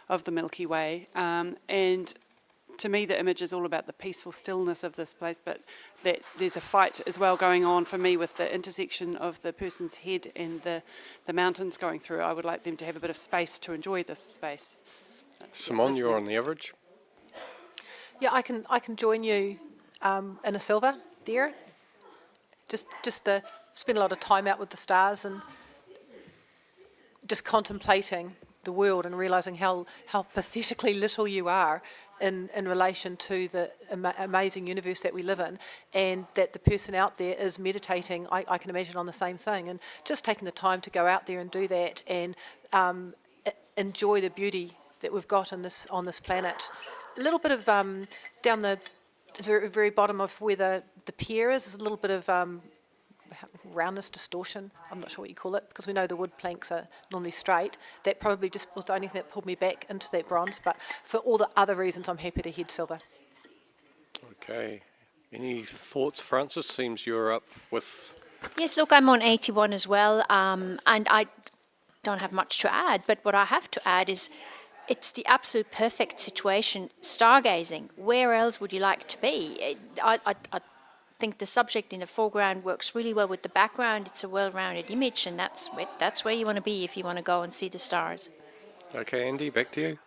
of the Milky Way. And to me, the image is all about the peaceful stillness of this place, but that there's a fight as well going on for me with the intersection of the person's head and the mountains going through. I would like them to have a bit of space to enjoy this space. Simone, you're on the average. Yeah, I can join you in a silver there. Just spend a lot of time out with the stars and just contemplating the world and realising how pathetically little you are in relation to the amazing universe that we live in, and that the person out there is meditating, I can imagine, on the same thing, and just taking the time to go out there and do that and enjoy the beauty that we've got on this planet. A little bit of down the very bottom of where the pier is, a little bit of roundness distortion. I'm not sure what you call it, because we know the wood planks are normally straight. That probably just was the only thing that pulled me back into that bronze, but for all the other reasons I'm happy to head silver. Okay. Any thoughts, Francis? Seems you're up with... Yes, look, I'm on 81 as well, and I don't have much to add, but what I have to add is it's the absolute perfect situation, stargazing. Where else would you like to be? I think the subject in the foreground works really well with the background. It's a well-rounded image, and that's where you want to be if you want to go and see the stars. Okay, Andy, back to you.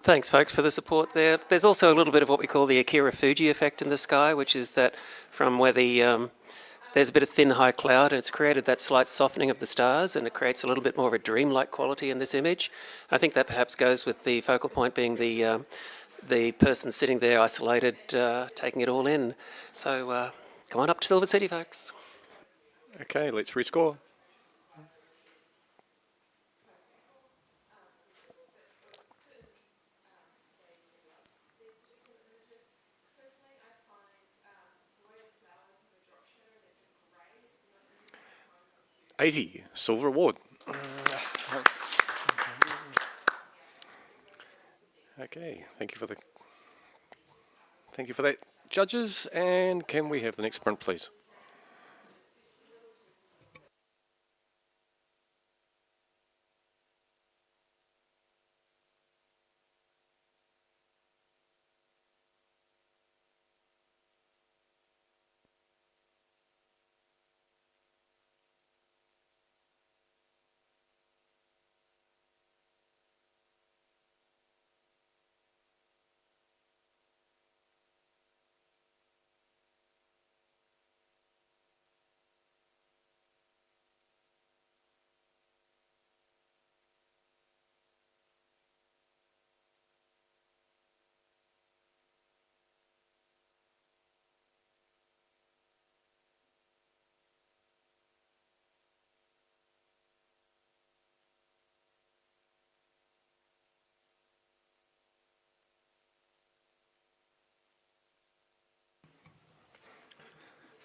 Thanks, folks, for the support there. There's also a little bit of what we call the Akira Fuji effect in the sky, which is that from where there's a bit of thin high cloud, and it's created that slight softening of the stars, and it creates a little bit more of a dreamlike quality in this image. I think that perhaps goes with the focal point being the person sitting there isolated, taking it all in. So come on up to Silver City, folks. Okay, let's rescore. $80, silver award. Okay, thank you for that, judges. And can we have the next print, please?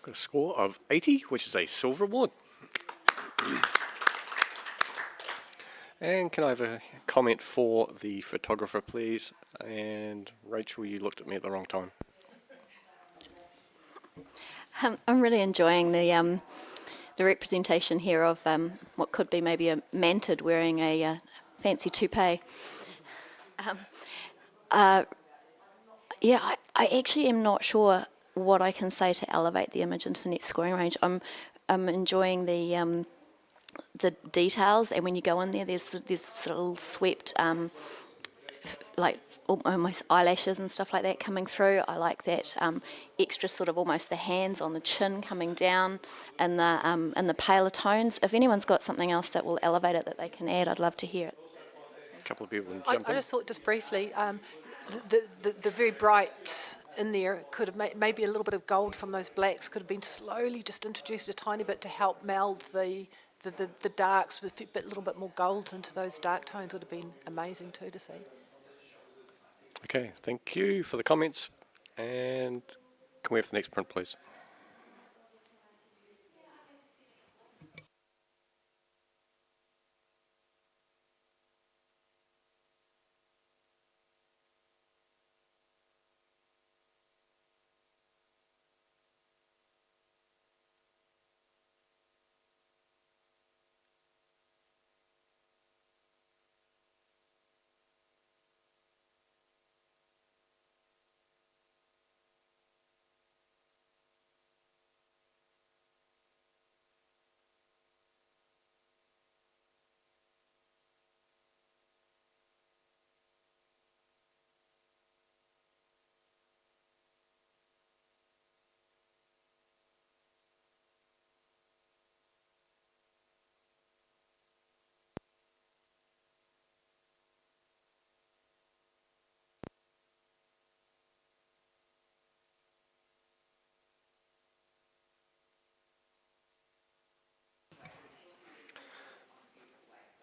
Got a score of 80, which is a silver award. And can I have a comment for the photographer, please? And Rachel, you looked at me at the wrong time. I'm really enjoying the representation here of what could be maybe a mantid wearing a fancy toupee. Yeah, I actually am not sure what I can say to elevate the image into the next scoring range. I'm enjoying the details, and when you go in there, there's little swept like almost eyelashes and stuff like that coming through. I like that extra sort of almost the hands on the chin coming down, and the paler tones. If anyone's got something else that will elevate it that they can add, I'd love to hear it. A couple of people jump in. I just thought, just briefly, the very bright in there could have maybe a little bit of gold from those blacks could have been slowly just introduced a tiny bit to help meld the darks with a little bit more golds into those dark tones. Would have been amazing too to see. Okay, thank you for the comments. And can we have the next print, please?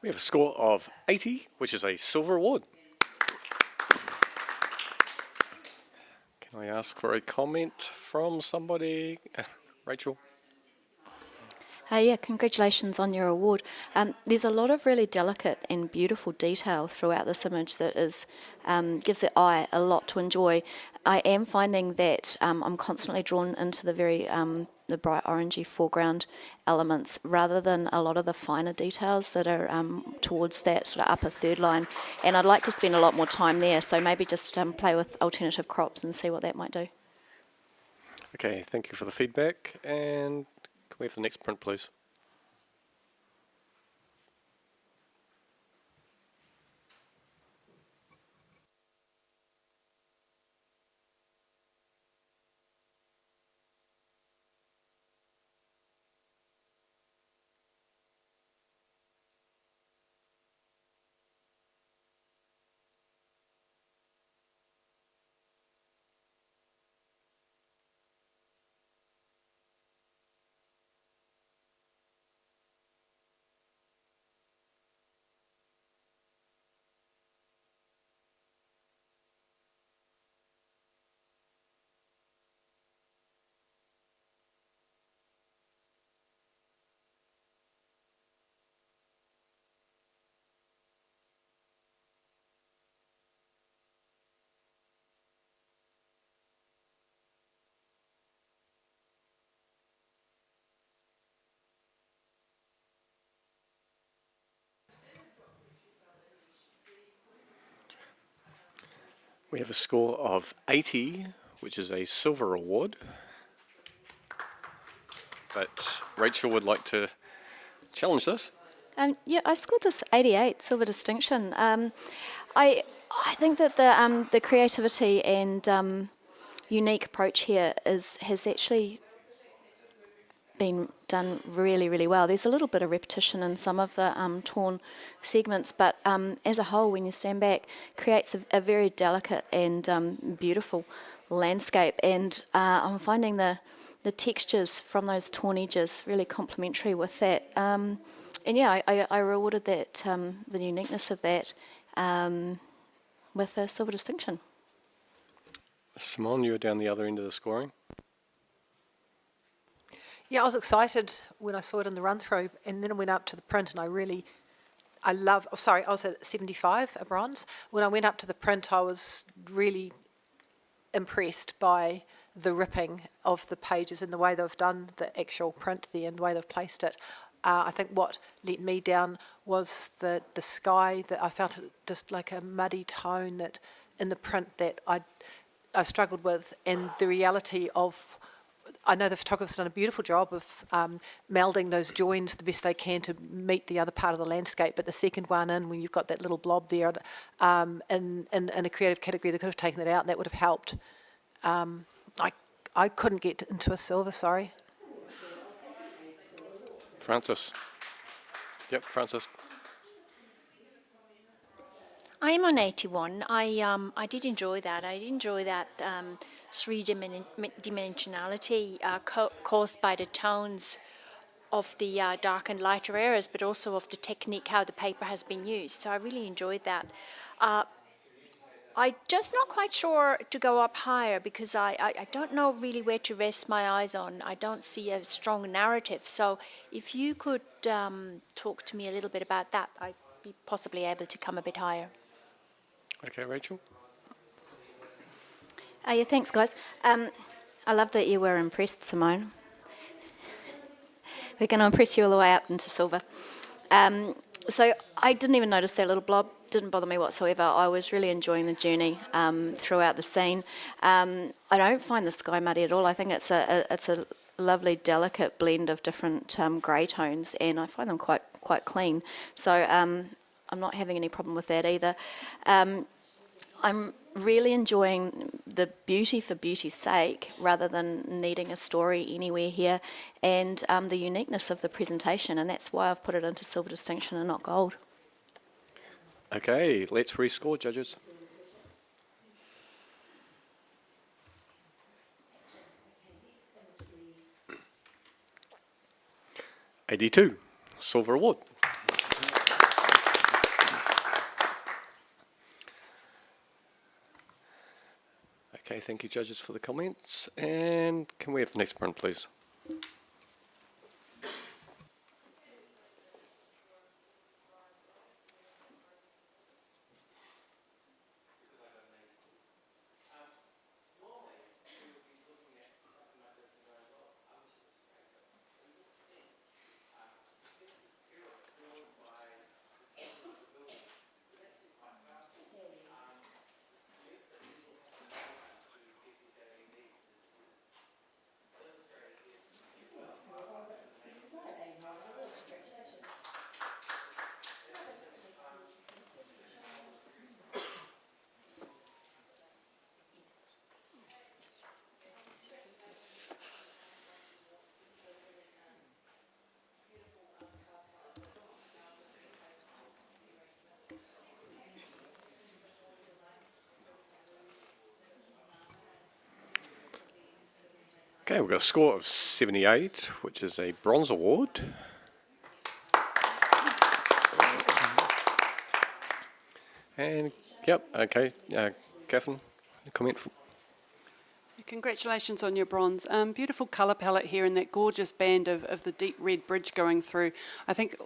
We have a score of 80, which is a silver award. Can I ask for a comment from somebody? Rachel? Yeah, congratulations on your award. There's a lot of really delicate and beautiful detail throughout this image that is gives the eye a lot to enjoy. I am finding that I'm constantly drawn into the very the bright orangey foreground elements rather than a lot of the finer details that are towards that sort of upper third line. And I'd like to spend a lot more time there, so maybe just play with alternative crops and see what that might do. Okay, thank you for the feedback. And can we have the next print, please? We have a score of 80, which is a silver award. But Rachel would like to challenge this. Yeah, I scored this 88 silver distinction. I think that the creativity and unique approach here has actually been done really, really well. There's a little bit of repetition in some of the torn segments, but as a whole, when you stand back, creates a very delicate and beautiful landscape. And I'm finding the textures from those torn edges really complementary with that. And yeah, I rewarded that the uniqueness of that with a silver distinction. Simone, you were down the other end of the scoring. Yeah, I was excited when I saw it in the run-through, and then I went up to the print, and I was at 75, a bronze. When I went up to the print, I was really impressed by the ripping of the pages and the way they've done the actual print there and the way they've placed it. I think what let me down was the sky, that I felt it just like a muddy tone that in the print that I struggled with, and the reality of, I know the photographers done a beautiful job of melding those joins the best they can to meet the other part of the landscape, but the second one in, when you've got that little blob there in a creative category, they could have taken that out and that would have helped. I couldn't get into a silver, sorry. Francis. Yep, Francis. I'm on 81. I did enjoy that. I did enjoy that three-dimensionality caused by the tones of the dark and lighter areas, but also of the technique, how the paper has been used. So I really enjoyed that. I'm just not quite sure to go up higher because I don't know really where to rest my eyes on. I don't see a strong narrative. So if you could talk to me a little bit about that, I'd be possibly able to come a bit higher. Okay, Rachel. Yeah, thanks, guys. I love that you were impressed, Simone. We're going to impress you all the way up into silver. So I didn't even notice that little blob. Didn't bother me whatsoever. I was really enjoying the journey throughout the scene. I don't find the sky muddy at all. I think it's a lovely, delicate blend of different grey tones, and I find them quite clean. So I'm not having any problem with that either. I'm really enjoying the beauty for beauty's sake rather than needing a story anywhere here, and the uniqueness of the presentation, and that's why I've put it into silver distinction and not gold. Okay, let's rescore, judges. $82, silver award. Okay, thank you, judges, for the comments. And can we have the next print, please? Okay, we've got a score of 78, which is a bronze award. And, yep, okay, Catherine, a comment from... Congratulations on your bronze. Beautiful colour palette here and that gorgeous band of the deep red bridge going through. I think,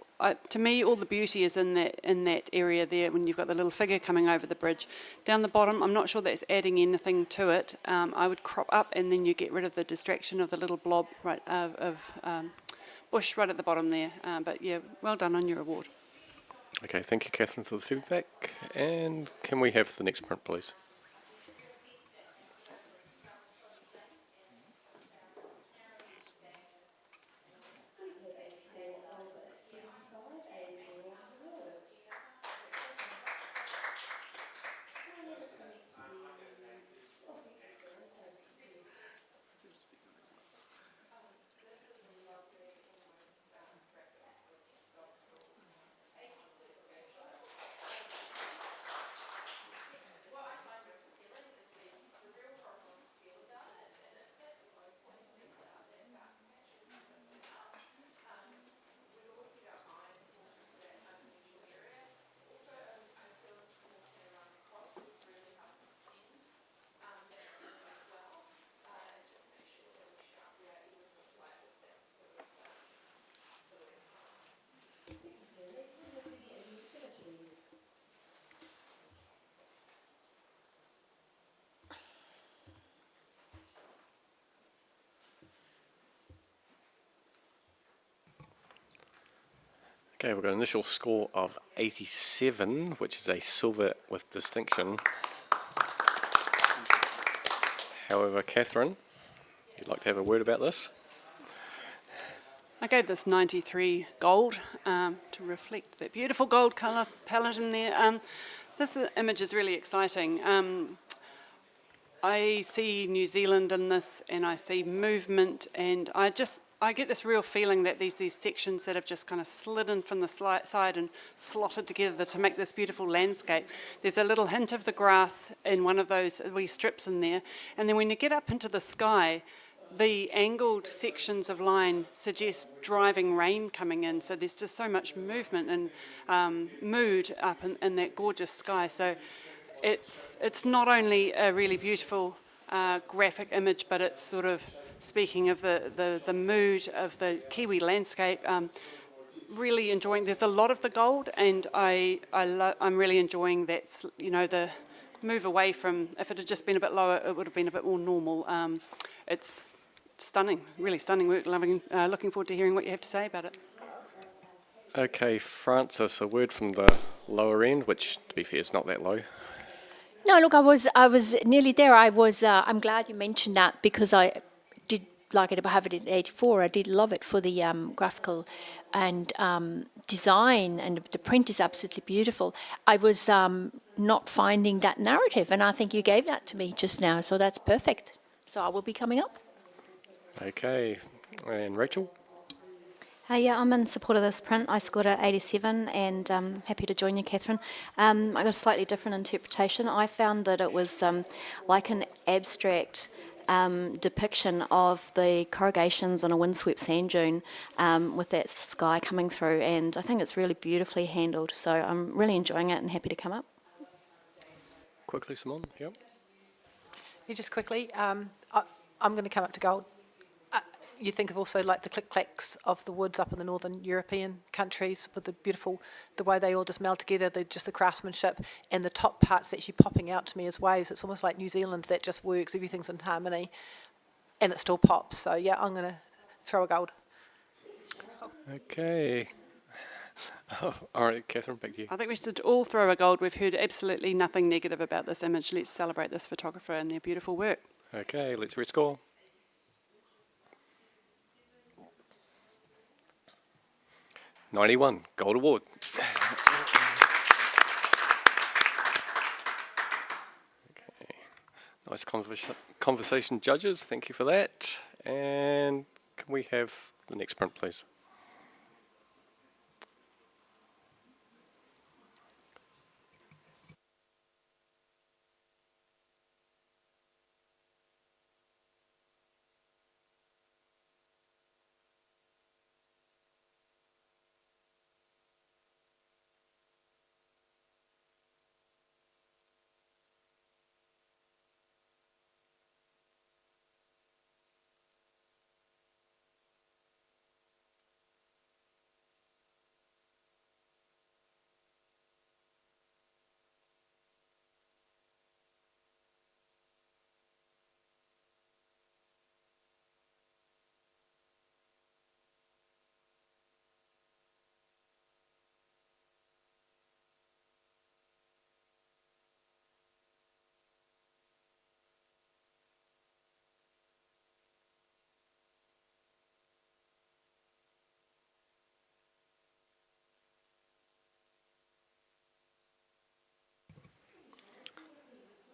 to me, all the beauty is in that area there when you've got the little figure coming over the bridge. Down the bottom, I'm not sure that's adding anything to it. I would crop up and then you get rid of the distraction of the little blob of bush right at the bottom there. But yeah, well done on your award. Okay, thank you, Catherine, for the feedback. And can we have the next print, please? Okay, we've got an initial score of 87, which is a silver with distinction. However, Catherine, you'd like to have a word about this? I gave this 93 gold to reflect that beautiful gold colour palette in there. This image is really exciting. I see New Zealand in this and I see movement, and I get this real feeling that these sections that have just kind of slid in from the side and slotted together to make this beautiful landscape. There's a little hint of the grass in one of those wee strips in there, and then when you get up into the sky, the angled sections of line suggest driving rain coming in, so there's just so much movement and mood up in that gorgeous sky. So it's not only a really beautiful graphic image, but it's sort of speaking of the mood of the Kiwi landscape. Really enjoying. There's a lot of the gold, and I'm really enjoying that. You know, the move away from. If it had just been a bit lower, it would have been a bit more normal. It's stunning, really stunning work. Looking forward to hearing what you have to say about it. Okay, Francis, a word from the lower end, which, to be fair, is not that low. No, look, I was nearly there. I'm glad you mentioned that, because I did like it. I have it in 84. I did love it for the graphical and design, and the print is absolutely beautiful. I was not finding that narrative, and I think you gave that to me just now, so that's perfect. So I will be coming up. Okay, and Rachel? Yeah, I'm in support of this print. I scored at 87, and happy to join you, Catherine. I got a slightly different interpretation. I found that it was like an abstract depiction of the corrugations on a windswept sand dune with that sky coming through, and I think it's really beautifully handled. So I'm really enjoying it and happy to come up. Quickly, Simone, yep. You just quickly, I'm going to come up to gold. You think of also like the click-clacks of the woods up in the northern European countries with the way they all just meld together, just the craftsmanship, and the top part's actually popping out to me as waves. It's almost like New Zealand that just works, everything's in harmony, and it still pops. So yeah, I'm going to throw a gold. Okay. Oh, all right, Catherine, back to you. I think we should all throw a gold. We've heard absolutely nothing negative about this image. Let's celebrate this photographer and their beautiful work. Okay, let's rescore. $91, gold award. Okay, nice conversation, judges. Thank you for that. And can we have the next print, please?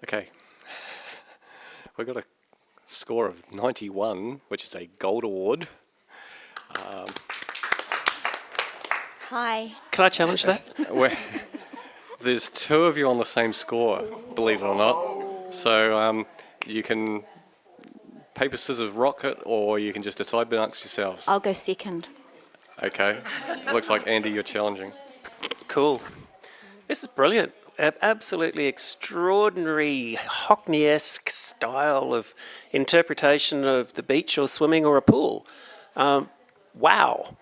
Okay, we've got a score of 91, which is a gold award. Hi. Can I challenge that? There's two of you on the same score, believe it or not. So you can paper, scissors, rock it, or you can just decide amongst yourselves. I'll go second. Okay, looks like Andy, you're challenging. Cool. This is brilliant. Absolutely extraordinary Hockney-esque style of interpretation of the beach or swimming or a pool. Wow.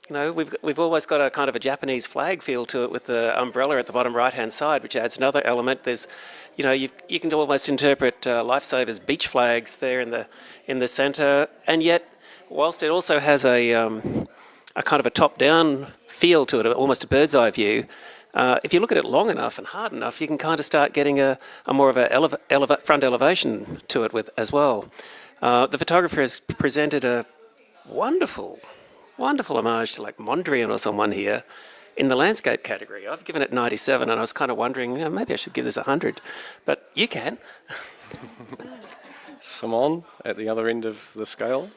You know, we've always got a kind of a Japanese flag feel to it with the umbrella at the bottom right-hand side, which adds another element. There's, you know, you can almost interpret lifesavers beach flags there in the centre, and yet, whilst it also has a kind of a top-down feel to it, almost a bird's eye view. If you look at it long enough and hard enough, you can kind of start getting a more of a front elevation to it with as well. The photographer has presented a wonderful homage to like Mondrian or someone here in the landscape category. I've given it 97, and I was kind of wondering, you know, maybe I should give this 100, but you can. Simone, at the other end of the scale.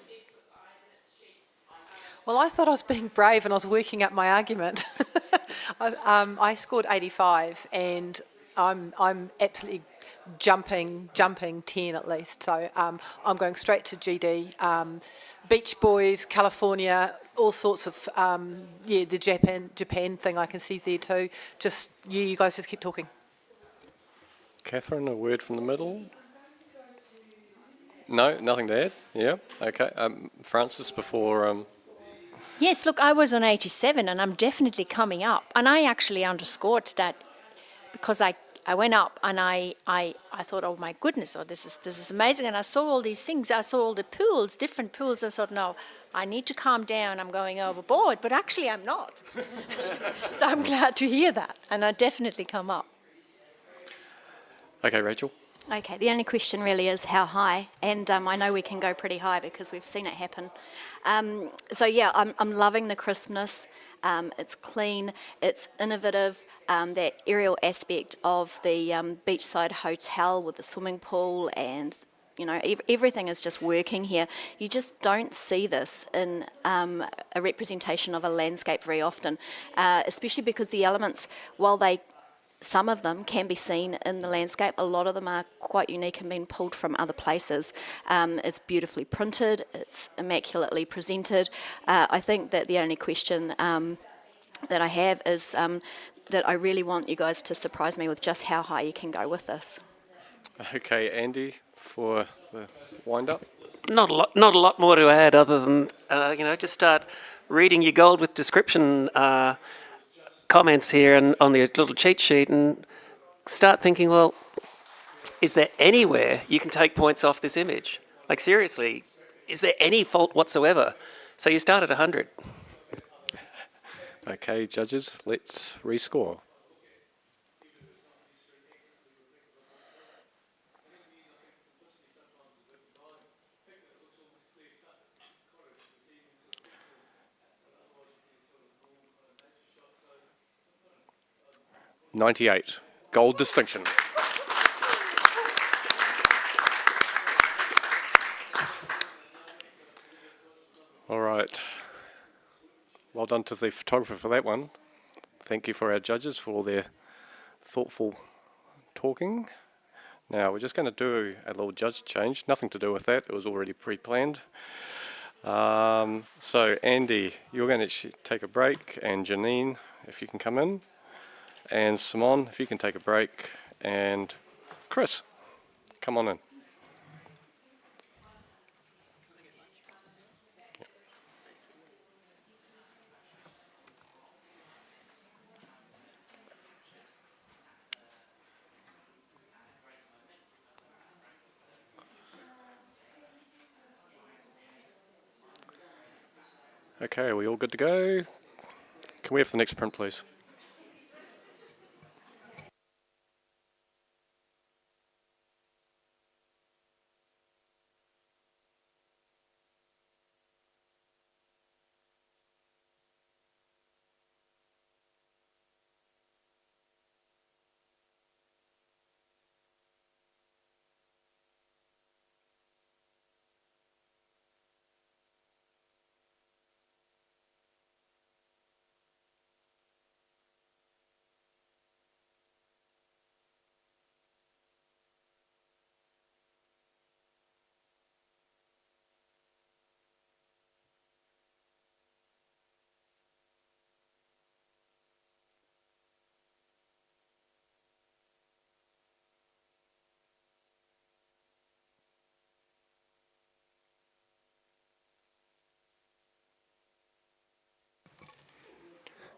Well, I thought I was being brave and I was working up my argument. I scored 85, and I'm absolutely jumping 10 at least. So I'm going straight to GD. Beach Boys, California, all sorts of the Japan thing I can see there too. Just you guys just keep talking. Catherine, a word from the middle. No, nothing to add. Yeah, okay. Francis, before. Yes, look, I was on 87 and I'm definitely coming up. And I actually underscored that because I went up and I thought, oh my goodness, this is amazing. And I saw all these things. I saw all the pools, different pools. I thought, no, I need to calm down. I'm going overboard. But actually I'm not. So I'm glad to hear that. And I definitely come up. Okay, Rachel. Okay, the only question really is how high, and I know we can go pretty high because we've seen it happen. So yeah, I'm loving the crispness. It's clean, it's innovative. That aerial aspect of the beachside hotel with the swimming pool, and you know everything is just working here. You just don't see this in a representation of a landscape very often, especially because the elements, while some of them can be seen in the landscape, a lot of them are quite unique and being pulled from other places. It's beautifully printed, it's immaculately presented. I think that the only question that I have is that I really want you guys to surprise me with just how high you can go with this. Okay, Andy, for the wind-up. Not a lot more to add other than just start reading your gold with description comments here and on the little cheat sheet, and start thinking, well, is there anywhere you can take points off this image? Like seriously, is there any fault whatsoever? So you start at 100. Okay, judges, let's rescore. $98, gold distinction. All right. Well done to the photographer for that one. Thank you for our judges for all their thoughtful talking. Now we're just going to do a little judge change. Nothing to do with that. It was already pre-planned. So Andy, you're going to take a break, and Janine, if you can come in, and Simon, if you can take a break, and Chris, come on in. Okay, are we all good to go? Can we have the next print, please?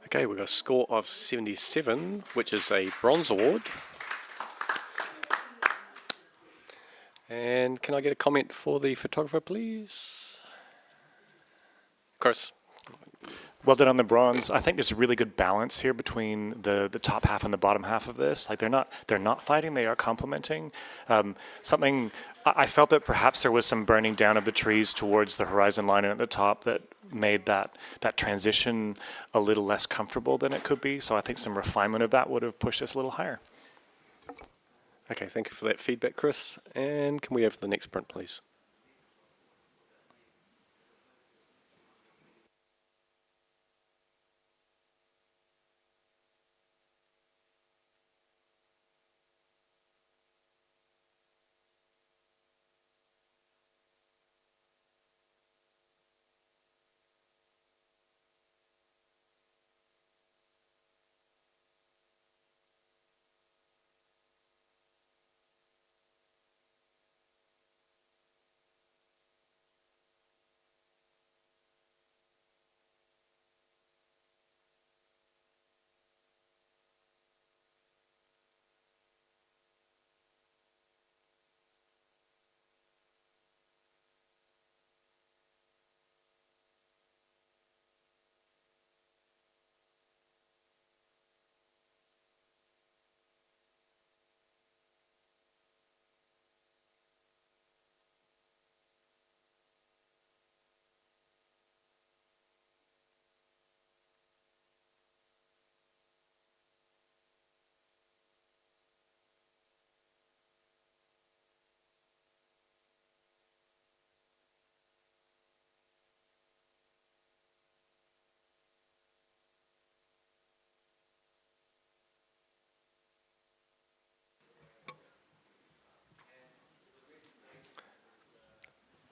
Okay, we've got a score of 77, which is a bronze award. And can I get a comment for the photographer, please? Chris. Well done on the bronze. I think there's a really good balance here between the top half and the bottom half of this. Like they're not fighting; they are complementing. I felt that perhaps there was some burning down of the trees towards the horizon line and at the top that made that transition a little less comfortable than it could be. So I think some refinement of that would have pushed us a little higher. Okay, thank you for that feedback, Chris. And can we have the next print, please?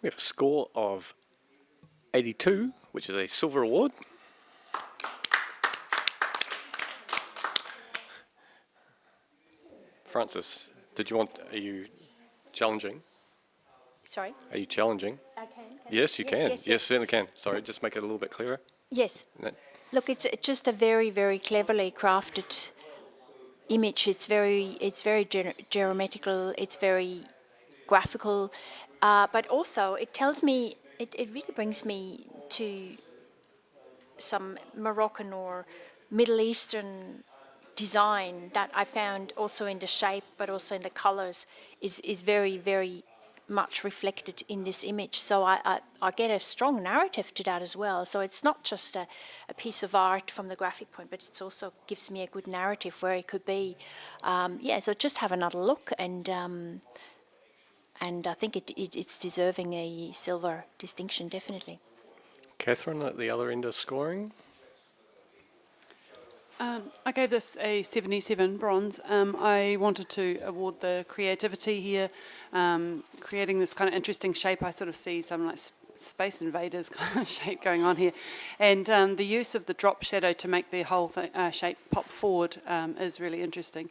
We have a score of 82, which is a silver award. Francis, are you Challenging. Sorry? Are you challenging? I can. Yes, you can. Yes, Yes, certainly can. Sorry, just make it a little bit clearer. Yes. That- Look, it's just a very, very cleverly crafted image. It's very geometrical. It's very graphical, but also it tells me. It really brings me to some Moroccan or Middle Eastern design that I found also in the shape, but also in the colors, is very, very much reflected in this image. So I get a strong narrative to that as well. So it's not just a piece of art from the graphic point, but it also gives me a good narrative where it could be. So just have another look, and I think it's deserving a silver distinction, definitely. Catherine, at the other end of scoring. I gave this a 77 bronze. I wanted to award the creativity here, creating this kind of interesting shape. I sort of see some like Space Invaders kind of shape going on here. And the use of the drop shadow to make the whole shape pop forward is really interesting.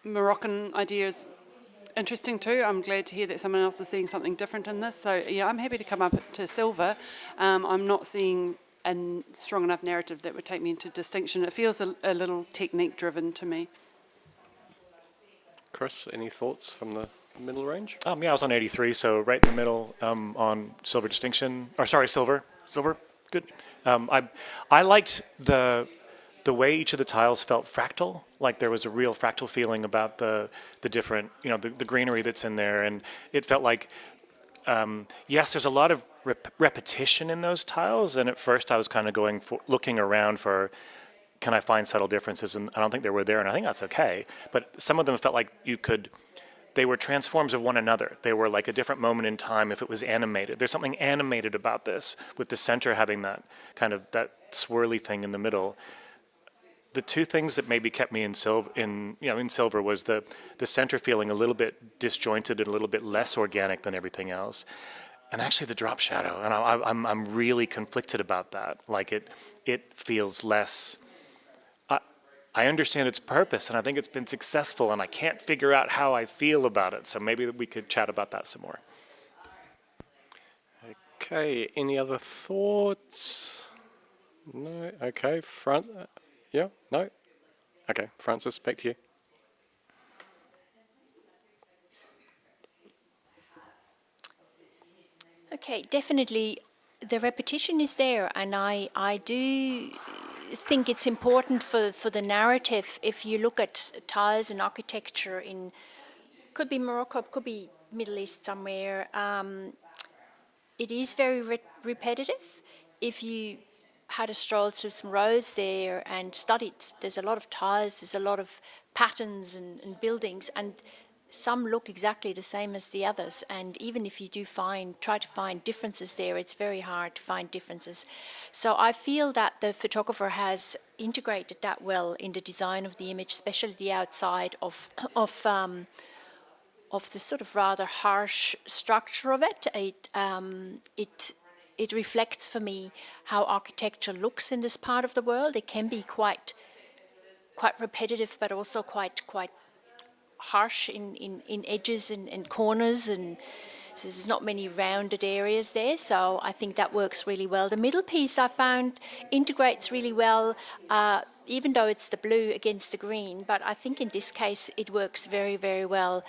Moroccan idea is interesting too. I'm glad to hear that someone else is seeing something different in this. So yeah, I'm happy to come up to silver. I'm not seeing a strong enough narrative that would take me into distinction. It feels a little technique driven to me. Chris, any thoughts from the middle range? I was on 83, so right in the middle on silver distinction. Or sorry, silver. Good. I liked the way each of the tiles felt fractal. Like there was a real fractal feeling about the different, the greenery that's in there, and it felt like. Yes, there's a lot of repetition in those tiles, and at first I was kind of looking around for, can I find subtle differences, and I don't think they were there, and I think that's okay. But some of them felt like they were transforms of one another. They were like a different moment in time if it was animated. There's something animated about this, with the center having that kind of that swirly thing in the middle. The two things that maybe kept me in silver was the center feeling a little bit disjointed and a little bit less organic than everything else, and actually the drop shadow. And I'm really conflicted about that. Like it feels less. I understand its purpose, and I think it's been successful, and I can't figure out how I feel about it. So maybe we could chat about that some more. Okay. Any other thoughts? No. Okay. Front. Yeah? No? Okay, Francis, back to you. Okay, definitely the repetition is there, and I do think it's important for the narrative. If you look at tiles and architecture could be Morocco, could be Middle East somewhere, it is very repetitive. If you had a stroll through some roads there and studied, there's a lot of tiles, there's a lot of patterns and buildings, and some look exactly the same as the others. And even if you do try to find differences there, it's very hard to find differences. So I feel that the photographer has integrated that well in the design of the image, especially the outside of the sort of rather harsh structure of it. It reflects for me how architecture looks in this part of the world. It can be quite repetitive, but also quite harsh in edges and corners, and so there's not many rounded areas there. So I think that works really well. The middle piece I found integrates really well, even though it's the blue against the green. But I think in this case it works very, very well.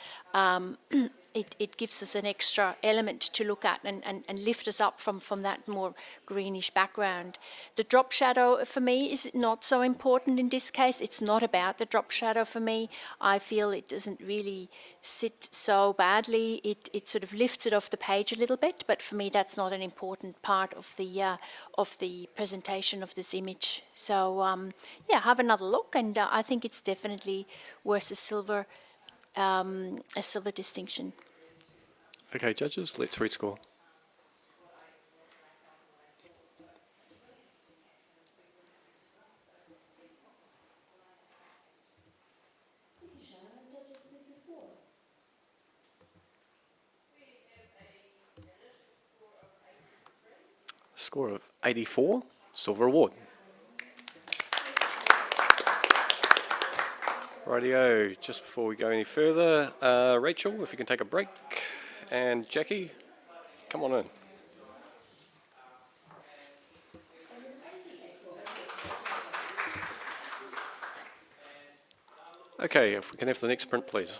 It gives us an extra element to look at and lift us up from that more greenish background. The drop shadow for me is not so important in this case. It's not about the drop shadow for me. I feel it doesn't really sit so badly. It sort of lifts it off the page a little bit, but for me that's not an important part of the presentation of this image. So have another look, and I think it's definitely worth a silver distinction. Okay, judges, let's rescore. Score of 84, silver award. Rightio, just before we go any further, Rachel, if you can take a break, and Jackie, come on in. Okay, if we can have the next print, please.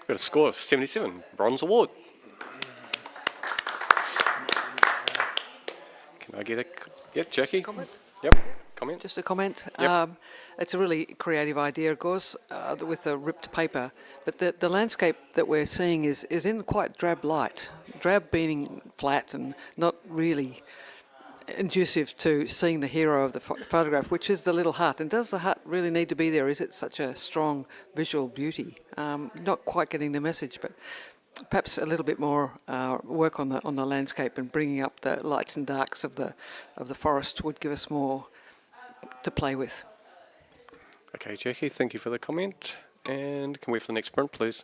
Got a score of 77, bronze award. Can I get a, yep, Jackie? Comment? Yep, comment? Just a comment. Yep. It's a really creative idea, of course, with the ripped paper. But the landscape that we're seeing is in quite drab light. Drab being flat and not really inducive to seeing the hero of the photograph, which is the little hut. And does the hut really need to be there? Is it such a strong visual beauty? Not quite getting the message, but perhaps a little bit more work on the landscape and bringing up the lights and darks of the forest would give us more to play with. Okay, Jackie, thank you for the comment. And can we have the next print, please?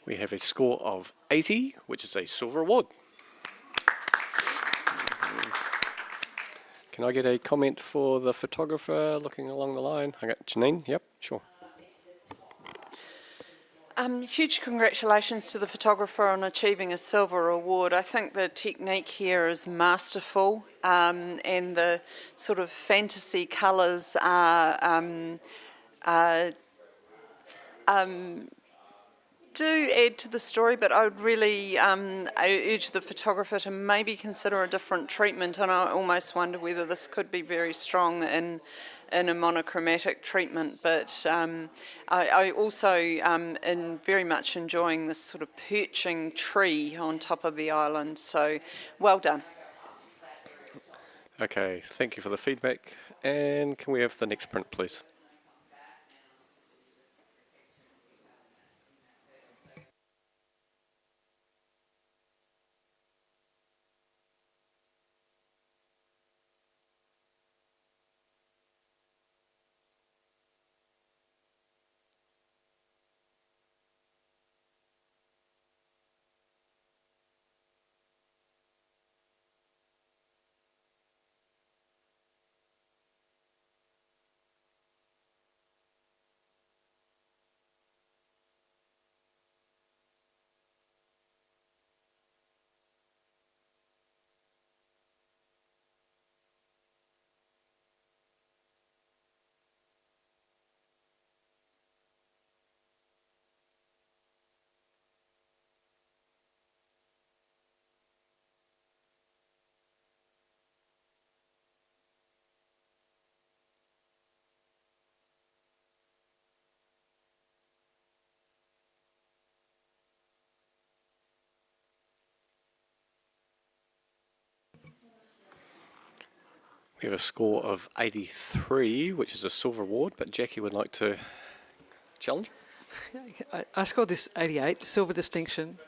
We have a score of 80, which is a silver award. Can I get a comment for the photographer looking along the line? I got Janine, yep, sure. Huge congratulations to the photographer on achieving a silver award. I think the technique here is masterful, and the sort of fantasy colours do add to the story, but I would really I urge the photographer to maybe consider a different treatment, and I almost wonder whether this could be very strong in a monochromatic treatment. But I also am very much enjoying this sort of perching tree on top of the island, so well done. Okay, thank you for the feedback. And can we have the next print, please? We have a score of 83, which is a silver award, but Jackie would like to challenge. I scored this 88, silver distinction.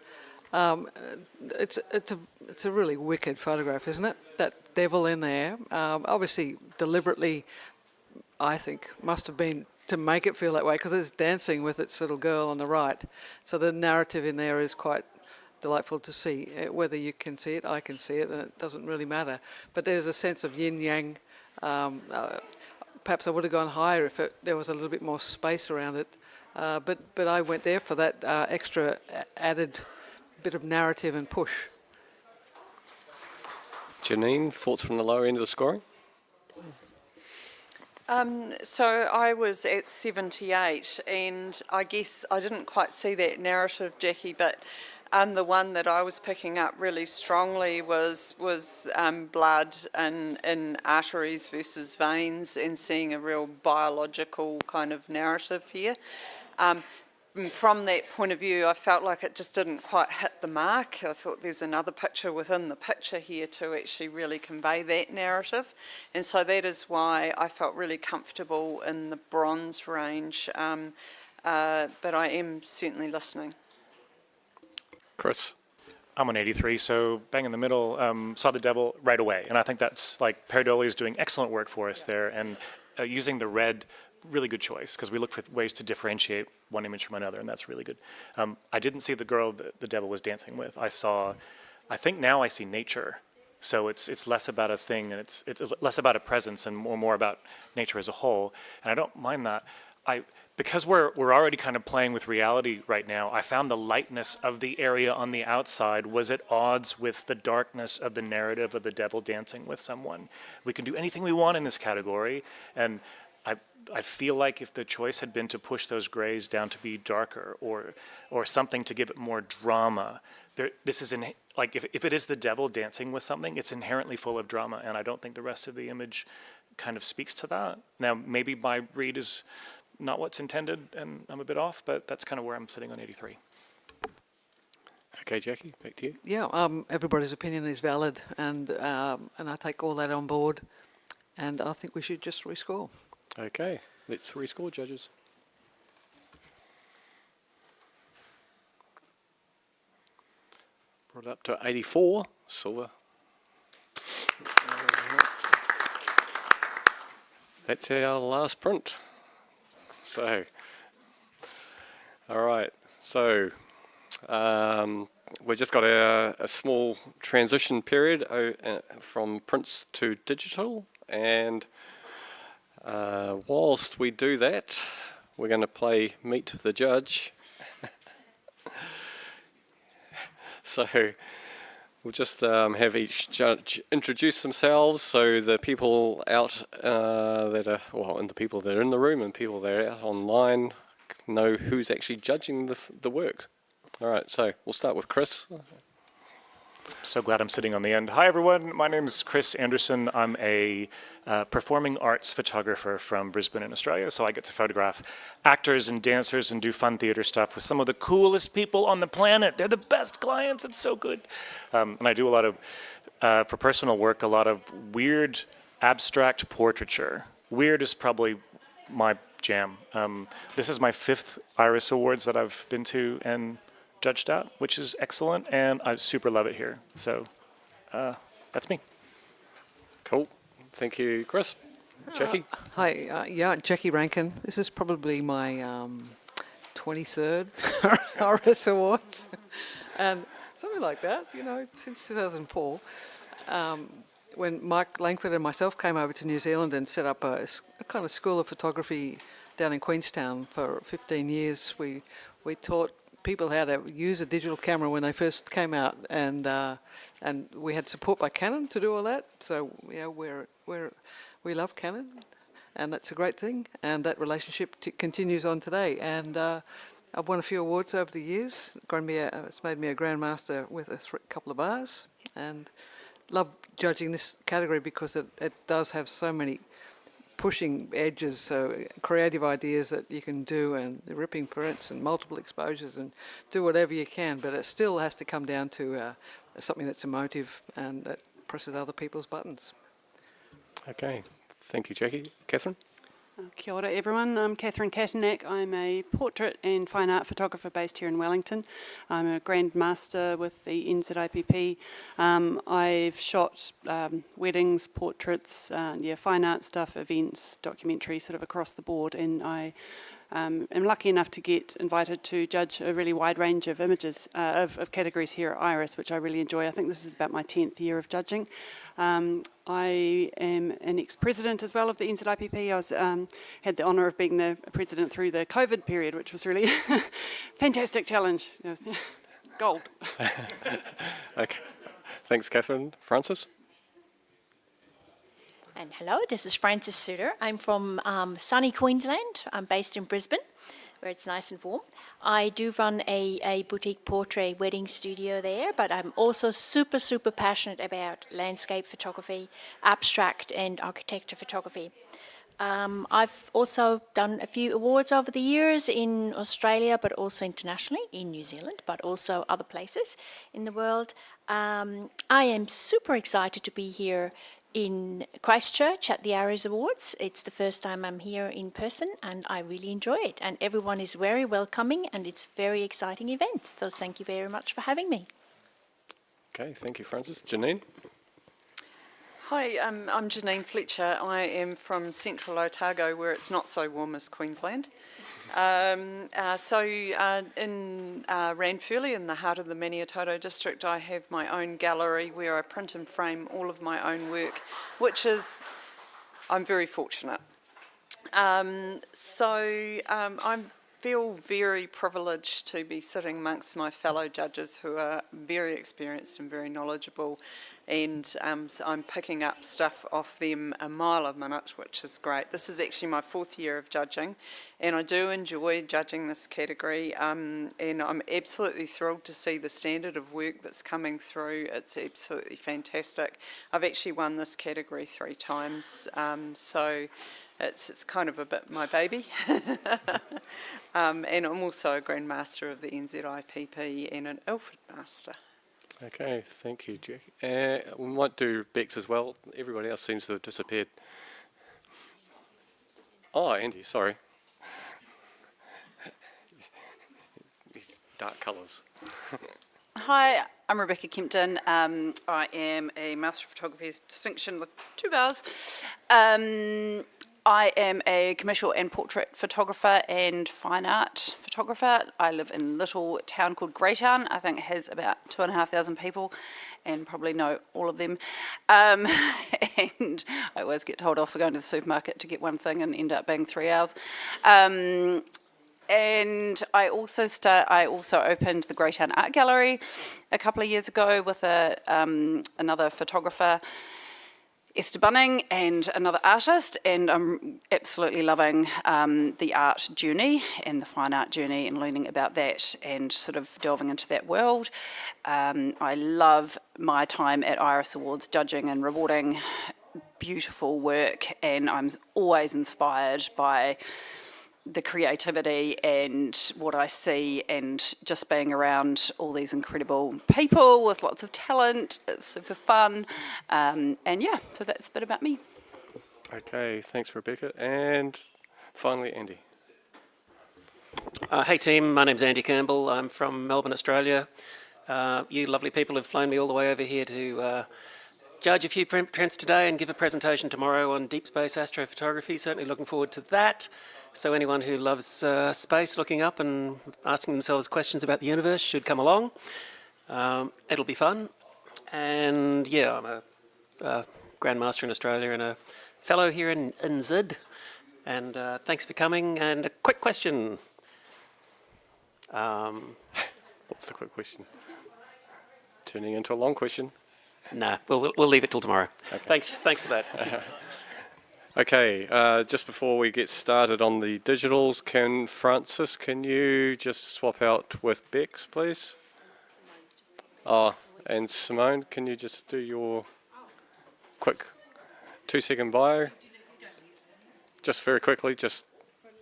It's a really wicked photograph, isn't it? That devil in there, obviously deliberately, I think, must have been to make it feel that way, because it's dancing with its little girl on the right. So the narrative in there is quite delightful to see. Whether you can see it, I can see it, and it doesn't really matter. But there's a sense of yin-yang. Perhaps I would have gone higher if there was a little bit more space around it. But I went there for that extra added bit of narrative and push. Janine, thoughts from the lower end of the scoring? So I was at 78, and I guess I didn't quite see that narrative, Jackie, but the one that I was picking up really strongly was blood in arteries versus veins, and seeing a real biological kind of narrative here. From that point of view, I felt like it just didn't quite hit the mark. I thought there's another picture within the picture here to actually really convey that narrative. And so that is why I felt really comfortable in the bronze range. But I am certainly listening. Chris? I'm on 83, so bang in the middle. Saw the devil right away. And I think that's like Paradoli is doing excellent work for us there. And using the red, really good choice, because we look for ways to differentiate one image from another, and that's really good. I didn't see the girl the devil was dancing with. I think now I see nature. So it's less about a thing, and it's less about a presence and more about nature as a whole. And I don't mind that. Because we're already kind of playing with reality right now, I found the lightness of the area on the outside was at odds with the darkness of the narrative of the devil dancing with someone. We can do anything we want in this category, and I feel like if the choice had been to push those grays down to be darker or something to give it more drama, this is like if it is the devil dancing with something, it's inherently full of drama, and I don't think the rest of the image kind of speaks to that. Now, maybe my read is not what's intended, and I'm a bit off, but that's kind of where I'm sitting on 83. Okay, Jackie, back to you. Yeah, everybody's opinion is valid, and I take all that on board, and I think we should just rescore. Okay, let's rescore, judges. Brought up to 84, silver. That's our last print. So, all right, so we've just got a small transition period from prints to digital, and whilst we do that, we're going to play Meet the Judge. So we'll just have each judge introduce themselves, so the people out and the people that are in the room and people that are out online know who's actually judging the work. All right, so we'll start with Chris. So glad I'm sitting on the end. Hi, everyone. My name is Chris Anderson. I'm a performing arts photographer from Brisbane in Australia. So I get to photograph actors and dancers and do fun theater stuff with some of the coolest people on the planet. They're the best clients. It's so good. And I do a lot of, for personal work, a lot of weird abstract portraiture. Weird is probably my jam. This is my 5th Iris Awards that I've been to and judged at, which is excellent, and I super love it here. So that's me. Cool. Thank you, Chris. Jackie? Hi, yeah, Jackie Rankin. This is probably my 23rd Iris Awards, and something like that, since 2004. When Mike Langford and myself came over to New Zealand and set up a kind of school of photography down in Queenstown for 15 years, we taught people how to use a digital camera when they first came out, and we had support by Canon to do all that. So we love Canon, and that's a great thing. And that relationship continues on today. And I've won a few awards over the years. It's made me a grandmaster with a couple of bars, and love judging this category because it does have so many pushing edges, so creative ideas that you can do, and the ripping prints and multiple exposures, and do whatever you can, but it still has to come down to something that's emotive and that presses other people's buttons. Okay, thank you, Jackie. Catherine? Kia ora everyone, I'm Catherine Katanak. I'm a portrait and fine art photographer based here in Wellington. I'm a Grand Master with the NZIPP. I've shot weddings, portraits, fine art stuff, events, documentary, sort of across the board, and I am lucky enough to get invited to judge a really wide range of images, of categories here at IRIS, which I really enjoy. I think this is about my 10th year of judging. I am an ex-president as well of the NZIPP. I was, had the honour of being the president through the COVID period, which was really fantastic challenge. It was, gold. Okay, thanks, Catherine. Francis? And hello, this is Frances Suter. I'm from sunny Queensland. I'm based in Brisbane, where it's nice and warm. I do run a boutique portrait wedding studio there, but I'm also super, super passionate about landscape photography, abstract and architecture photography. I've also done a few awards over the years in Australia, but also internationally, in New Zealand, but also other places in the world. I am super excited to be here in Christchurch at the IRIS Awards. It's the first time I'm here in person and I really enjoy it. And everyone is very welcoming and it's a very exciting event. So thank you very much for having me. Okay, thank you, Francis. Janine? Hi, I'm Janine Fletcher. I am from Central Otago, where it's not so warm as Queensland. In Ranfurly, in the heart of the Maniatoto district, I have my own gallery where I print and frame all of my own work, which is, I'm very fortunate. I feel very privileged to be sitting amongst my fellow judges who are very experienced and very knowledgeable, and so I'm picking up stuff off them a mile a minute, which is great. This is actually my 4th year of judging, and I do enjoy judging this category, and I'm absolutely thrilled to see the standard of work that's coming through. It's absolutely fantastic. I've actually won this category 3 times, so it's kind of a bit my baby. And I'm also a Grand Master of the NZIPP and an Ilford Master. Okay, thank you, Jackie. We might do Bex as well. Everybody else seems to have disappeared. Oh, Andy, sorry. Dark colours. Hi, I'm Rebecca Kempton. I am a Master of Photography distinction with 2 bars. I am a commercial and portrait photographer and fine art photographer. I live in a little town called Greytown. I think it has about 2,500 people and probably know all of them. And I always get told off for going to the supermarket to get one thing and end up being 3 hours. And I also opened the Greytown Art Gallery a couple of years ago with another photographer, Esther Bunning, and another artist, and I'm absolutely loving the art journey and the fine art journey and learning about that and sort of delving into that world. I love my time at IRIS Awards judging and rewarding beautiful work, and I'm always inspired by the creativity and what I see, and just being around all these incredible people with lots of talent. It's super fun. And yeah, so that's a bit about me. Okay, thanks, Rebecca. And finally, Andy. Hey team, my name's Andy Campbell. I'm from Melbourne, Australia. You lovely people have flown me all the way over here to judge a few prints today and give a presentation tomorrow on deep space astrophotography. Certainly looking forward to that. So anyone who loves space, looking up and asking themselves questions about the universe should come along. It'll be fun. And yeah, I'm a Grand Master in Australia and a fellow here in NZ. And thanks for coming. And a quick question. What's the quick question? Turning into a long question. Nah, we'll leave it till tomorrow. Okay. Thanks for that. Okay, just before we get started on the digitals, Francis, can you just swap out with Bex, please? Oh, and Simone, can you just do your quick 2-second bio? Just very quickly, just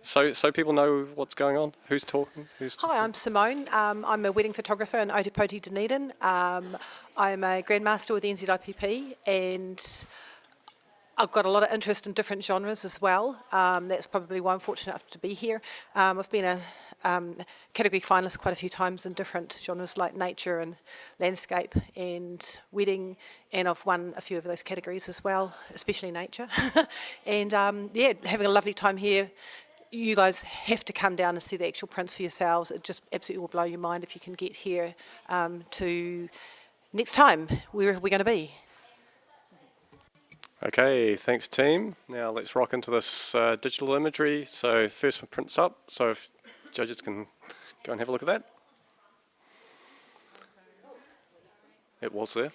so people know what's going on. Who's talking? Hi, I'm Simone. I'm a wedding photographer in Otipoti, Dunedin. I'm a Grand Master with the NZIPP, and I've got a lot of interest in different genres as well. That's probably why I'm fortunate enough to be here. I've been a category finalist quite a few times in different genres like nature and landscape and wedding, and I've won a few of those categories as well, especially nature. And yeah, having a lovely time here. You guys have to come down and see the actual prints for yourselves. It just absolutely will blow your mind if you can get here to next time, where we're going to be. Okay, thanks team. Now let's rock into this digital imagery. So first one prints up, so if judges can go and have a look at that. It was there.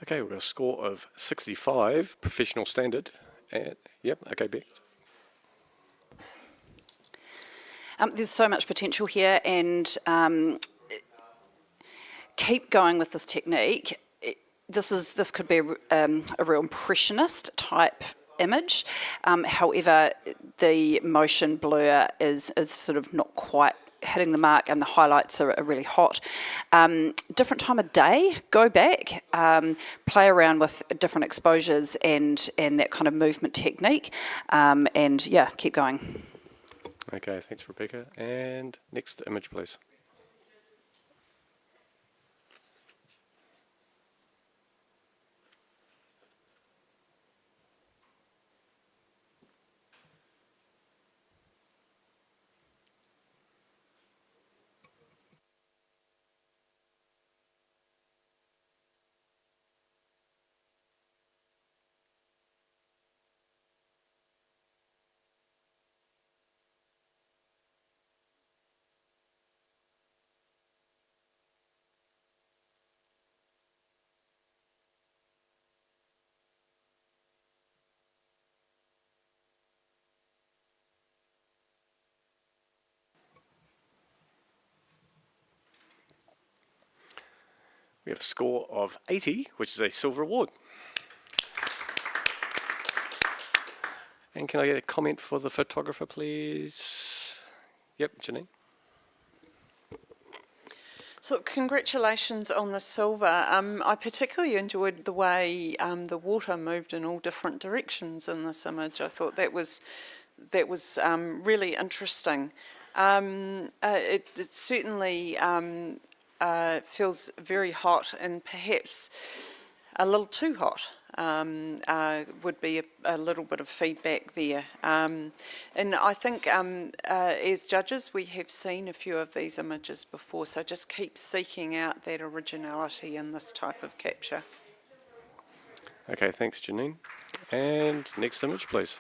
Okay, we've got a score of 65, professional standard. And, yep, okay, Beck. There's so much potential here, and keep going with this technique. This could be a real impressionist type image. However, the motion blur is sort of not quite hitting the mark, and the highlights are really hot. Different time of day, go back, play around with different exposures and that kind of movement technique, and yeah, keep going. Okay, thanks Rebecca. And next image please. We have a score of 80, which is a silver award. And can I get a comment for the photographer, please? Yep, Janine. So congratulations on the silver. I particularly enjoyed the way the water moved in all different directions in this image. I thought that was really interesting. It certainly feels very hot, and perhaps a little too hot. Would be a little bit of feedback there. And I think as judges we have seen a few of these images before, so just keep seeking out that originality in this type of capture. Okay, thanks Janine. And next image please.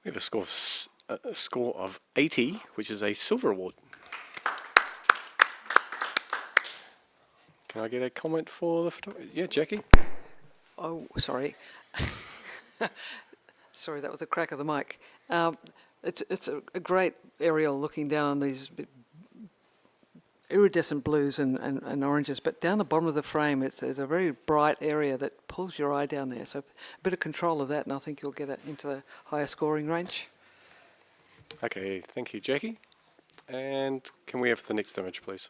We have a score of 80, which is a silver award. Can I get a comment for the photographer? Yeah, Jackie. Oh, sorry. Sorry, that was a crack of the mic. It's a great aerial looking down on these iridescent blues and oranges, but down the bottom of the frame, it's a very bright area that pulls your eye down there. So a bit of control of that, and I think you'll get it into the higher scoring range. Okay, thank you, Jackie. And can we have the next image, please?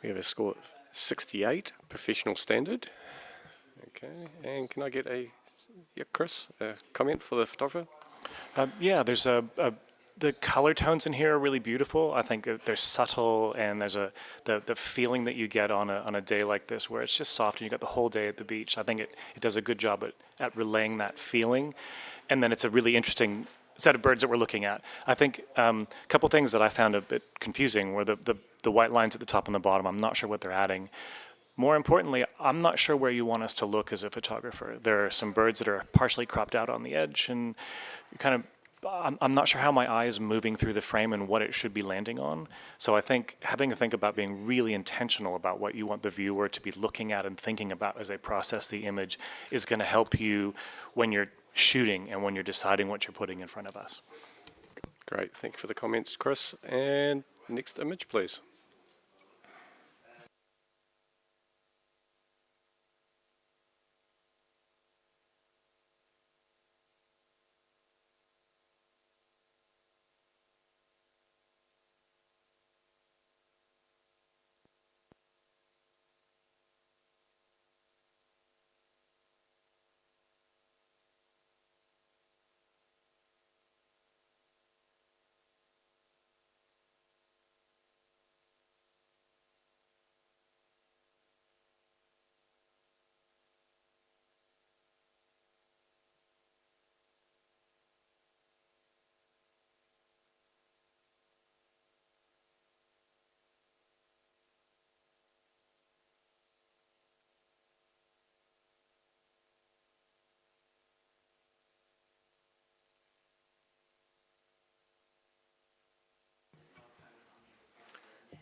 We have a score of 68, professional standard. Okay, and can I get Chris, a comment for the photographer? Yeah, there's the color tones in here are really beautiful. I think they're subtle, and there's the feeling that you get on a day like this where it's just soft and you got the whole day at the beach. I think it does a good job at relaying that feeling. And then it's a really interesting set of birds that we're looking at. I think a couple things that I found a bit confusing were the white lines at the top and the bottom. I'm not sure what they're adding. More importantly, I'm not sure where you want us to look as a photographer. There are some birds that are partially cropped out on the edge, and I'm not sure how my eye is moving through the frame and what it should be landing on. So I think having to think about being really intentional about what you want the viewer to be looking at and thinking about as they process the image is going to help you when you're shooting and when you're deciding what you're putting in front of us. Great, thank you for the comments, Chris. And next image, please.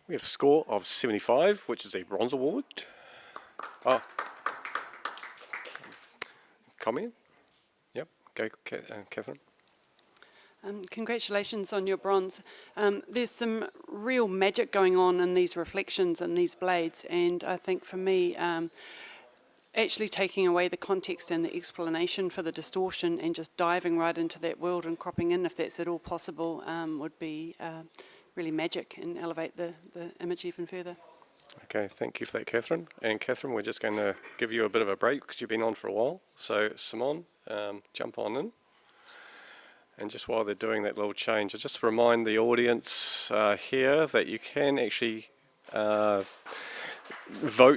We have a score of 75, which is a bronze award. Oh. Comment? Yep, go, Catherine. Congratulations on your bronze. There's some real magic going on in these reflections and these blades, and I think for me, actually taking away the context and the explanation for the distortion and just diving right into that world and cropping in, if that's at all possible, would be really magic and elevate the image even further. Okay, thank you for that, Catherine. And Catherine, we're just going to give you a bit of a break because you've been on for a while. So Simone, jump on in. And just while they're doing that little change, I'll just remind the audience here that you can actually vote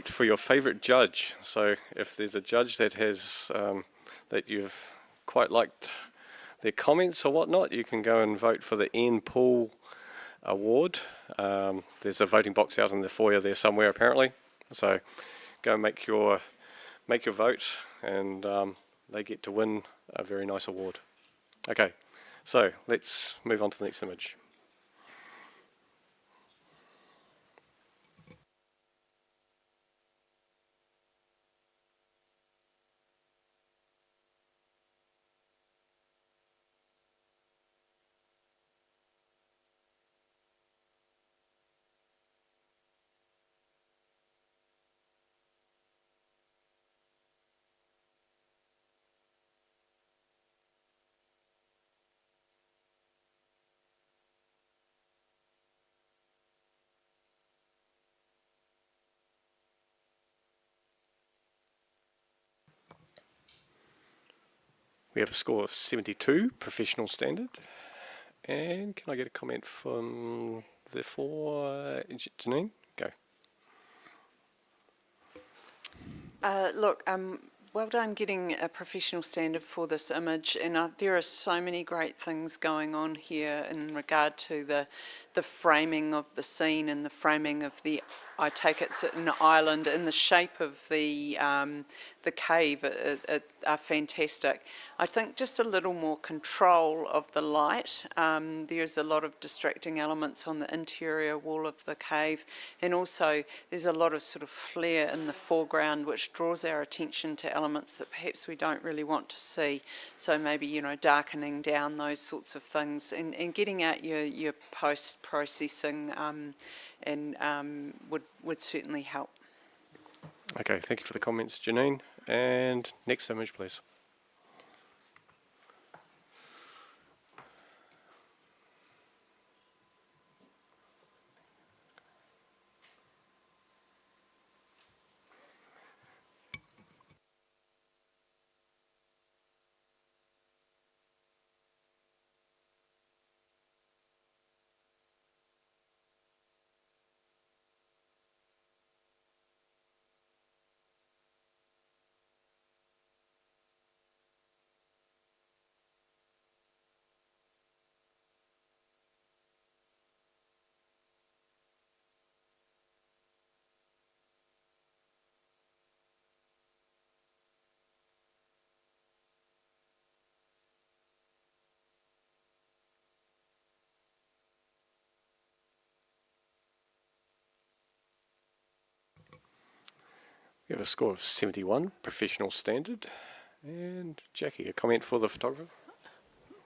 for your favourite judge. So if there's a judge that has that you've quite liked their comments or whatnot, you can go and vote for the Ian Poole Award. There's a voting box out in the foyer there somewhere apparently. So go and make your vote, and they get to win a very nice award. Okay, so let's move on to the next image. We have a score of 72, professional standard. And can I get a comment from Therefore, Janine, go. Look, well done getting a professional standard for this image, and there are so many great things going on here in regard to the framing of the scene and the framing of the, I take it's an island, and the shape of the cave are fantastic. I think just a little more control of the light. There's a lot of distracting elements on the interior wall of the cave, and also there's a lot of sort of flare in the foreground which draws our attention to elements that perhaps we don't really want to see. So maybe, you know, darkening down those sorts of things, and getting out your post-processing would certainly help. Okay, thank you for the comments, Janine. And next image, please. We have a score of 71, professional standard. And Jackie, a comment for the photographer?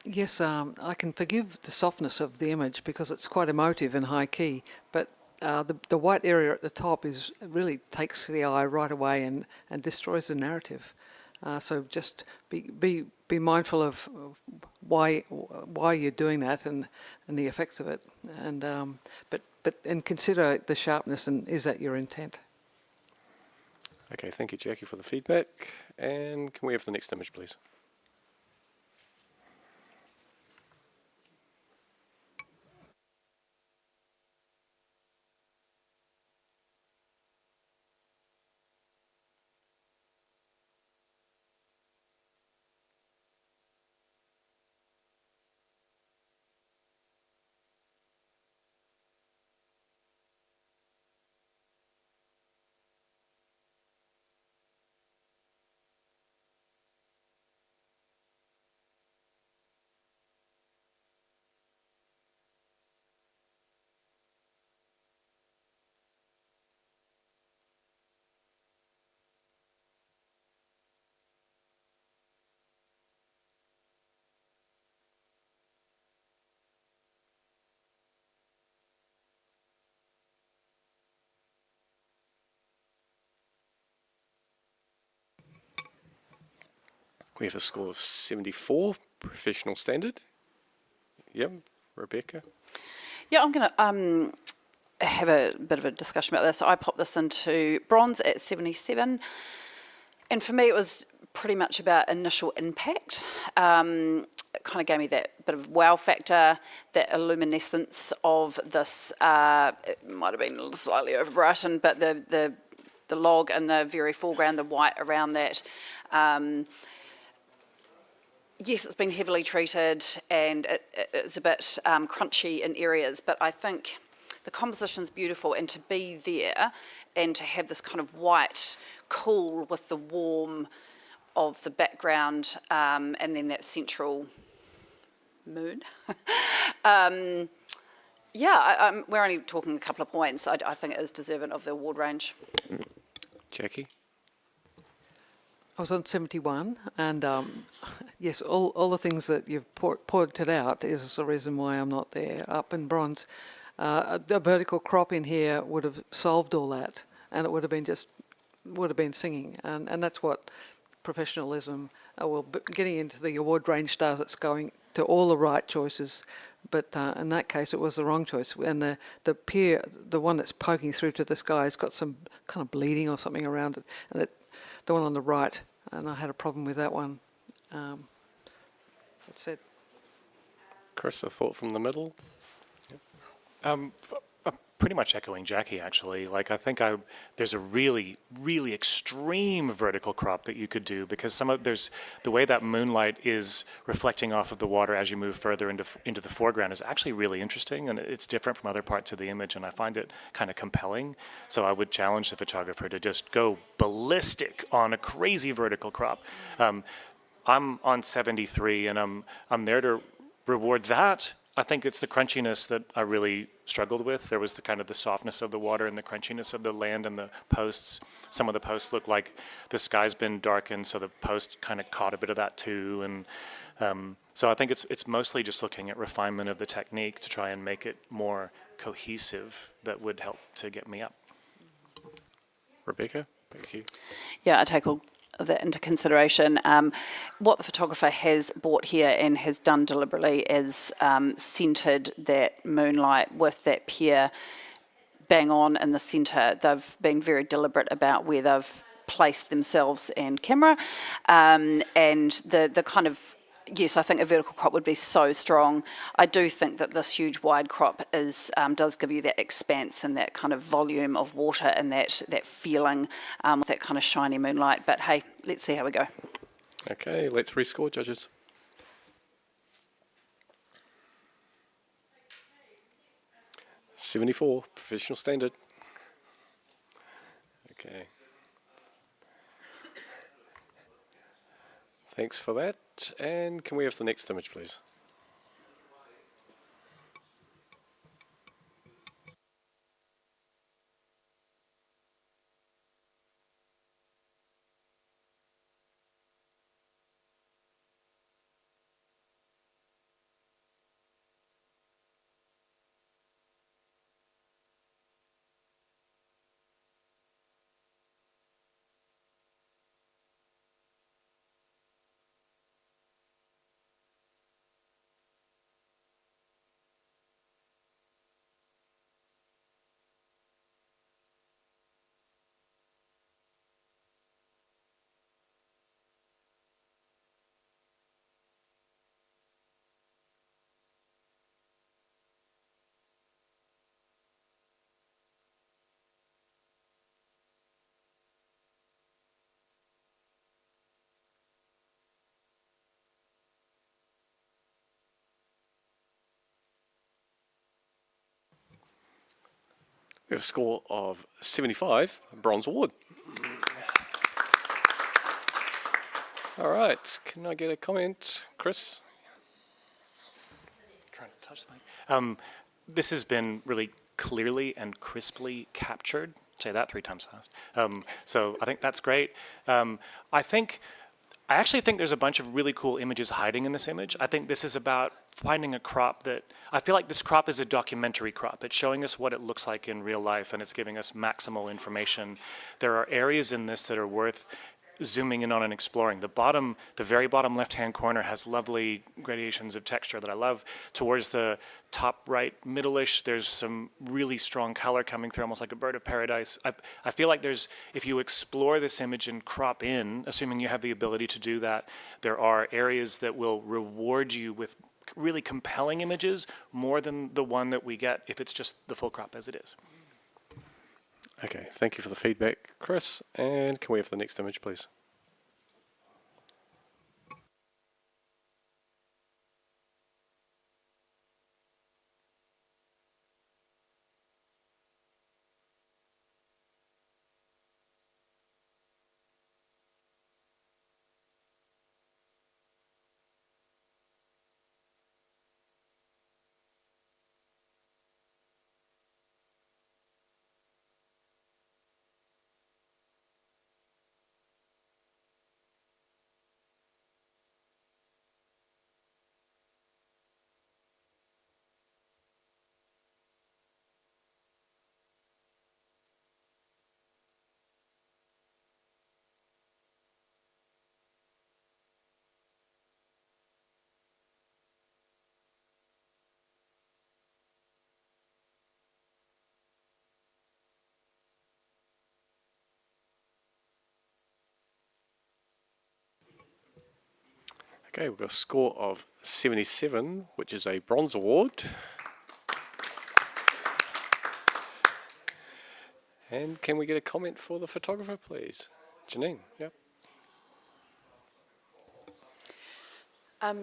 Yes, I can forgive the softness of the image because it's quite emotive and high key, but the white area at the top really takes the eye right away and destroys the narrative. So just be mindful of why you're doing that and the effects of it, and but consider the sharpness, and is that your intent? Okay, thank you, Jackie, for the feedback. And can we have the next image, please? We have a score of 74, professional standard. Yep, Rebecca. Yeah, I'm going to have a bit of a discussion about this. I popped this into bronze at 77, and for me it was pretty much about initial impact. It kind of gave me that bit of wow factor, that illuminescence of this. It might have been slightly overbrightened, but the log in the very foreground, the white around that. Yes, it's been heavily treated and it's a bit crunchy in areas, but I think the composition's beautiful, and to be there and to have this kind of white cool with the warm of the background, and then that central moon. We're only talking a couple of points. I think it is deserving of the award range. Jackie? I was on 71, and yes, all the things that you've pointed out is the reason why I'm not there. Up in bronze, the vertical crop in here would have solved all that, and it would have been singing, and that's what professionalism. Getting into the award range does. It's going to all the right choices, but in that case, it was the wrong choice. And the one that's poking through to the sky, has got some kind of bleeding or something around it, and the one on the right, and I had a problem with that one. That's it. Chris, a thought from the middle? Pretty much echoing Jackie, actually. Like, I think there's a really, really extreme vertical crop that you could do, because there's the way that moonlight is reflecting off of the water as you move further into the foreground is actually really interesting, and it's different from other parts of the image, and I find it kind of compelling. So I would challenge the photographer to just go ballistic on a crazy vertical crop. I'm on 73, and I'm there to reward that. I think it's the crunchiness that I really struggled with. There was the kind of the softness of the water and the crunchiness of the land and the posts. Some of the posts look like the sky's been darkened, so the post kind of caught a bit of that too. And so I think it's mostly just looking at refinement of the technique to try and make it more cohesive that would help to get me up. Rebecca, thank you. Yeah, I take all of that into consideration. What the photographer has brought here and has done deliberately is centred that moonlight with that pier bang on in the centre. They've been very deliberate about where they've placed themselves and camera, and the kind of, yes, I think a vertical crop would be so strong. I do think that this huge wide crop does give you that expanse and that kind of volume of water and that feeling with that kind of shiny moonlight. But hey, let's see how we go. Okay, let's rescore, judges. $74, professional standard. Okay. Thanks for that. And can we have the next image, please? We have a score of 75, bronze award. All right, can I get a comment, Chris? Trying to touch the mic. This has been really clearly and crisply captured. Say that 3 times fast. So I think that's great. I actually think there's a bunch of really cool images hiding in this image. I think this is about finding a crop that, I feel like this crop is a documentary crop. It's showing us what it looks like in real life, and it's giving us maximal information. There are areas in this that are worth zooming in on and exploring. The very bottom left-hand corner has lovely gradations of texture that I love. Towards the top right, middle-ish, there's some really strong color coming through, almost like a bird of paradise. I feel like if you explore this image and crop in, assuming you have the ability to do that, there are areas that will reward you with really compelling images more than the one that we get if it's just the full crop as it is. Okay, thank you for the feedback, Chris. And can we have the next image, please? Okay, we've got a score of 77, which is a bronze award. And can we get a comment for the photographer, please? Janine, yep.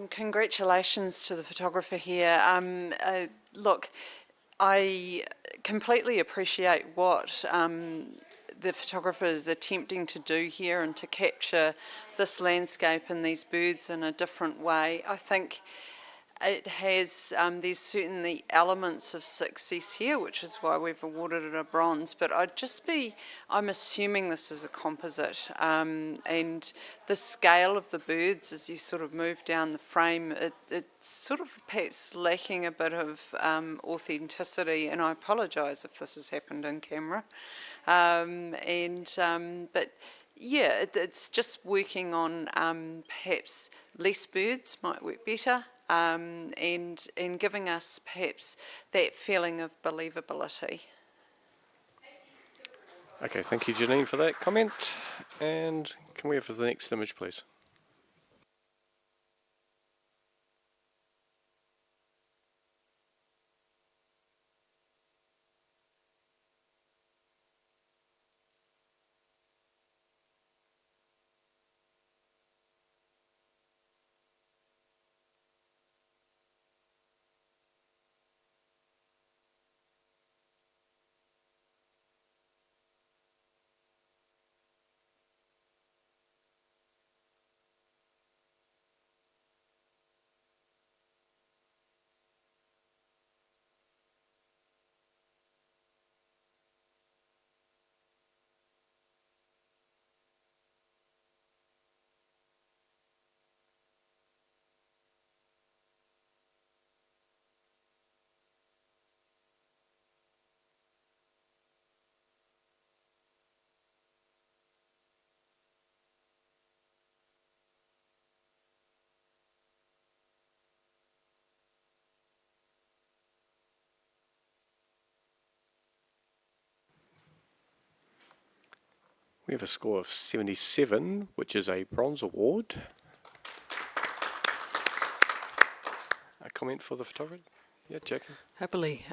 Congratulations to the photographer here. Look, I completely appreciate what the photographer is attempting to do here and to capture this landscape and these birds in a different way. I think it has, there's certainly elements of success here, which is why we've awarded it a bronze, but I'm assuming this is a composite, and the scale of the birds as you sort of move down the frame, it's sort of perhaps lacking a bit of authenticity, and I apologise if this has happened in camera. But yeah, it's just working on perhaps less birds might work better, and giving us perhaps that feeling of believability. Okay, thank you, Janine, for that comment. And can we have the next image, please? We have a score of 77, which is a bronze award. A comment for the photographer? Yeah, Jackie. Happily.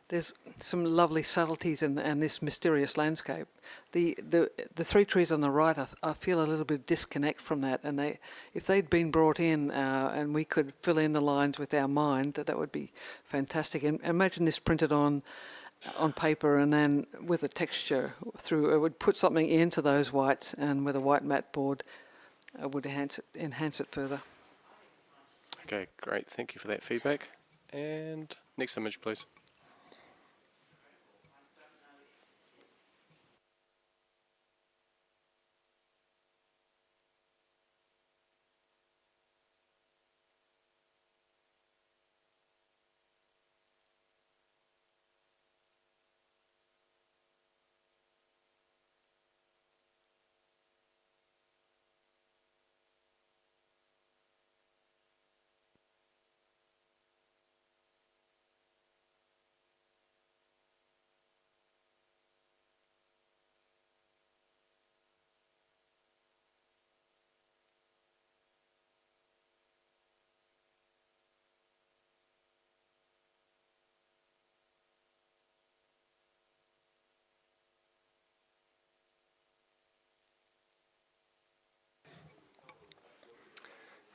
There's some lovely subtleties in this mysterious landscape. The three trees on the right, I feel a little bit of disconnect from that, and if they'd been brought in and we could fill in the lines with our mind, that would be fantastic. And imagine this printed on paper and then with a texture through, it would put something into those whites, and with a white matte board it would enhance it further. Okay, great. Thank you for that feedback. And next image, please.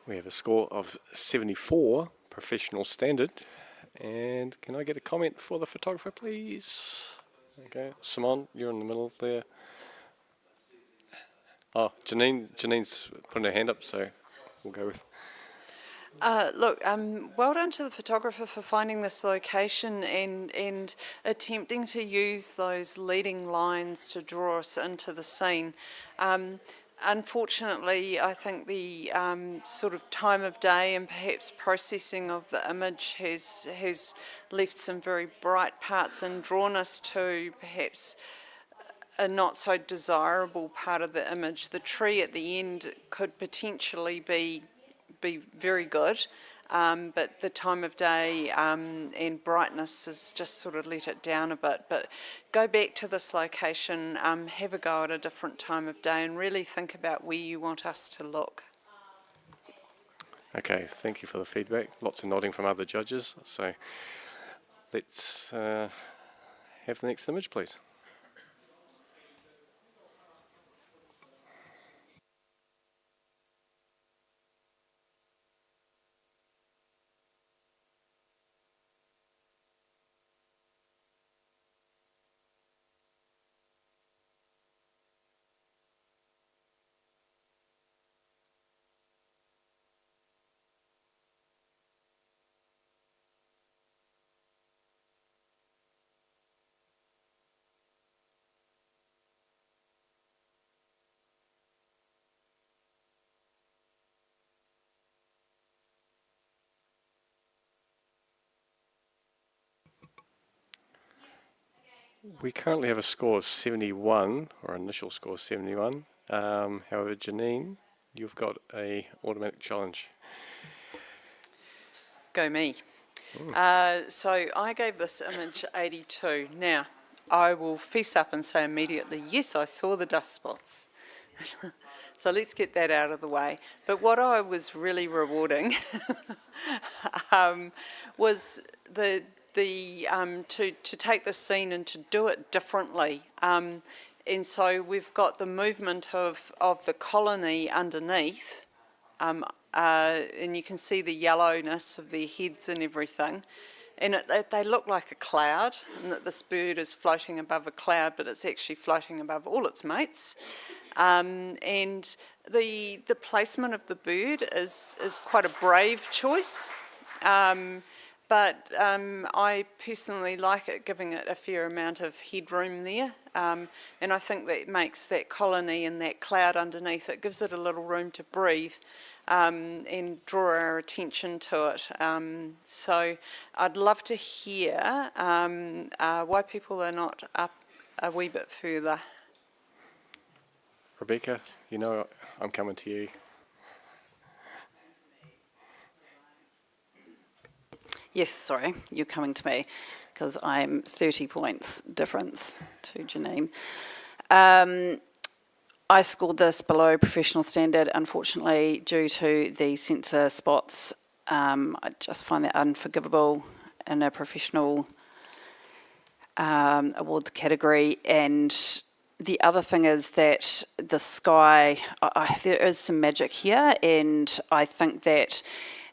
We have a score of 74, professional standard. And can I get a comment for the photographer, please? Okay, Simone, you're in the middle there. Oh, Janine's putting her hand up, so we'll go with. Look, well done to the photographer for finding this location and attempting to use those leading lines to draw us into the scene. Unfortunately, I think the sort of time of day and perhaps processing of the image has left some very bright parts and drawn us to perhaps a not so desirable part of the image. The tree at the end could potentially be very good, but the time of day and brightness has just sort of let it down a bit. But go back to this location, have a go at a different time of day and really think about where you want us to look. Okay, thank you for the feedback. Lots of nodding from other judges. So let's have the next image, please. We currently have a score of 71, or initial score of 71. However, Janine, you've got a automatic challenge. Go me. So I gave this image 82. Now, I will fess up and say immediately, yes, I saw the dust spots. So let's get that out of the way. But what I was really rewarding was to take the scene and to do it differently. And so we've got the movement of the colony underneath, and you can see the yellowness of their heads and everything. And they look like a cloud, and that this bird is floating above a cloud, but it's actually floating above all its mates. And the placement of the bird is quite a brave choice, but I personally like it, giving it a fair amount of headroom there, and I think that makes that colony and that cloud underneath, it gives it a little room to breathe. And draw our attention to it. So I'd love to hear why people are not up a wee bit further. Rebecca, you know I'm coming to you. Yes, sorry, you're coming to me because I'm 30 points difference to Janine. I scored this below professional standard, unfortunately, due to the sensor spots. I just find that unforgivable in a professional awards category. And the other thing is that the sky, there is some magic here, and I think that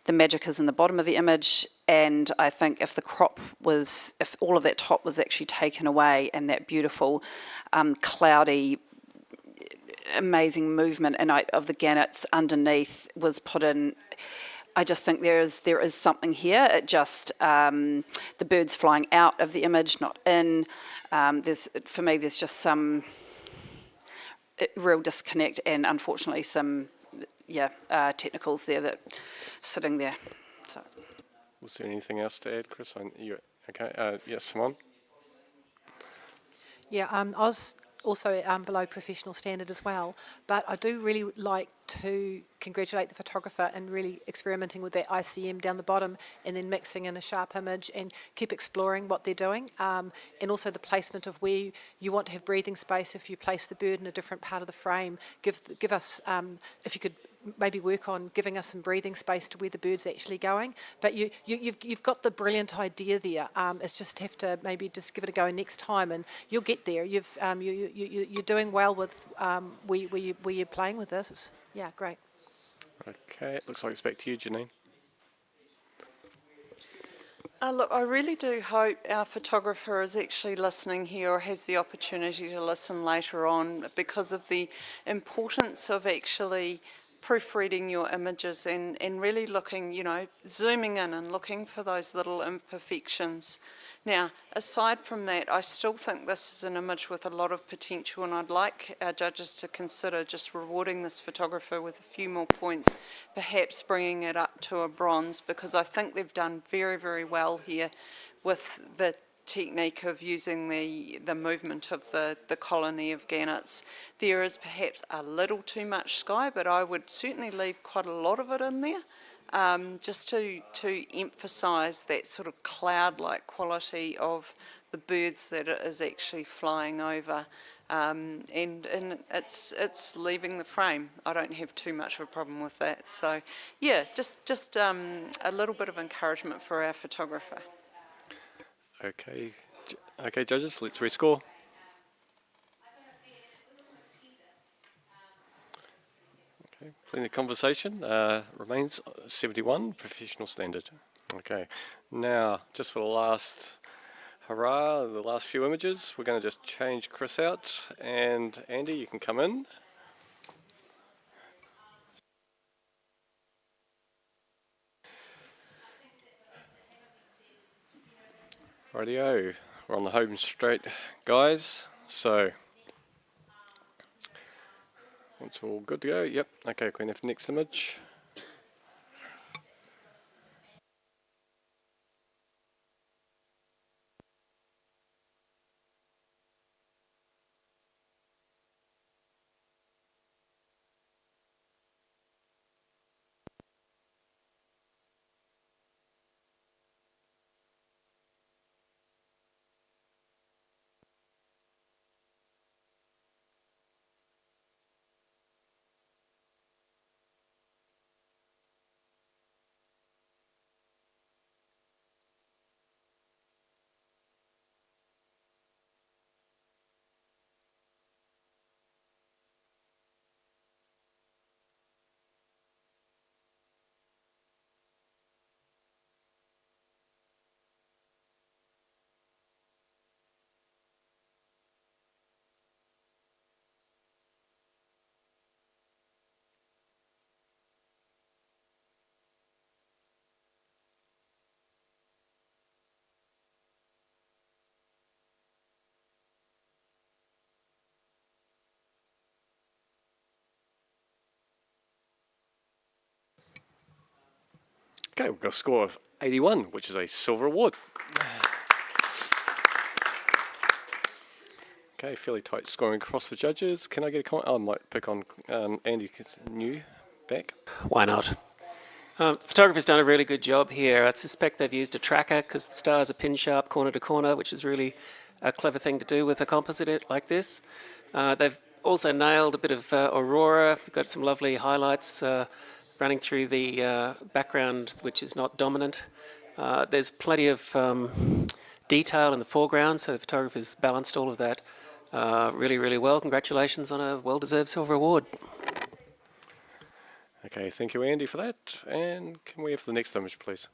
the magic is in the bottom of the image. And I think if if all of that top was actually taken away and that beautiful cloudy, amazing movement of the gannets underneath was put in, I just think there is something here. It just the bird's flying out of the image, not in. For me, there's just some real disconnect, and unfortunately some technicals there that sitting there. So. Was there anything else to add, Chris? Okay. Yes, Simone. Yeah, I was also below professional standard as well, but I do really like to congratulate the photographer and really experimenting with that ICM down the bottom and then mixing in a sharp image and keep exploring what they're doing, and also the placement of where you want to have breathing space. If you place the bird in a different part of the frame, give us, if you could maybe work on giving us some breathing space to where the bird's actually going. But you've got the brilliant idea there. It's just have to maybe just give it a go next time, and you'll get there. You're doing well with where you're playing with this. Yeah, great. Okay, it looks like it's back to you, Janine. Look, I really do hope our photographer is actually listening here or has the opportunity to listen later on, because of the importance of actually proofreading your images and really looking, zooming in and looking for those little imperfections. Now, aside from that, I still think this is an image with a lot of potential, and I'd like our judges to consider just rewarding this photographer with a few more points, perhaps bringing it up to a bronze, because I think they've done very, very well here with the technique of using the movement of the colony of gannets. There is perhaps a little too much sky, but I would certainly leave quite a lot of it in there. Just to emphasise that sort of cloud-like quality of the birds that it is actually flying over, and it's leaving the frame. I don't have too much of a problem with that. So, yeah, just a little bit of encouragement for our photographer. Okay, judges, let's rescore. Okay, plenty of conversation. Remains 71, professional standard. Okay, now just for the last hurrah, the last few images, we're going to just change Chris out, and Andy, you can come in. Rightio, we're on the home straight, guys. So, it's all good to go. Yep. Okay, Queen F, next image. Okay, we've got a score of 81, which is a silver award. Okay, fairly tight scoring across the judges. Can I get a comment? I might pick on Andy, 'cause new back. Why not? Photographer's done a really good job here. I suspect they've used a tracker because the stars are pin sharp corner to corner, which is really a clever thing to do with a composite like this. They've also nailed a bit of aurora. We've got some lovely highlights running through the background, which is not dominant. There's plenty of detail in the foreground, so the photographer's balanced all of that really, really well. Congratulations on a well-deserved silver award. Okay, thank you, Andy, for that. And can we have the next image, please?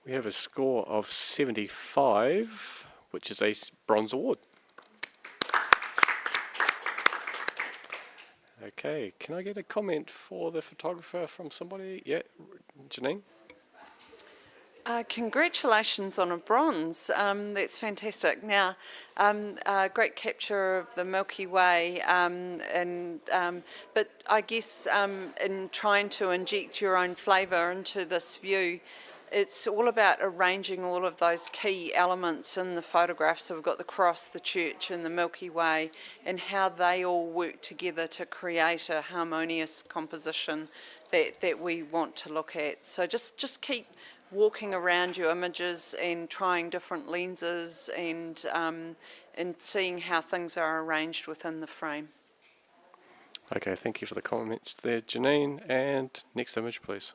We have a score of 75, which is a bronze award. Okay, can I get a comment for the photographer from somebody? Yeah, Janine? Congratulations on a bronze. That's fantastic. Now, great capture of the Milky Way, but I guess in trying to inject your own flavour into this view, it's all about arranging all of those key elements in the photograph. So we've got the cross, the church and the Milky Way, and how they all work together to create a harmonious composition that we want to look at. So just keep walking around your images and trying different lenses and seeing how things are arranged within the frame. Okay, thank you for the comments there, Janine. And next image, please.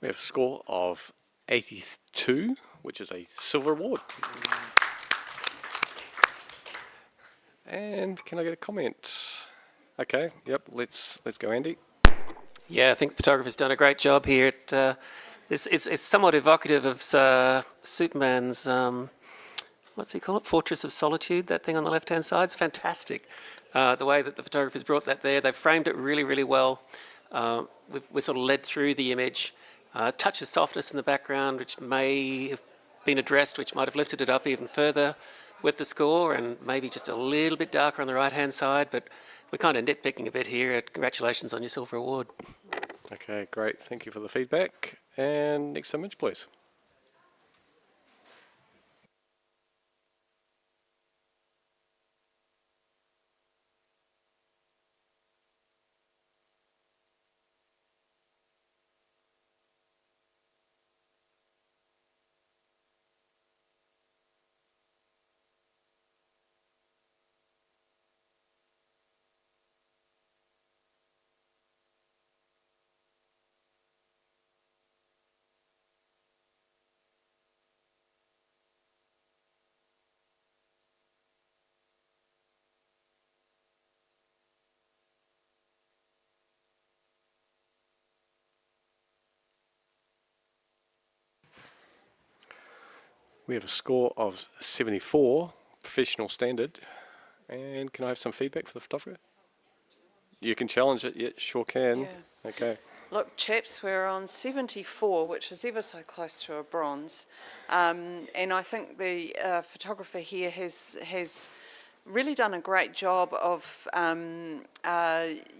We have a score of 82, which is a silver award. And can I get a comment? Okay, yep, let's go, Andy. Yeah, I think the photographer's done a great job here. It's somewhat evocative of Superman's, what's he call it? Fortress of Solitude, that thing on the left-hand side. It's fantastic. The way that the photographer's brought that there. They've framed it really, really well. We're sort of led through the image. Touch of softness in the background, which may have been addressed, which might have lifted it up even further with the score, and maybe just a little bit darker on the right-hand side, but we're kind of nitpicking a bit here. Congratulations on your silver award. Okay, great. Thank you for the feedback. And next image, please. We have a score of 74, professional standard. And can I have some feedback for the photographer? You can challenge it, yeah, sure can. Yeah. Okay. Look, chaps, we're on 74, which is ever so close to a bronze. And I think the photographer here has really done a great job of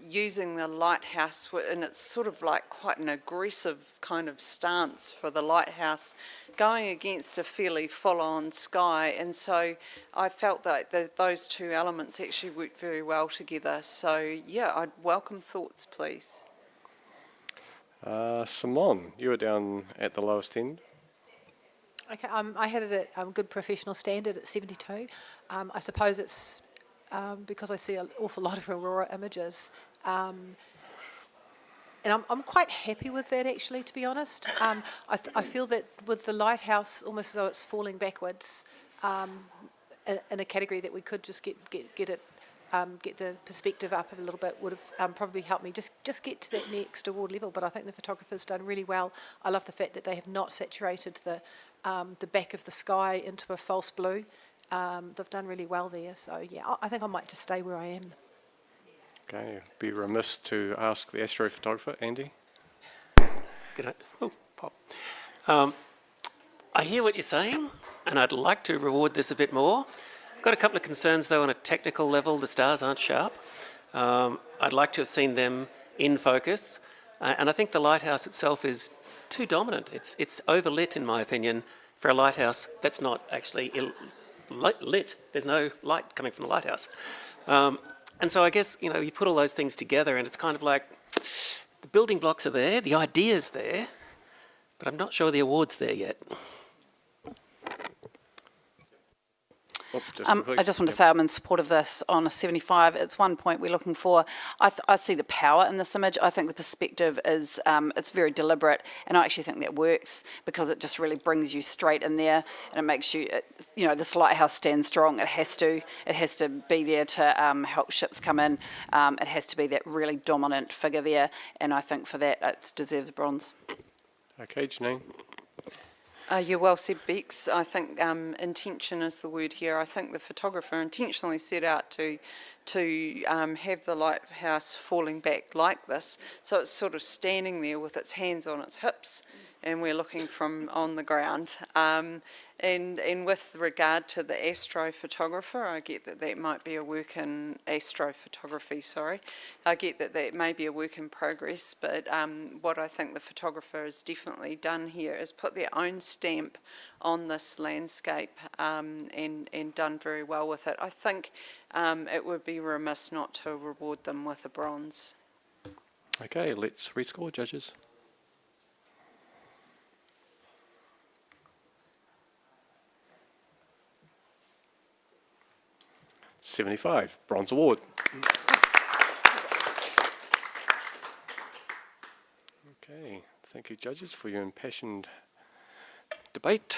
using the lighthouse, and it's sort of like quite an aggressive kind of stance for the lighthouse, going against a fairly full-on sky. And so I felt that those two elements actually worked very well together. So yeah, I'd welcome thoughts, please. Simone, you were down at the lowest end. Okay, I had it at good professional standard at 72. I suppose it's because I see an awful lot of aurora images. And I'm quite happy with that, actually, to be honest. I feel that with the lighthouse, almost as though it's falling backwards, in a category that we could just get the perspective up a little bit would have probably helped me just get to that next award level. But I think the photographer's done really well. I love the fact that they have not saturated the back of the sky into a false blue. They've done really well there. So yeah, I think I might just stay where I am. Okay, be remiss to ask the astrophotographer, Andy. Good. Oh, pop. I hear what you're saying, and I'd like to reward this a bit more. I've got a couple of concerns, though, on a technical level. The stars aren't sharp. I'd like to have seen them in focus, and I think the lighthouse itself is too dominant. It's overlit, in my opinion, for a lighthouse that's not actually lit. There's no light coming from the lighthouse. And so I guess, you know, you put all those things together and it's kind of like the building blocks are there, the idea's there, but I'm not sure the award's there yet. I just want to say I'm in support of this on a 75. It's 1 point we're looking for. I see the power in this image. I think the perspective is it's very deliberate, and I actually think that works because it just really brings you straight in there, and it makes you, you know, this lighthouse stands strong. It has to be there to help ships come in. It has to be that really dominant figure there, and I think for that it deserves a bronze. Okay, Janine. You're well said, Bex. I think intention is the word here. I think the photographer intentionally set out to have the lighthouse falling back like this, so it's sort of standing there with its hands on its hips, and we're looking from on the ground. And with regard to the astrophotographer, I get that might be a work in astrophotography, sorry. I get that may be a work in progress, but what I think the photographer has definitely done here is put their own stamp on this landscape and done very well with it. I think it would be remiss not to reward them with a bronze. Okay, let's rescore, judges. $75, bronze award. Okay, thank you, judges, for your impassioned debate.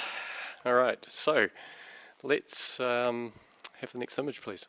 All right, so let's have the next image, please.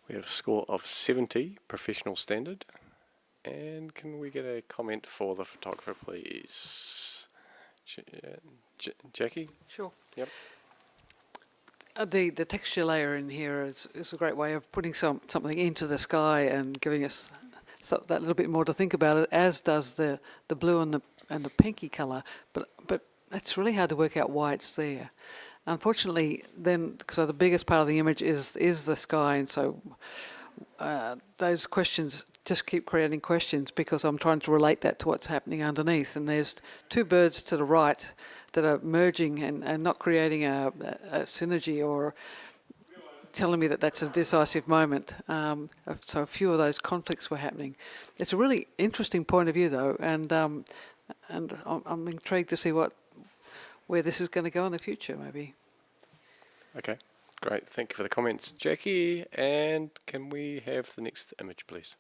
We have a score of 70, professional standard. And can we get a comment for the photographer, please? Jackie? Sure. Yep. The texture layer in here is a great way of putting something into the sky and giving us that little bit more to think about it, as does the blue and the pinky colour. But it's really hard to work out why it's there. Unfortunately, so the biggest part of the image is the sky, and so those questions just keep creating questions because I'm trying to relate that to what's happening underneath. And there's two birds to the right that are merging and not creating a synergy or telling me that that's a decisive moment. So a few of those conflicts were happening. It's a really interesting point of view, though, and I'm intrigued to see where this is going to go in the future, maybe. Okay, great. Thank you for the comments, Jackie. And can we have the next image, please?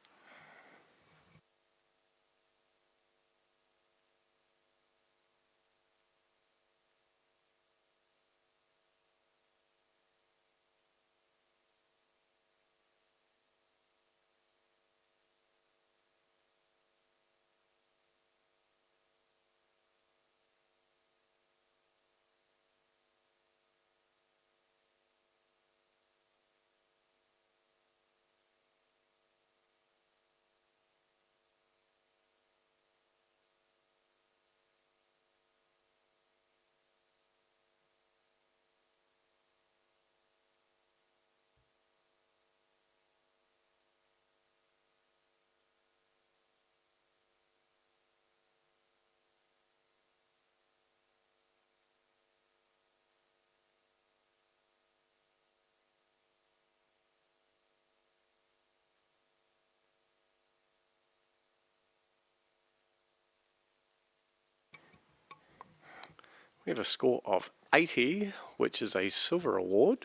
We have a score of 80, which is a silver award,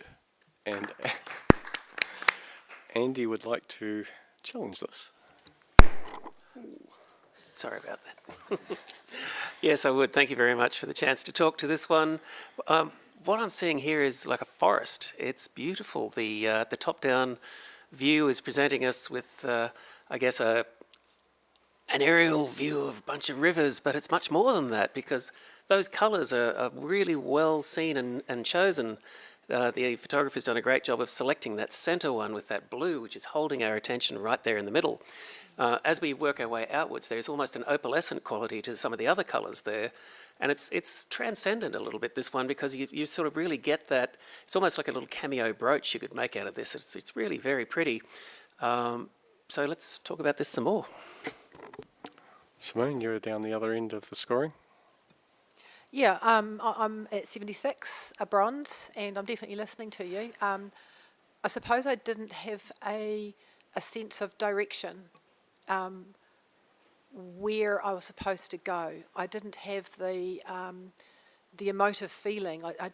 and Andy would like to challenge this. Sorry about that. Yes, I would. Thank you very much for the chance to talk to this one. What I'm seeing here is like a forest. It's beautiful. The top-down view is presenting us with, I guess, an aerial view of a bunch of rivers, but it's much more than that because those colours are really well seen and chosen. The photographer's done a great job of selecting that centre one with that blue, which is holding our attention right there in the middle. As we work our way outwards, there's almost an opalescent quality to some of the other colours there. And it's transcendent a little bit, this one, because you sort of really get that. It's almost like a little cameo brooch you could make out of this. It's really very pretty. So let's talk about this some more. Simone, you're down the other end of the scoring. Yeah, I'm at 76, a bronze, and I'm definitely listening to you. I suppose I didn't have a sense of direction where I was supposed to go. I didn't have the emotive feeling. I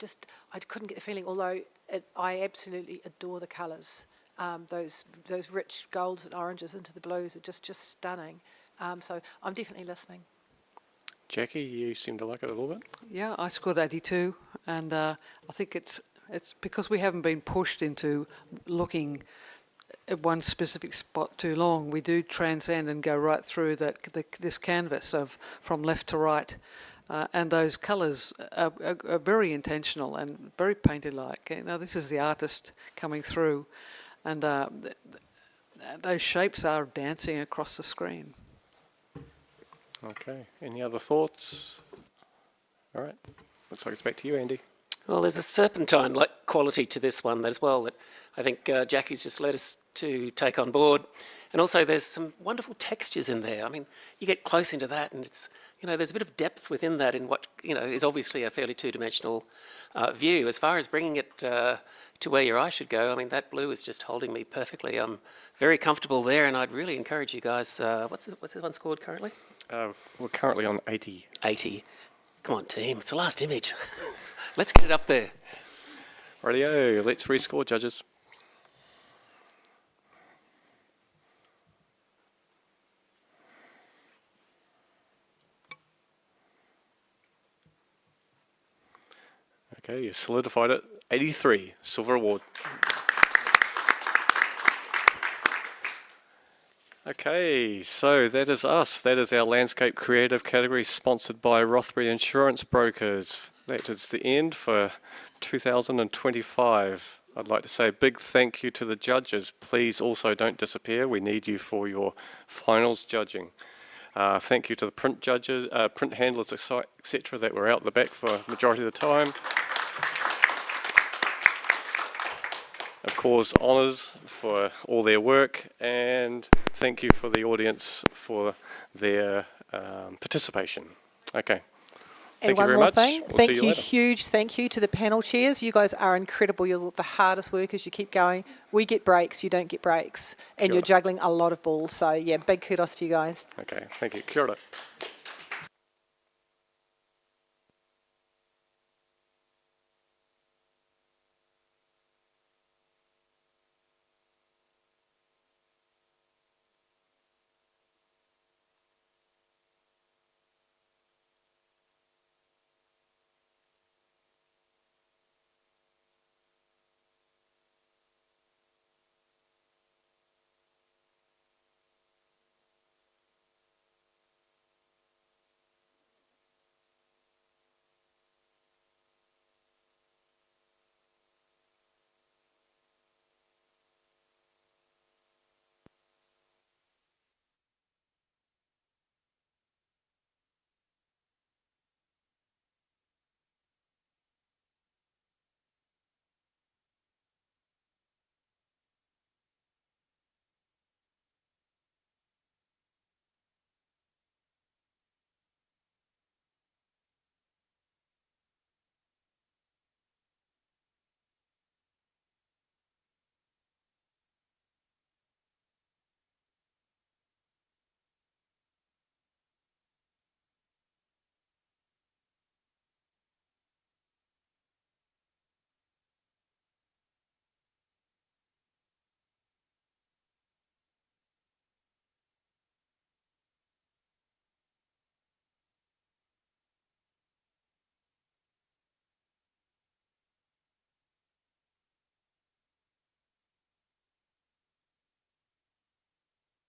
couldn't get the feeling, although I absolutely adore the colours. Those rich golds and oranges into the blues are just stunning. So I'm definitely listening. Jackie, you seem to like it a little bit. Yeah, I scored 82, and I think it's because we haven't been pushed into looking at one specific spot too long. We do transcend and go right through this canvas of from left to right, and those colours are very intentional and very painted-like. You know, this is the artist coming through, and those shapes are dancing across the screen. Okay, any other thoughts? All right, looks like it's back to you, Andy. Well, there's a serpentine-like quality to this one as well that I think Jackie's just led us to take on board. And also there's some wonderful textures in there. I mean, you get close into that and it's, there's a bit of depth within that in what, is obviously a fairly two-dimensional view. As far as bringing it to where your eye should go, I mean, that blue is just holding me perfectly. I'm very comfortable there and I'd really encourage you guys, what's this one scored currently? We're currently on 80. 80. Come on, team, it's the last image. Let's get it up there. Rightio, let's rescore, judges. Okay, you solidified it. 83, silver award. Okay, so that is us. That is our Landscape Creative category sponsored by Rothbury Insurance Brokers. That is the end for 2025. I'd like to say a big thank you to the judges. Please also don't disappear. We need you for your finals judging. Thank you to the print judges, print handlers, etc. that were out the back for the majority of the time. Of course, honours for all their work, and thank you for the audience for their participation. Okay. And Thank you one very more much. thing, We'll thank see you you, later. huge thank you to the panel chairs. You guys are incredible. You're the hardest workers. You keep going. We get breaks, you don't get breaks. And Kia you're ora. juggling a lot of balls. So, yeah, big kudos to you guys. Okay, thank you. Kia ora.